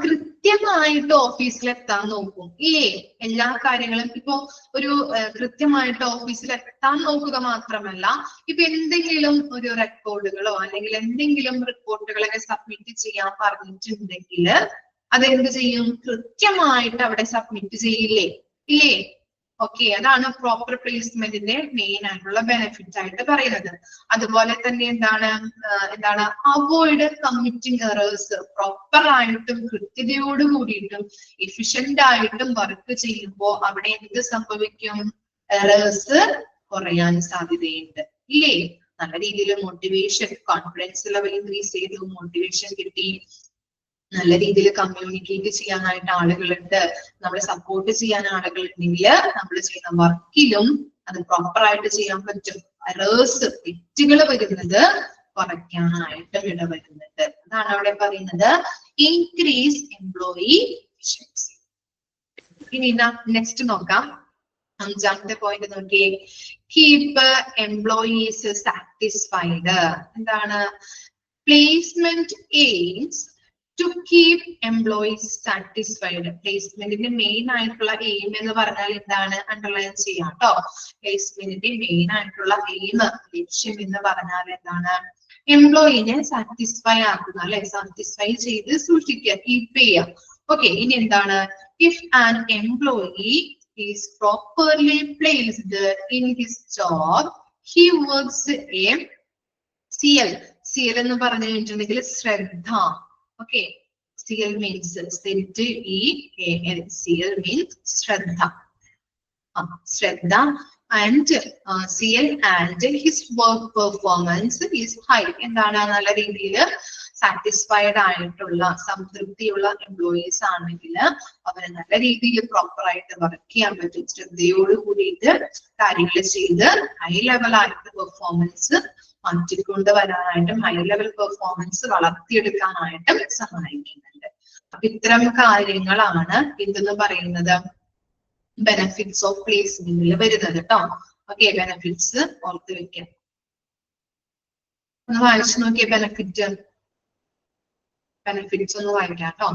കൃത്യമായിട്ട് ഓഫീസിൽ എത്താൻ നോക്കും ഇല്ലേ. എല്ലാ കാര്യങ്ങളും ഇപ്പൊ ഒരു കൃത്യമായിട്ട് ഓഫീസിൽ എത്താൻ നോക്കുക മാത്രമല്ല, ഇപ്പൊ എന്തെങ്കിലും ഒരു റെക്കോർഡുകളോ അല്ലെങ്കിൽ എന്തെങ്കിലും റിപ്പോർട്ടുകളൊക്കെ സബ്മിറ്റ് ചെയ്യാൻ പറഞ്ഞിട്ടുണ്ടെങ്കിൽ അതെന്ത് ചെയ്യും, കൃത്യമായിട്ട് അവിടെ സബ്മിറ്റ് ചെയ്യില്ലേ ഇല്ലേ. ഓക്കെ, അതാണ് പ്രോപ്പർ പ്ലേസ്മെന്റിന്റെ മെയിൻ ആയിട്ടുള്ള ബെനിഫിറ്റ് ആയിട്ട് പറയുന്നത്. അതുപോലെ തന്നെ എന്താണ് അവോയ്ഡ് കമ്മിറ്റിംഗ് എറേഴ്സ്. പ്രോപ്പർ ആയിട്ടും കൃത്യതയോട് കൂടിയിട്ടും എഫിഷ്യന്റ് ആയിട്ടും വർക്ക് ചെയ്യുമ്പോൾ അവിടെ എന്ത് സംഭവിക്കും, എറേഴ്സ് കുറയാൻ സാധ്യതയുണ്ട് ഇല്ലേ. നല്ല രീതിയിൽ മോട്ടിവേഷൻ, കോൺഫിഡൻസ് ലെവൽ ഇൻക്രീസ് ചെയ്തു, മോട്ടിവേഷൻ കിട്ടി, നല്ല രീതിയിൽ കമ്മ്യൂണിക്കേറ്റ് ചെയ്യാനായിട്ട് ആളുകളുണ്ട്, നമ്മളെ സപ്പോർട്ട് ചെയ്യാൻ ആളുകളുണ്ടെങ്കിൽ നമ്മൾ ചെയ്യുന്ന വർക്കിലും അത് പ്രോപ്പർ ആയിട്ട് ചെയ്യാൻ പറ്റും. എറേഴ്സ്, തെറ്റുകൾ വരുന്നത് കുറയ്ക്കാനായിട്ടും ഇടവരുന്നുണ്ട്. അതാണ് അവിടെ പറയുന്നത് ഇൻക്രീസ് എംപ്ലോയി എഫിഷ്യൻസി. ഇനി നെക്സ്റ്റ് നോക്കാം, അഞ്ചാമത്തെ പോയിന്റ് നോക്കിയേ, കീപ്പ് എംപ്ലോയീസ് സാറ്റിസ്ഫൈഡ്. എന്താണ്, placement aims to keep employees satisfied. പ്ലേസ്മെന്റിന്റെ മെയിൻ ആയിട്ടുള്ള എയിം എന്ന് പറഞ്ഞാൽ എന്താണ്, അണ്ടർലൈൻ ചെയ്യാം കേട്ടോ. പ്ലേസ്മെന്റിന്റെ മെയിൻ ആയിട്ടുള്ള എയിം, ലക്ഷ്യം എന്ന് പറഞ്ഞാൽ എന്താണ്, എംപ്ലോയിനെ സാറ്റിസ്ഫൈ ആക്കുക അല്ലെ, സാറ്റിസ്ഫൈ ചെയ്ത് സൂക്ഷിക്കുക, കീപ്പ് ചെയ്യുക. ഓക്കെ, ഇനി എന്താണ്, if an employee is properly placed in his job he works A CL. CL എന്ന് പറഞ്ഞു കഴിഞ്ഞിട്ടുണ്ടെങ്കിൽ ശ്രദ്ധ. Okay, CL means ZEAL. CL means Shraddha. Shraddha and CL and his work performance is high. എന്താണ്, നല്ല രീതിയിൽ satisfied ആയിട്ടുള്ള സംതൃപ്തിയുള്ള employees ആണെങ്കിൽ അവരെ നല്ല രീതിയിൽ പ്രോപ്പർ ആയിട്ട് വർക്ക് ചെയ്യാൻ പറ്റും, ശ്രദ്ധയോട് കൂടിയിട്ട് കാര്യങ്ങൾ ചെയ്ത് ഹൈ ലെവൽ ആയിട്ട് പെർഫോമൻസ് മാറ്റിക്കൊണ്ട് വരാനായിട്ടും ഹൈ ലെവൽ പെർഫോമൻസ് വളർത്തിയെടുക്കാനായിട്ടും സഹായിക്കുന്നുണ്ട്. അപ്പൊ ഇത്തരം കാര്യങ്ങളാണ് ഇതെന്ന് പറയുന്നത് ബെനഫിറ്റ്സ് ഓഫ് പ്ലേസ്മെന്റിൽ വരുന്നത് കേട്ടോ. ഓക്കെ, ബെനഫിറ്റ്സ് ഓർത്ത് വെക്കാം. ഒന്ന് വായിച്ചു നോക്കിയേ, ബെനഫിറ്റ്സ് ഒന്ന് വായിക്കാം കേട്ടോ.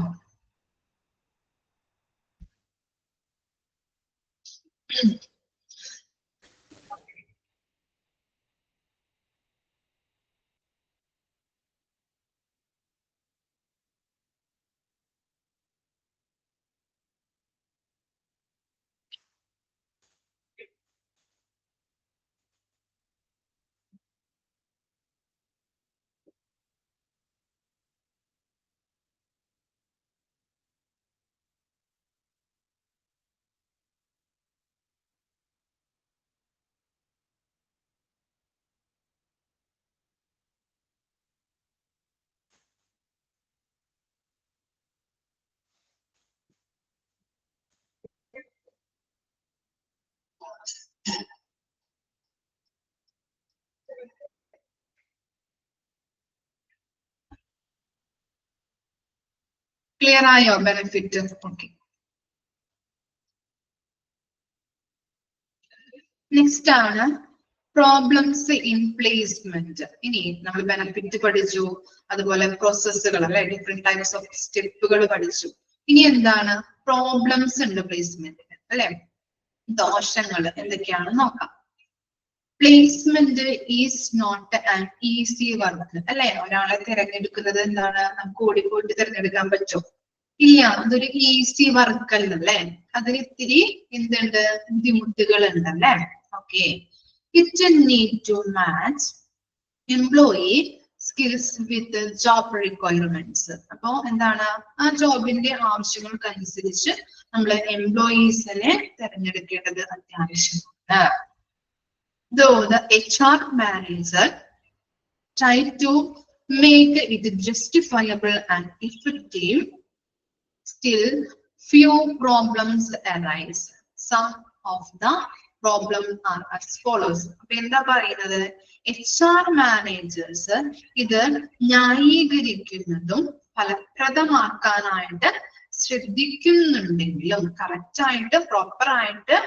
ക്ലിയർ ആയോ ബെനിഫിറ്റ്? ഓക്കെ, നെക്സ്റ്റ് ആണ് പ്രോബ്ലംസ് ഇൻ പ്ലേസ്മെന്റ്. ഇനി നമ്മൾ ബെനിഫിറ്റ് പഠിച്ചു, അതുപോലെ പ്രോസസ്സുകൾ അല്ലെ, ഡിഫറെന്റ് ടൈപ്സ് ഓഫ് സ്റ്റെപ്പുകൾ പഠിച്ചു. ഇനി എന്താണ് പ്രോബ്ലംസ് ഉണ്ട് പ്ലേസ്മെന്റിന് അല്ലെ, ദോഷങ്ങൾ എന്തൊക്കെയാണെന്ന് നോക്കാം. Placement is not an easy work അല്ലെ. ഒരാളെ തിരഞ്ഞെടുക്കുന്നത് എന്താണ്, നമുക്ക് ഓടിപ്പോയിട്ട് തിരഞ്ഞെടുക്കാൻ പറ്റുമോ? ഇല്ല, അതൊരു ഈസി വർക്ക് അല്ലല്ലേ, അതിന് ഇത്തിരി എന്തുണ്ട്, ബുദ്ധിമുട്ടുകൾ ഉണ്ടല്ലേ. Okay, it need to match employee skills with job requirements. അപ്പോ എന്താണ്, ആ ജോബിന്റെ ആവശ്യങ്ങൾക്കനുസരിച്ച് നമ്മൾ എംപ്ലോയീസിനെ തിരഞ്ഞെടുക്കേണ്ടത് അത്യാവശ്യമാണ്. Though the HR manager tried to make it justifiable and effective, still few problems arise. Some of the problems are as follows. അപ്പൊ എന്താ പറയുന്നത്, HR മാനേജേഴ്സ് ഇത് ന്യായീകരിക്കുന്നതും ഫലപ്രദമാക്കാനായിട്ട് ശ്രദ്ധിക്കുന്നുണ്ടെങ്കിലും, കറക്റ്റ് ആയിട്ട് പ്രോപ്പർ ആയിട്ട്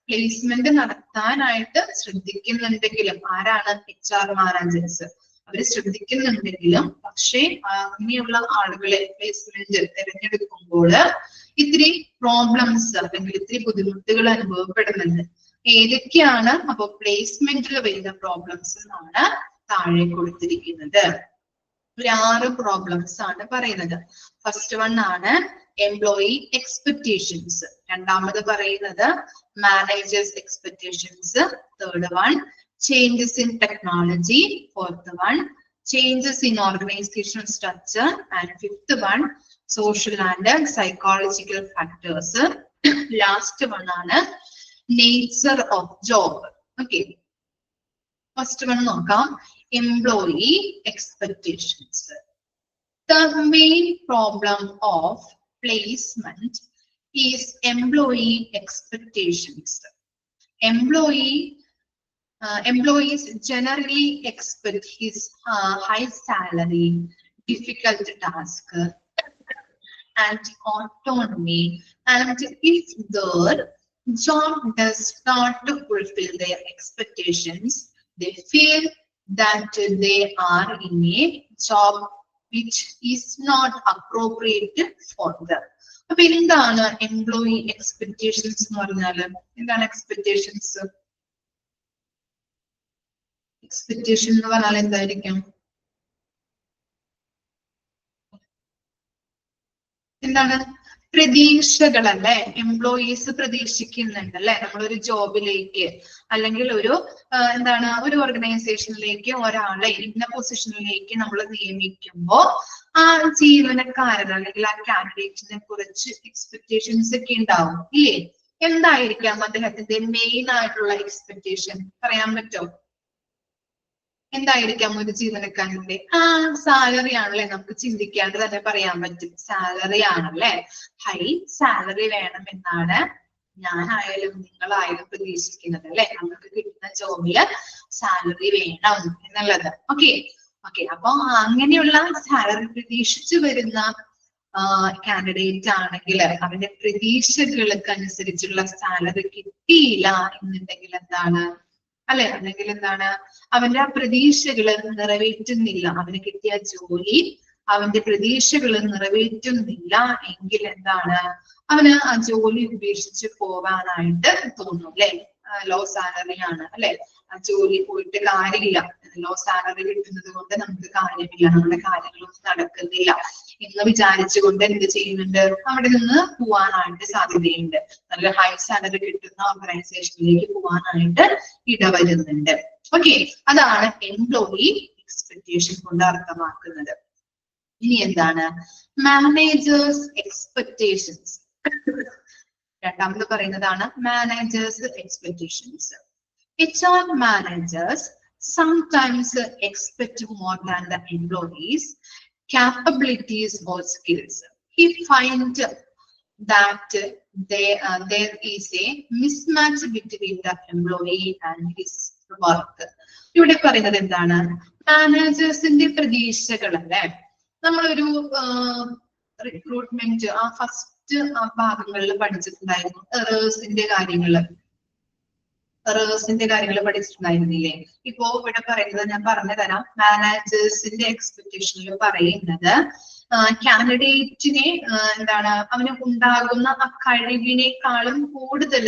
പ്ലേസ്മെന്റ് നടത്താനായിട്ട് ശ്രദ്ധിക്കുന്നുണ്ടെങ്കിലും, ആരാണ് HR മാനേജേഴ്സ്, അവര് ശ്രദ്ധിക്കുന്നുണ്ടെങ്കിലും പക്ഷേ അങ്ങനെയുള്ള ആളുകളെ പ്ലേസ്മെന്റ് തിരഞ്ഞെടുക്കുമ്പോൾ ഇത്തിരി പ്രോബ്ലംസ് അല്ലെങ്കിൽ ഇത്തിരി ബുദ്ധിമുട്ടുകൾ അനുഭവപ്പെടുന്നുണ്ട്. ഏതൊക്കെയാണ് അപ്പൊ പ്ലേസ്മെന്റിൽ വരുന്ന പ്രോബ്ലംസ് എന്നാണ് താഴെ കൊടുത്തിരിക്കുന്നത്. ഒരു 6 പ്രോബ്ലംസ് ആണ് പറയുന്നത്. ഫസ്റ്റ് വൺ ആണ് എംപ്ലോയി എക്സ്പെക്ടേഷൻസ്, രണ്ടാമത് പറയുന്നത് managers expectations, third one changes in technology, fourth one changes in organizational structure, and fifth one social and psychological factors. Last one ആണ് nature of job. Okay, first one നോക്കാം, employee expectations. The main problem of placement is employee expectations. Employees generally expect his high salary, difficult task, and autonomy. And if their job does not fulfill their expectations, they feel that they are in a job which is not appropriate for them. അപ്പൊ എന്താണ് employee expectations എന്ന് പറഞ്ഞാല്? എന്താണ് expectations? Expectation എന്ന് പറഞ്ഞാൽ എന്തായിരിക്കും? എന്താണ്? പ്രതീക്ഷകളല്ലേ? Employees പ്രതീക്ഷിക്കുന്നുണ്ട് അല്ലെ, നമ്മളൊരു ജോബിലേക്ക് അല്ലെങ്കിൽ ഒരു എന്താണ് ഒരു ഓർഗനൈസേഷനിലേക്ക് ഒരാളെ ഇന്ന പൊസിഷനിലേക്ക് നമ്മൾ നിയമിക്കുമ്പോൾ ആ ജീവനക്കാരൻ അല്ലെങ്കിൽ ആ കാൻഡിഡേറ്റിനെ കുറിച്ച് എക്സ്പെക്ടേഷൻസ് ഒക്കെ ഉണ്ടാവും ഇല്ലേ? എന്തായിരിക്കാം അദ്ദേഹത്തിന്റെ മെയിൻ ആയിട്ടുള്ള എക്സ്പെക്ടേഷൻ പറയാൻ പറ്റുമോ? എന്തായിരിക്കാം ഒരു ജീവനക്കാരന്റെ? സാലറി ആണല്ലേ, നമുക്ക് ചിന്തിക്കാണ്ട് തന്നെ പറയാൻ പറ്റും, സാലറി ആണല്ലേ. ഹൈ സാലറി വേണം എന്നാണ് ഞാനായാലും നിങ്ങളായാലും പ്രതീക്ഷിക്കുന്നത് അല്ലെ. നമുക്ക് കിട്ടുന്ന ജോബില് സാലറി വേണം എന്നുള്ളത്. ഓക്കെ, അപ്പൊ അങ്ങനെയുള്ള സാലറി പ്രതീക്ഷിച്ചു വരുന്ന കാൻഡിഡേറ്റ് ആണെങ്കിൽ അവന്റെ പ്രതീക്ഷകൾക്ക് അനുസരിച്ചുള്ള സാലറി കിട്ടിയില്ല എന്നുണ്ടെങ്കിൽ എന്താണ് അല്ലെ, അല്ലെങ്കിൽ എന്താണ് അവന്റെ ആ പ്രതീക്ഷകൾ നിറവേറ്റുന്നില്ല, അവന് കിട്ടിയ ജോലി അവന്റെ പ്രതീക്ഷകൾ നിറവേറ്റുന്നില്ല എങ്കിൽ എന്താണ്, അവന് ആ ജോലി ഉപേക്ഷിച്ച് പോകാനായിട്ട് തോന്നും അല്ലെ. ലോ സാലറി ആണ് അല്ലെ, ആ ജോലി പോയിട്ട് കാര്യമില്ല, ലോ സാലറി കിട്ടുന്നത് കൊണ്ട് നമുക്ക് കാര്യമില്ല, നമ്മുടെ കാര്യങ്ങളൊന്നും നടക്കുന്നില്ല എന്ന് വിചാരിച്ചുകൊണ്ട് എന്ത് ചെയ്യുന്നുണ്ട്, അവിടെ നിന്ന് പോവാനായിട്ട് സാധ്യതയുണ്ട്. നല്ല ഹൈ സാലറി കിട്ടുന്ന ഓർഗനൈസേഷനിലേക്ക് പോവാനായിട്ട് ഇടവരുന്നുണ്ട്. ഓക്കെ, അതാണ് എംപ്ലോയി എക്സ്പെക്ടേഷൻ കൊണ്ട് അർത്ഥമാക്കുന്നത്. ഇനി എന്താണ് മാനേജേഴ്സ് എക്സ്പെക്ടേഷൻസ്? രണ്ടാമത് പറയുന്നതാണ് managers expectations. HR managers sometimes expect more than the employees' capabilities or skills. He finds that there is a mismatch between the employee and his work. ഇവിടെ പറയുന്നത് എന്താണ്, മാനേജേഴ്സിന്റെ പ്രതീക്ഷകൾ അല്ലെ. നമ്മളൊരു റിക്രൂട്ട്മെന്റ് ഫസ്റ്റ് ഭാഗങ്ങളിൽ പഠിച്ചിട്ടുണ്ടായിരുന്നു, എറേഴ്സിന്റെ കാര്യങ്ങൾ പഠിച്ചിട്ടുണ്ടായിരുന്നില്ലേ? ഇപ്പോ ഇവിടെ പറയുന്നത് ഞാൻ പറഞ്ഞു തരാം. മാനേജേഴ്സിന്റെ എക്സ്പെക്ടേഷനിൽ പറയുന്നത് കാൻഡിഡേറ്റിനെ എന്താണ് അവന് ഉണ്ടാകുന്ന ആ കഴിവിനേക്കാളും കൂടുതൽ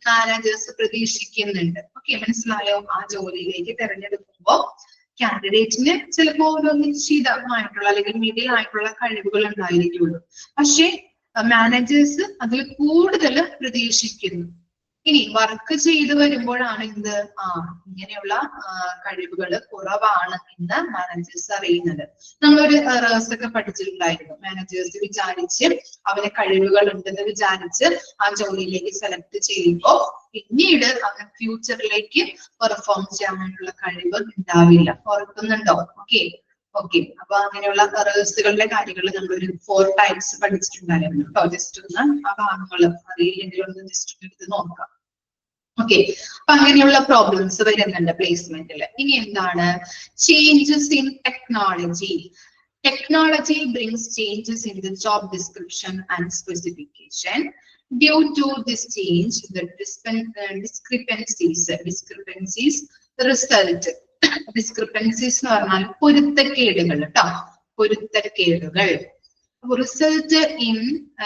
മാനേജേഴ്സ് പ്രതീക്ഷിക്കുന്നുണ്ട്. ഓക്കെ, മനസ്സിലായോ? ആ ജോലിയിലേക്ക് തിരഞ്ഞെടുക്കുമ്പോൾ കാൻഡിഡേറ്റിന് ചിലപ്പോ ഒരു നിശ്ചിതമായിട്ടുള്ള അല്ലെങ്കിൽ മിഡിൽ ആയിട്ടുള്ള കഴിവുകൾ ഉണ്ടായിരിക്കുള്ളൂ. പക്ഷെ മാനേജേഴ്സ് അതിൽ കൂടുതൽ പ്രതീക്ഷിക്കുന്നു. ഇനി വർക്ക് ചെയ്ത് വരുമ്പോഴാണ് എന്ത് ഇങ്ങനെയുള്ള കഴിവുകൾ കുറവാണ് എന്ന് മാനേജേഴ്സ് അറിയുന്നത്. നമ്മളൊരു റേഴ്സ് ഒക്കെ പഠിച്ചിട്ടുണ്ടായിരുന്നു. മാനേജേഴ്സ് വിചാരിച്ച് അവന് കഴിവുകൾ ഉണ്ടെന്ന് വിചാരിച്ച് ആ ജോലിയിലേക്ക് സെലക്ട് ചെയ്യുമ്പോൾ പിന്നീട് അവന് ഫ്യൂച്ചറിലേക്ക് പെർഫോം ചെയ്യാനുള്ള കഴിവ് ഉണ്ടാവില്ല. ഓർക്കുന്നുണ്ടോ? ഓക്കെ. അപ്പൊ അങ്ങനെയുള്ള റേഴ്സുകളുടെ കാര്യങ്ങൾ നമ്മളൊരു 4 ടൈപ്സ് പഠിച്ചിട്ടുണ്ടായിരുന്നു കേട്ടോ. ജസ്റ്റ് ഒന്ന് ആ ഭാഗങ്ങൾ അറിയില്ലെങ്കിൽ ഒന്ന് ജസ്റ്റ് എടുത്ത് നോക്കാം. ഓക്കെ, അപ്പൊ അങ്ങനെയുള്ള പ്രോബ്ലംസ് വരുന്നുണ്ട് പ്ലേസ്മെന്റിൽ. ഇനി എന്താണ്? Changes in technology. Technology brings changes in the job description and specification. Due to this change, the discrepancies result. Discrepancies എന്ന് പറഞ്ഞാൽ പൊരുത്തക്കേടുകൾ കേട്ടോ, പൊരുത്തക്കേടുകൾ. Result in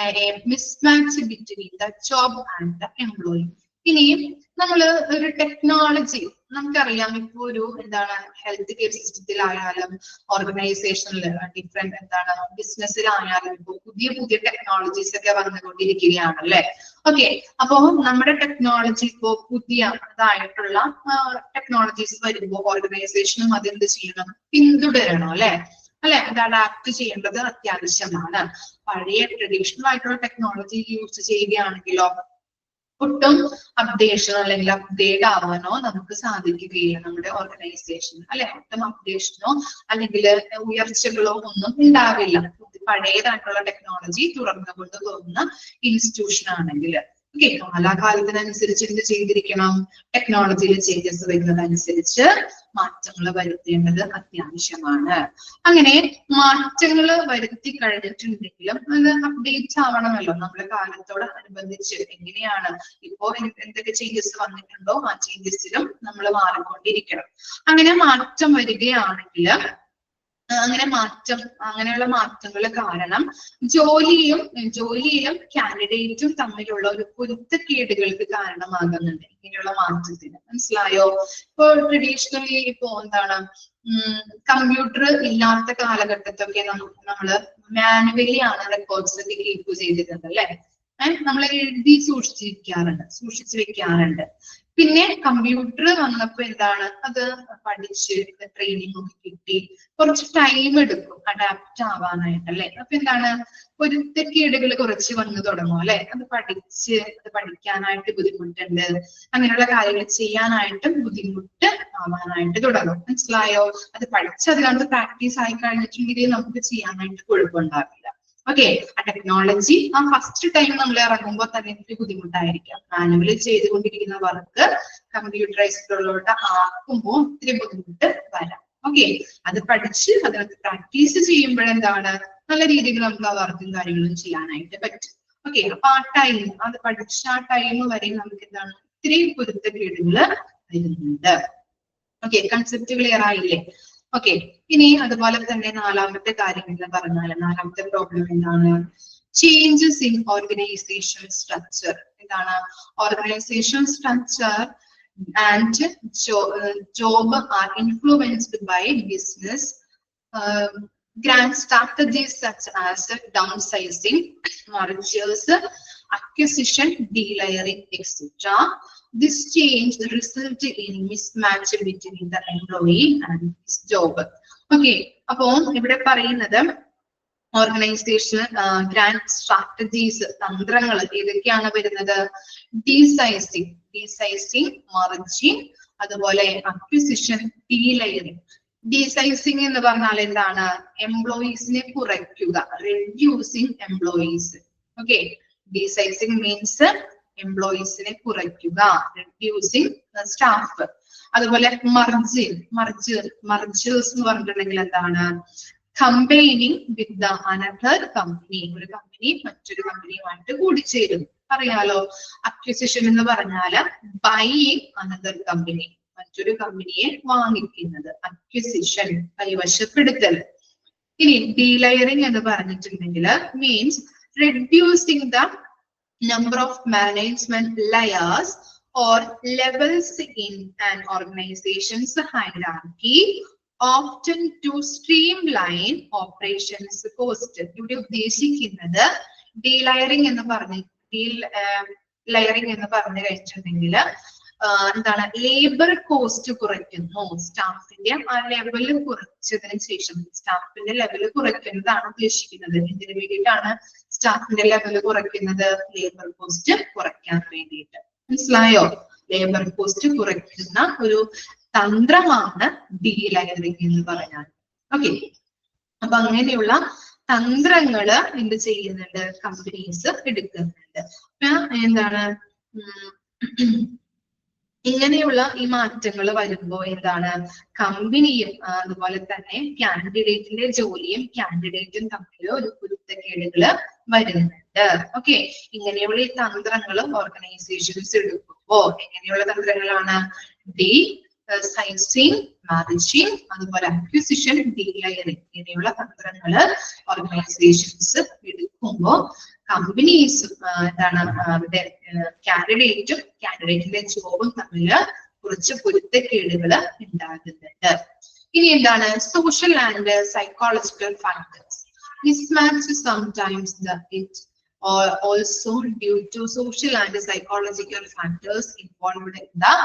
a mismatch between the job and the employee. ഇനിയും നമ്മള് ഒരു ടെക്നോളജി നമുക്കറിയാം. ഇപ്പൊ ഒരു എന്താണ് ഹെൽത്ത് കെയർ സിസ്റ്റത്തിലായാലും ഓർഗനൈസേഷനിൽ ഡിഫറെന്റ് എന്താണ് ബിസിനസ്സിലായാലും ഇപ്പൊ പുതിയ ടെക്നോളജീസ് ഒക്കെ വന്നുകൊണ്ടിരിക്കുകയാണ് അല്ലെ. ഓക്കെ, അപ്പോ നമ്മുടെ ടെക്നോളജി ഇപ്പോ പുതിയതായിട്ടുള്ള ടെക്നോളജീസ് വരുമ്പോൾ ഓർഗനൈസേഷനും അതെന്ത് ചെയ്യണം? പിന്തുടരണം അല്ലെ. അത് അഡാപ്റ്റ് ചെയ്യേണ്ടത് അത്യാവശ്യമാണ്. പഴയ ട്രഡീഷണൽ ആയിട്ടുള്ള ടെക്നോളജി യൂസ് ചെയ്യുകയാണെങ്കിലോ ഒട്ടും അപ്ഡേഷൻ അല്ലെങ്കിൽ അപ്ഡേറ്റ് ആവാനോ നമുക്ക് സാധിക്കുകയില്ല നമ്മുടെ ഓർഗനൈസേഷൻ അല്ലെ. ഒട്ടും അപ്ഡേഷനോ അല്ലെങ്കിൽ ഉയർച്ചകളോ ഒന്നും ഉണ്ടാവില്ല പഴയതായിട്ടുള്ള ടെക്നോളജി തുറന്നു കൊണ്ട് തോന്നുന്ന ഇൻസ്റ്റിറ്റ്യൂഷൻ ആണെങ്കിൽ. ഓക്കെ, കാലാകാലത്തിനനുസരിച്ച് എന്ത് ചെയ്തിരിക്കണം? ടെക്നോളജിയിൽ ചേഞ്ചസ് വരുന്നതനുസരിച്ച് മാറ്റങ്ങൾ വരുത്തേണ്ടത് അത്യാവശ്യമാണ്. അങ്ങനെ മാറ്റങ്ങൾ വരുത്തി കഴിഞ്ഞിട്ടുണ്ടെങ്കിലും അത് അപ്ഡേറ്റ് ആവണമല്ലോ നമ്മുടെ കാലത്തോട് അനുബന്ധിച്ച്. എങ്ങനെയാണ് ഇപ്പോ എന്തൊക്കെ ചേഞ്ചസ് വന്നിട്ടുണ്ടോ ആ ചേഞ്ചസിലും നമ്മൾ മാറിക്കൊണ്ടിരിക്കണം. അങ്ങനെ മാറ്റം വരികയാണെങ്കിൽ അങ്ങനെയുള്ള മാറ്റങ്ങൾ കാരണം ജോലിയിലും കാൻഡിഡേറ്റും തമ്മിലുള്ള ഒരു പൊരുത്തക്കേടുകൾക്ക് കാരണമാകുന്നുണ്ട് ഇങ്ങനെയുള്ള മാറ്റത്തിന്. മനസ്സിലായോ? ഇപ്പൊ ട്രഡീഷണലി ഇപ്പോ എന്താണ് കമ്പ്യൂട്ടർ ഇല്ലാത്ത കാലഘട്ടത്തൊക്കെ നമ്മള് മാനുവലി ആണ് റെക്കോർഡ്സ് ഒക്കെ കീപ്പ് ചെയ്തിരുന്നത് അല്ലെ. നമ്മൾ എഴുതി സൂക്ഷിച്ചു വെക്കാറുണ്ട്. പിന്നെ കമ്പ്യൂട്ടർ വന്നപ്പോ എന്താണ് അത് പഠിച്ച് ട്രെയിനിങ് ഒക്കെ കിട്ടി കുറച്ച് ടൈം എടുക്കും അഡാപ്റ്റ് ആവാനായിട്ട് അല്ലെ. അപ്പൊ എന്താണ് പൊരുത്തക്കേടുകൾ കുറച്ച് വന്നു തുടങ്ങും അല്ലെ. അത് പഠിക്കാനായിട്ട് ബുദ്ധിമുട്ടുണ്ട്, അങ്ങനെയുള്ള കാര്യങ്ങൾ ചെയ്യാനായിട്ടും ബുദ്ധിമുട്ട് ആവാനായിട്ട് തുടങ്ങും. മനസ്സിലായോ? അത് അതിനകത്ത് പ്രാക്ടീസ് ആയി കഴിഞ്ഞിട്ടുണ്ടെങ്കിൽ നമുക്ക് ചെയ്യാനായിട്ട് കുഴപ്പമുണ്ടാവില്ല. ഓക്കെ, ആ ടെക്നോളജി ഫസ്റ്റ് ടൈം നമ്മൾ ഇറങ്ങുമ്പോൾ തന്നെ എനിക്ക് ബുദ്ധിമുട്ടായിരിക്കാം. മാനുവലി ചെയ്തുകൊണ്ടിരിക്കുന്ന വർക്ക് കമ്പ്യൂട്ടറൈസ്ഡിലോട്ട് ആക്കുമ്പോൾ ഒത്തിരി ബുദ്ധിമുട്ട് വരാം. ഓക്കെ, അത് പഠിച്ച് അതിനകത്ത് പ്രാക്ടീസ് ചെയ്യുമ്പോഴെന്താണ് നല്ല രീതിയിൽ നമുക്ക് ആ വർക്കും കാര്യങ്ങളും ചെയ്യാനായിട്ട് പറ്റും. ഓക്കെ, അപ്പൊ അത് പഠിച്ച ആ ടൈം വരെ നമുക്ക് എന്താണ് ഒത്തിരി പൊരുത്തക്കേടുകൾ വരുന്നുണ്ട്. ഓക്കെ, കൺസെപ്റ്റ് ക്ലിയർ ആയില്ലേ? ഓക്കെ, ഇനി അതുപോലെ തന്നെ നാലാമത്തെ കാര്യങ്ങൾ പറഞ്ഞാൽ നാലാമത്തെ പ്രോബ്ലം എന്താണ്? Changes in organisation structure. എന്താണ്? Organisation structure and job are influenced by business grand strategies such as downsizing, mergers, acquisition, delayering, etc. This change results in mismatch between the employee and his job. Okay, അപ്പോ ഇവിടെ പറയുന്നത് organisation grand strategies തന്ത്രങ്ങൾ ഏതൊക്കെയാണ് വരുന്നത്? ഡീസൈസിങ്, മർജിങ്, അതുപോലെ acquisition, ഡീലയറിംഗ്. ഡീസൈസിങ് എന്ന് പറഞ്ഞാൽ എന്താണ്? എംപ്ലോയീസിനെ കുറയ്ക്കുക, റെഡ്യൂസിങ് എംപ്ലോയീസ്. ഓക്കെ, ഡീസൈസിങ് മീൻസ് എംപ്ലോയീസിനെ കുറയ്ക്കുക, റെഡ്യൂസിങ് സ്റ്റാഫ്. അതുപോലെ മർജേഴ്സ് എന്ന് പറഞ്ഞിട്ടുണ്ടെങ്കിൽ എന്താണ്? Combining with the another company. ഒരു കമ്പനി മറ്റൊരു കമ്പനിയുമായിട്ട് കൂടിച്ചേരും. അറിയാലോ. അക്വിസിഷൻ എന്ന് പറഞ്ഞാല് ബൈയിങ് അനദർ കമ്പനി, മറ്റൊരു കമ്പനിയെ വാങ്ങിക്കുന്നത്. അക്വിസിഷൻ കൈവശപ്പെടുത്തൽ. ഇനി ഡീലയറിംഗ് എന്ന് പറഞ്ഞിട്ടുണ്ടെങ്കിൽ means reducing the number of management layers or levels in an organization's hierarchy, often to streamline operations cost. ഇവിടെ ഉദ്ദേശിക്കുന്നത് ഡീലയറിംഗ് എന്ന് പറഞ്ഞു ലെയറിംഗ് എന്ന് പറഞ്ഞു കഴിഞ്ഞിട്ടുണ്ടെങ്കിൽ എന്താണ് ലേബർ കോസ്റ്റ് കുറയ്ക്കുന്നു. സ്റ്റാഫിന്റെ ആ ലെവൽ കുറച്ചതിന് ശേഷം സ്റ്റാഫിന്റെ ലെവൽ കുറയ്ക്കുന്നതാണ് ഉദ്ദേശിക്കുന്നത്. ഇതിനു വേണ്ടിയിട്ടാണ് സ്റ്റാഫിന്റെ ലെവൽ കുറയ്ക്കുന്നത്, ലേബർ കോസ്റ്റ് കുറയ്ക്കാൻ വേണ്ടിയിട്ട്. മനസ്സിലായോ? ലേബർ കോസ്റ്റ് കുറയ്ക്കുന്ന ഒരു തന്ത്രമാണ് ഡീലയറിംഗ് എന്ന് പറഞ്ഞാൽ. ഓക്കെ, അപ്പൊ അങ്ങനെയുള്ള തന്ത്രങ്ങള് എന്ത് ചെയ്യുന്നുണ്ട്, കമ്പനീസ് എടുക്കുന്നുണ്ട്. എന്താണ് ഇങ്ങനെയുള്ള ഈ മാറ്റങ്ങൾ വരുമ്പോൾ എന്താണ്, കമ്പനിയും അതുപോലെ തന്നെ കാൻഡിഡേറ്റിന്റെ ജോലിയും കാൻഡിഡേറ്റും തമ്മിൽ ഒരു പൊരുത്തക്കേടുകള് വരുന്നുണ്ട്. ഓക്കെ, ഇങ്ങനെയുള്ള ഈ തന്ത്രങ്ങൾ ഓർഗനൈസേഷൻസ് എടുക്കുമ്പോ എങ്ങനെയുള്ള തന്ത്രങ്ങളാണ്, ഡി സൈസിങ്, മാർജിങ്, അതുപോലെ അക്വിസിഷൻ, ഡീലയറിംഗ് ഇങ്ങനെയുള്ള തന്ത്രങ്ങള് ഓർഗനൈസേഷൻസ് എടുക്കുമ്പോ കമ്പനീസ് എന്താണ് അവരുടെ കാൻഡിഡേറ്റിന്റെ ജോബും തമ്മില് കുറച്ച് പൊരുത്തക്കേടുകൾ ഉണ്ടാകുന്നുണ്ട്. ഇനി എന്താണ്, social and psychological factors. Mismatch sometimes it also due to social and psychological factors involved in the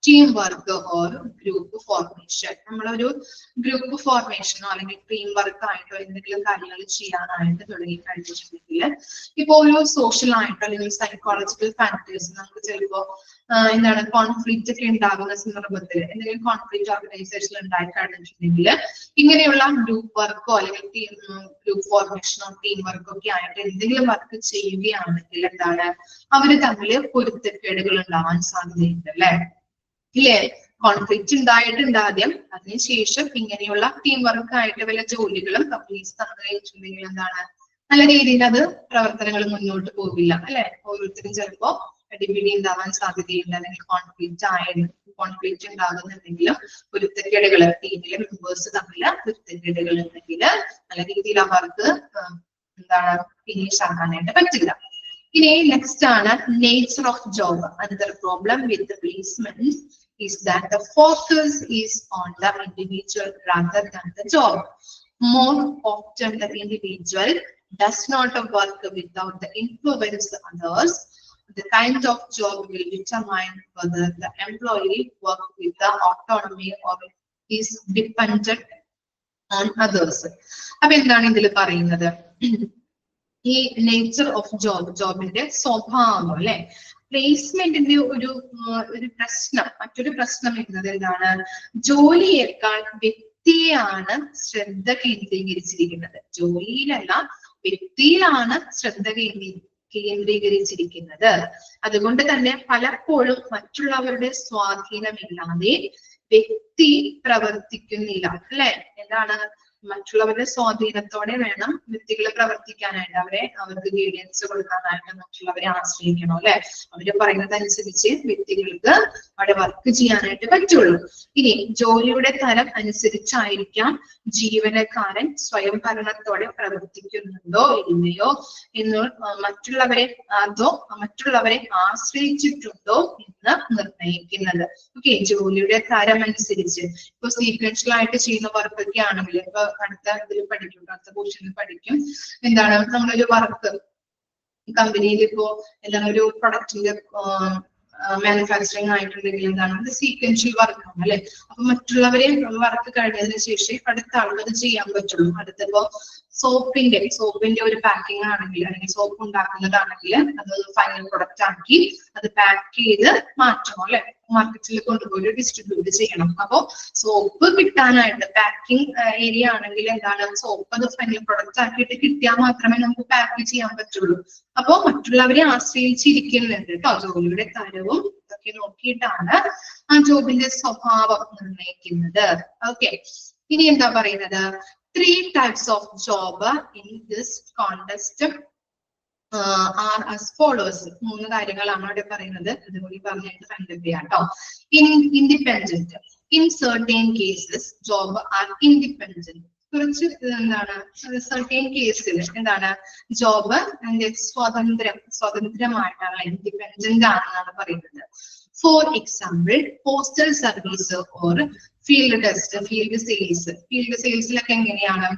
team work or group formation. നമ്മളൊരു ഗ്രൂപ്പ് ഫോർമേഷനോ അല്ലെങ്കിൽ ടീം വർക്ക് ആയിട്ടോ എന്തെങ്കിലും കാര്യങ്ങൾ ചെയ്യാനായിട്ട് തുടങ്ങി കഴിഞ്ഞിട്ടുണ്ടെങ്കിൽ ഇപ്പൊ ഒരു സോഷ്യൽ ആയിട്ടോ അല്ലെങ്കിൽ സൈക്കോളജിക്കൽ ഫാക്ടേഴ്സ് നമുക്ക് ചിലപ്പോ എന്താണ് കോൺഫ്ലിക്റ്റ് ഒക്കെ ഉണ്ടാകുന്ന സന്ദർഭത്തിൽ എന്തെങ്കിലും കോൺഫ്ലിക്റ്റ് ഓർഗനൈസേഷനിൽ ഉണ്ടായി കഴിഞ്ഞിട്ടുണ്ടെങ്കിൽ ഇങ്ങനെയുള്ള ഗ്രൂപ്പ് വർക്കോ അല്ലെങ്കിൽ ഗ്രൂപ്പ് ഫോർമേഷനോ ടീം വർക്കോ ഒക്കെ ആയിട്ട് എന്തെങ്കിലും വർക്ക് ചെയ്യുകയാണെങ്കിൽ എന്താണ് അവര് തമ്മിൽ പൊരുത്തക്കേടുകൾ ഉണ്ടാവാൻ സാധ്യതയുണ്ട് അല്ലെ. ഇല്ലേ, കോൺഫ്ലിക്റ്റ് ഉണ്ടായിട്ടുണ്ട് ആദ്യം, അതിനുശേഷം ഇങ്ങനെയുള്ള ടീം വർക്ക് ആയിട്ട് വല്ല ജോലികളും കമ്പനീസ് തന്നു കഴിഞ്ഞിട്ടുണ്ടെങ്കിൽ എന്താണ് നല്ല രീതിയിൽ അത് പ്രവർത്തനങ്ങൾ മുന്നോട്ട് പോകില്ല അല്ലെ. ഓരോരുത്തരും ചിലപ്പോ അടിപിടി ഉണ്ടാവാൻ സാധ്യതയുണ്ട്, അല്ലെങ്കിൽ കോൺഫ്ലിക്റ്റ് ഉണ്ടാകുന്നുണ്ടെങ്കിലും പൊരുത്തക്കേടുകൾ ടീമിലെ മെമ്പേഴ്സ് തമ്മിൽ പൊരുത്തക്കേടുകൾ ഉണ്ടെങ്കിൽ നല്ല രീതിയിൽ അവർക്ക് എന്താണ് ഫിനിഷ് ആക്കാനായിട്ട് പറ്റില്ല. ഇനി നെക്സ്റ്റ് ആണ് nature of job. Another problem with placement is that the focus is on the individual rather than the job. More often the individual does not work without the influence of others. The kind of job will determine whether the employee works with the autonomy or is dependent on others. അപ്പൊ എന്താണ് ഇതിൽ പറയുന്നത്, ഈ nature of ജോബിന്റെ സ്വഭാവം അല്ലെ. പ്ലേസ്മെന്റിന്റെ ഒരു പ്രശ്നം, മറ്റൊരു പ്രശ്നം എന്നത് എന്താണ്, ജോലിയേക്കാൾ വ്യക്തിയാണ് ശ്രദ്ധ കേന്ദ്രീകരിച്ചിരിക്കുന്നത്. ജോലിയിലല്ല, വ്യക്തിയിലാണ് ശ്രദ്ധ കേന്ദ്രീകരിച്ചിരിക്കുന്നത്. അതുകൊണ്ട് തന്നെ പലപ്പോഴും മറ്റുള്ളവരുടെ സ്വാധീനമില്ലാതെ വ്യക്തി പ്രവർത്തിക്കുന്നില്ല അല്ലെ. എന്താണ്, മറ്റുള്ളവരുടെ സ്വാധീനത്തോടെ വേണം വ്യക്തികൾ പ്രവർത്തിക്കാനായിട്ട്. അവർക്ക് ഗൈഡൻസ് കൊടുക്കാനായിട്ട് മറ്റുള്ളവരെ ആശ്രയിക്കണം അല്ലെ. അവര് പറയുന്നതനുസരിച്ച് വ്യക്തികൾക്ക് അവിടെ വർക്ക് ചെയ്യാനായിട്ട് പറ്റുള്ളൂ. ഇനി ജോലിയുടെ തരം അനുസരിച്ചായിരിക്കാം ജീവനക്കാരൻ സ്വയം ഭരണത്തോടെ പ്രവർത്തിക്കുന്നുണ്ടോ ഇല്ലയോ എന്ന് മറ്റുള്ളവരെ ആശ്രയിച്ചിട്ടുണ്ടോ എന്ന് നിർണ്ണയിക്കുന്നത്. ഓക്കെ, ജോലിയുടെ തരം അനുസരിച്ച് ഇപ്പൊ സീക്വൻഷ്യൽ ആയിട്ട് ചെയ്യുന്ന വർക്കൊക്കെ ആണെങ്കിൽ ഇപ്പൊ അടുത്ത ഇതിൽ പഠിക്കും, അടുത്ത പോർഷനിൽ പഠിക്കും എന്താണ് നമ്മളൊരു വർക്ക് കമ്പനിയിൽ ഇപ്പോ എന്താണ് ഒരു പ്രൊഡക്റ്റിന്റെ മാനുഫാക്ചറിങ് ആയിട്ടുണ്ടെങ്കിൽ എന്താണ് അത് സീക്വൻഷ്യൽ വർക്കാണ് അല്ലെ. അപ്പൊ മറ്റുള്ളവരെ വർക്ക് കഴിഞ്ഞതിന് ശേഷം അടുത്ത ആൾക്ക് അത് ചെയ്യാൻ പറ്റുള്ളൂ. അടുത്തിപ്പോ സോപ്പിന്റെ ഒരു പാക്കിംഗ് ആണെങ്കിൽ അല്ലെങ്കിൽ സോപ്പ് ഉണ്ടാക്കുന്നതാണെങ്കിൽ അത് ഫൈനൽ പ്രൊഡക്റ്റ് ആക്കി അത് പാക്ക് ചെയ്ത് മാറ്റണം അല്ലെ, മാർക്കറ്റിൽ കൊണ്ടുപോയി ഡിസ്ട്രിബ്യൂട്ട് ചെയ്യണം. അപ്പൊ സോപ്പ് കിട്ടാനായിട്ട് പാക്കിംഗ് ഏരിയ ആണെങ്കിൽ എന്താണ് സോപ്പ് അത് ഫൈനൽ പ്രൊഡക്റ്റ് ആക്കിയിട്ട് കിട്ടിയാൽ മാത്രമേ നമുക്ക് പാക്ക് ചെയ്യാൻ പറ്റുള്ളൂ. അപ്പൊ മറ്റുള്ളവരെ ആശ്രയിച്ചിരിക്കുന്നുണ്ട് കേട്ടോ. ജോലിയുടെ തരവും ഇതൊക്കെ നോക്കിയിട്ടാണ് ആ ജോബിന്റെ സ്വഭാവം നിർണ്ണയിക്കുന്നത്. ഓക്കെ, ഇനി എന്താ പറയുന്നത്, 3 types of job in this context are as follows. 3 കാര്യങ്ങളാണ് അവിടെ പറയുന്നത്. അതുകൂടി പറഞ്ഞിട്ട് ഫൈൻഡ് ചെയ്യാം കേട്ടോ. Independent. In certain cases, job are independent. കുറച്ച് എന്താണ് സർട്ടേൺ കേസിൽ എന്താണ് ജോബ് സ്വതന്ത്രമായിട്ടാണ്, ഇൻഡിപെൻഡന്റ് ആണെന്നാണ് പറയുന്നത്. For example postal service or field test, field സെയിൽസിലൊക്കെ എങ്ങനെയാണ്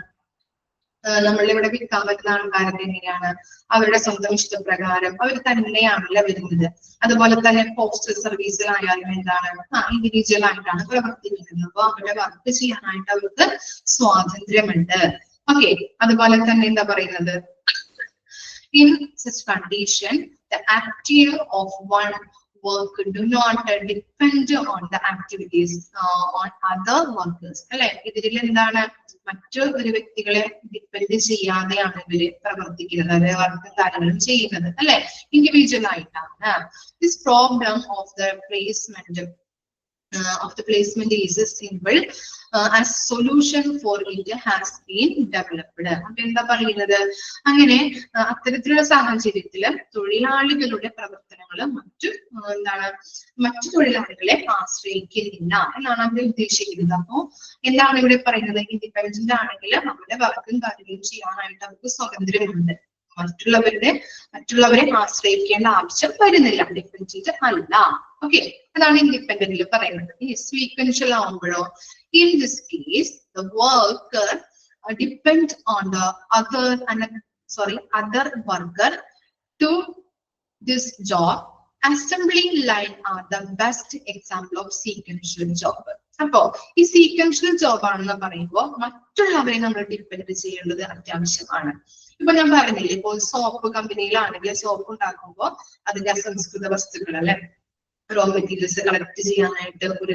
നമ്മളിവിടെ വിൽക്കാൻ പറ്റുന്ന ആൾക്കാരൊക്കെ എങ്ങനെയാണ് അവരുടെ സ്വന്തം ഇഷ്ടപ്രകാരം അവർ തന്നെയാണല്ലോ വരുന്നത്. അതുപോലെ തന്നെ പോസ്റ്റൽ സർവീസിലായാലും എന്താണ് ഇൻഡിവിജ്വൽ ആയിട്ടാണ് പ്രവർത്തിക്കുന്നത്. അപ്പൊ അവരുടെ വർക്ക് ചെയ്യാനായിട്ട് അവർക്ക് സ്വാതന്ത്ര്യമുണ്ട്. ഓക്കെ, അതുപോലെ തന്നെ എന്താ പറയുന്നത്, in such condition the activity of one work do not depend on the activities on other workers. അല്ലെ, ഇതിൽ എന്താണ് മറ്റു ഒരു വ്യക്തികളെ ഡിപ്പെൻഡ് ചെയ്യാതെയാണ് ഇവര് പ്രവർത്തിക്കുന്നത്, അതായത് വർക്കും കാര്യങ്ങളും ചെയ്യുന്നത് അല്ലെ, ഇൻഡിവിജ്വൽ ആയിട്ടാണ്. This problem of the placement is simple as solution for it has been developed. അപ്പൊ എന്താ പറയുന്നത്, അങ്ങനെ അത്തരത്തിലുള്ള സാഹചര്യത്തില് തൊഴിലാളികളുടെ പ്രവർത്തനങ്ങൾ മറ്റു തൊഴിലാളികളെ ആശ്രയിക്കുന്നില്ല എന്നാണ് അവർ ഉദ്ദേശിക്കുന്നത്. അപ്പോ എന്താണ് ഇവിടെ പറയുന്നത്, ഇൻഡിപെൻഡന്റ് ആണെങ്കിൽ അവരുടെ വർക്കും കാര്യങ്ങളും ചെയ്യാനായിട്ട് അവർക്ക് സ്വാതന്ത്ര്യമുണ്ട്. മറ്റുള്ളവരെ ആശ്രയിക്കേണ്ട ആവശ്യം വരുന്നില്ല, ഡിപെൻഡന്റ് അല്ല. ഓക്കെ, അതാണ് ഇൻഡിപെൻഡന്റിൽ പറയുന്നത്. ഈ സ്വീക്വൻഷ്യൽ ആവുമ്പോഴോ in this case the worker depend on the other worker to this job. Assembly line are the best example of sequential job. അപ്പോ ഈ സീക്വൻഷ്യൽ ജോബ് ആണെന്ന് പറയുമ്പോൾ മറ്റുള്ളവരെ നമ്മൾ ഡിപ്പെൻഡ് ചെയ്യേണ്ടത് അത്യാവശ്യമാണ്. ഇപ്പൊ ഞാൻ പറഞ്ഞില്ലേ, ഇപ്പോൾ സോപ്പ് കമ്പനിയിലാണെങ്കിൽ സോപ്പ് ഉണ്ടാക്കുമ്പോൾ അതിന്റെ അസംസ്കൃത വസ്തുക്കൾ അല്ലെ, റോ മെറ്റീരിയൽസ് കളക്ട് ചെയ്യാനായിട്ട് ഒരു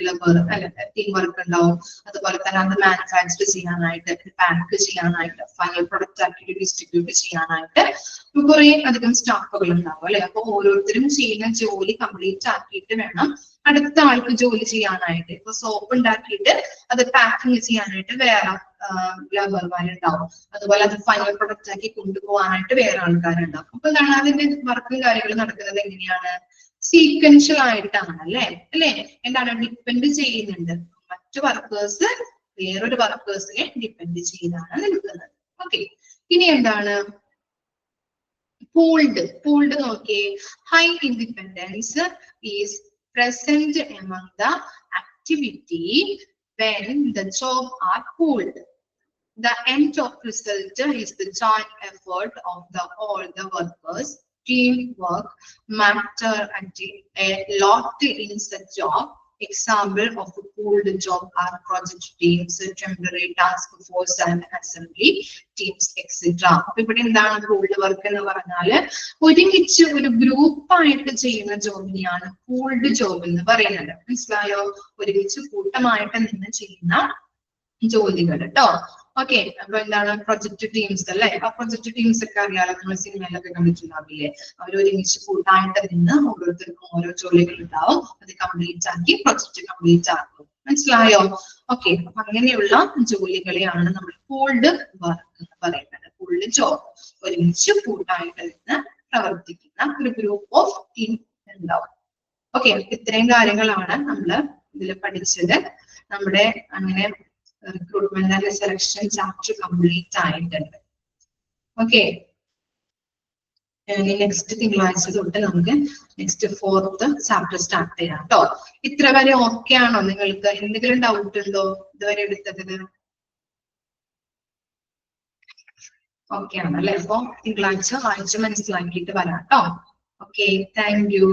ടീം വർക്ക് ഉണ്ടാവും. അതുപോലെ തന്നെ അത് മാനുഫാക്ചർ ചെയ്യാനായിട്ട്, പാക്ക് ചെയ്യാനായിട്ട്, ഫൈനൽ പ്രൊഡക്റ്റ് ആക്കിയിട്ട് ഡിസ്ട്രിബ്യൂട്ട് ചെയ്യാനായിട്ട് കുറെ അധികം സ്റ്റാഫുകൾ ഉണ്ടാവും അല്ലെ. അപ്പൊ ഓരോരുത്തരും ചെയ്യുന്ന ജോലി കംപ്ലീറ്റ് ആക്കിയിട്ട് വേണം അടുത്ത ആൾക്ക് ജോലി ചെയ്യാനായിട്ട്. ഇപ്പൊ സോപ്പ് ഉണ്ടാക്കിയിട്ട് അത് പാക്കിങ് ചെയ്യാനായിട്ട് വേറെ ലേബർമാരുണ്ടാവും. അതുപോലെ അത് ഫൈനൽ പ്രൊഡക്റ്റ് ആക്കി കൊണ്ടുപോകാനായിട്ട് വേറെ ആൾക്കാരുണ്ടാവും. അപ്പൊ എന്താണ് അതിന്റെ വർക്കും കാര്യങ്ങളും നടക്കുന്നത് എങ്ങനെയാണ്, സീക്വൻഷ്യൽ ആയിട്ടാണ് അല്ലെ. എന്താണ് ഡിപ്പെൻഡ് ചെയ്യുന്നുണ്ട്, മറ്റു വർക്കേഴ്സ് വേറൊരു വർക്കേഴ്സിനെ ഡിപ്പെൻഡ് ചെയ്താണ് നിൽക്കുന്നത്. ഓക്കെ, ഇനി എന്താണ് പൂൾഡ് നോക്കിയേ. High independence is present among the activity when the job are pooled. The end of result is the joint effort of all the workers. Teamwork matter until a lot in such job. Example of a pooled job are project teams, temporary task force and assembly teams, etc. അപ്പൊ ഇവിടെ എന്താണ് pooled work എന്ന് പറഞ്ഞാല് ഒരുമിച്ച് ഒരു ഗ്രൂപ്പായിട്ട് ചെയ്യുന്ന ജോബിനെയാണ് pooled job എന്ന് പറയുന്നത്. മനസ്സിലായോ? ഒരുമിച്ച് കൂട്ടമായിട്ട് നിന്ന് ചെയ്യുന്ന ജോലികൾ കേട്ടോ. ഓക്കെ, അപ്പൊ എന്താണ് പ്രൊജക്ട് ടീംസ് അല്ലെ. ആ പ്രൊജക്ട് ടീംസ് ഒക്കെ അറിയാലോ, നമ്മൾ സിനിമയിലൊക്കെ കണ്ടിട്ടുണ്ടാവില്ലേ. അവർ ഒരുമിച്ച് കൂട്ടായിട്ട് നിന്ന് ഓരോരുത്തർക്കും ഓരോ ജോലികൾ ഉണ്ടാവും, അത് കംപ്ലീറ്റ് ആക്കി പ്രൊജക്ട് കംപ്ലീറ്റ് ആക്കും. മനസ്സിലായോ? ഓക്കെ, അപ്പൊ അങ്ങനെയുള്ള ജോലികളെയാണ് നമ്മൾ പൂൾഡ് വർക്ക് എന്ന് പറയുന്നത്. പൂൾഡ് ജോബ്, ഒരുമിച്ച് കൂട്ടായിട്ട് നിന്ന് പ്രവർത്തിക്കുന്ന ഒരു ഗ്രൂപ്പ് ഓഫ് ടീം ഉണ്ടാവും. ഓക്കെ, ഇത്രയും കാര്യങ്ങളാണ് നമ്മൾ ഇതിൽ പഠിച്ചത്. നമ്മുടെ അങ്ങനെ recruitment and selection chapter complete ആയിട്ടുണ്ട്. ഓക്കെ, നെക്സ്റ്റ് തിങ്കളാഴ്ച തൊട്ട് നമുക്ക് നെക്സ്റ്റ് 4th ചാപ്റ്റർ സ്റ്റാർട്ട് ചെയ്യാം കേട്ടോ. ഇത്ര വരെ ഓക്കെ ആണോ? നിങ്ങൾക്ക് എന്തെങ്കിലും ഡൗട്ട് ഉണ്ടോ ഇതുവരെ എടുത്തത്? ഓക്കെ ആണല്ലേ? അപ്പൊ തിങ്കളാഴ്ച വായിച്ച് മനസ്സിലാക്കിയിട്ട് വരാം കേട്ടോ. Okay, thank you.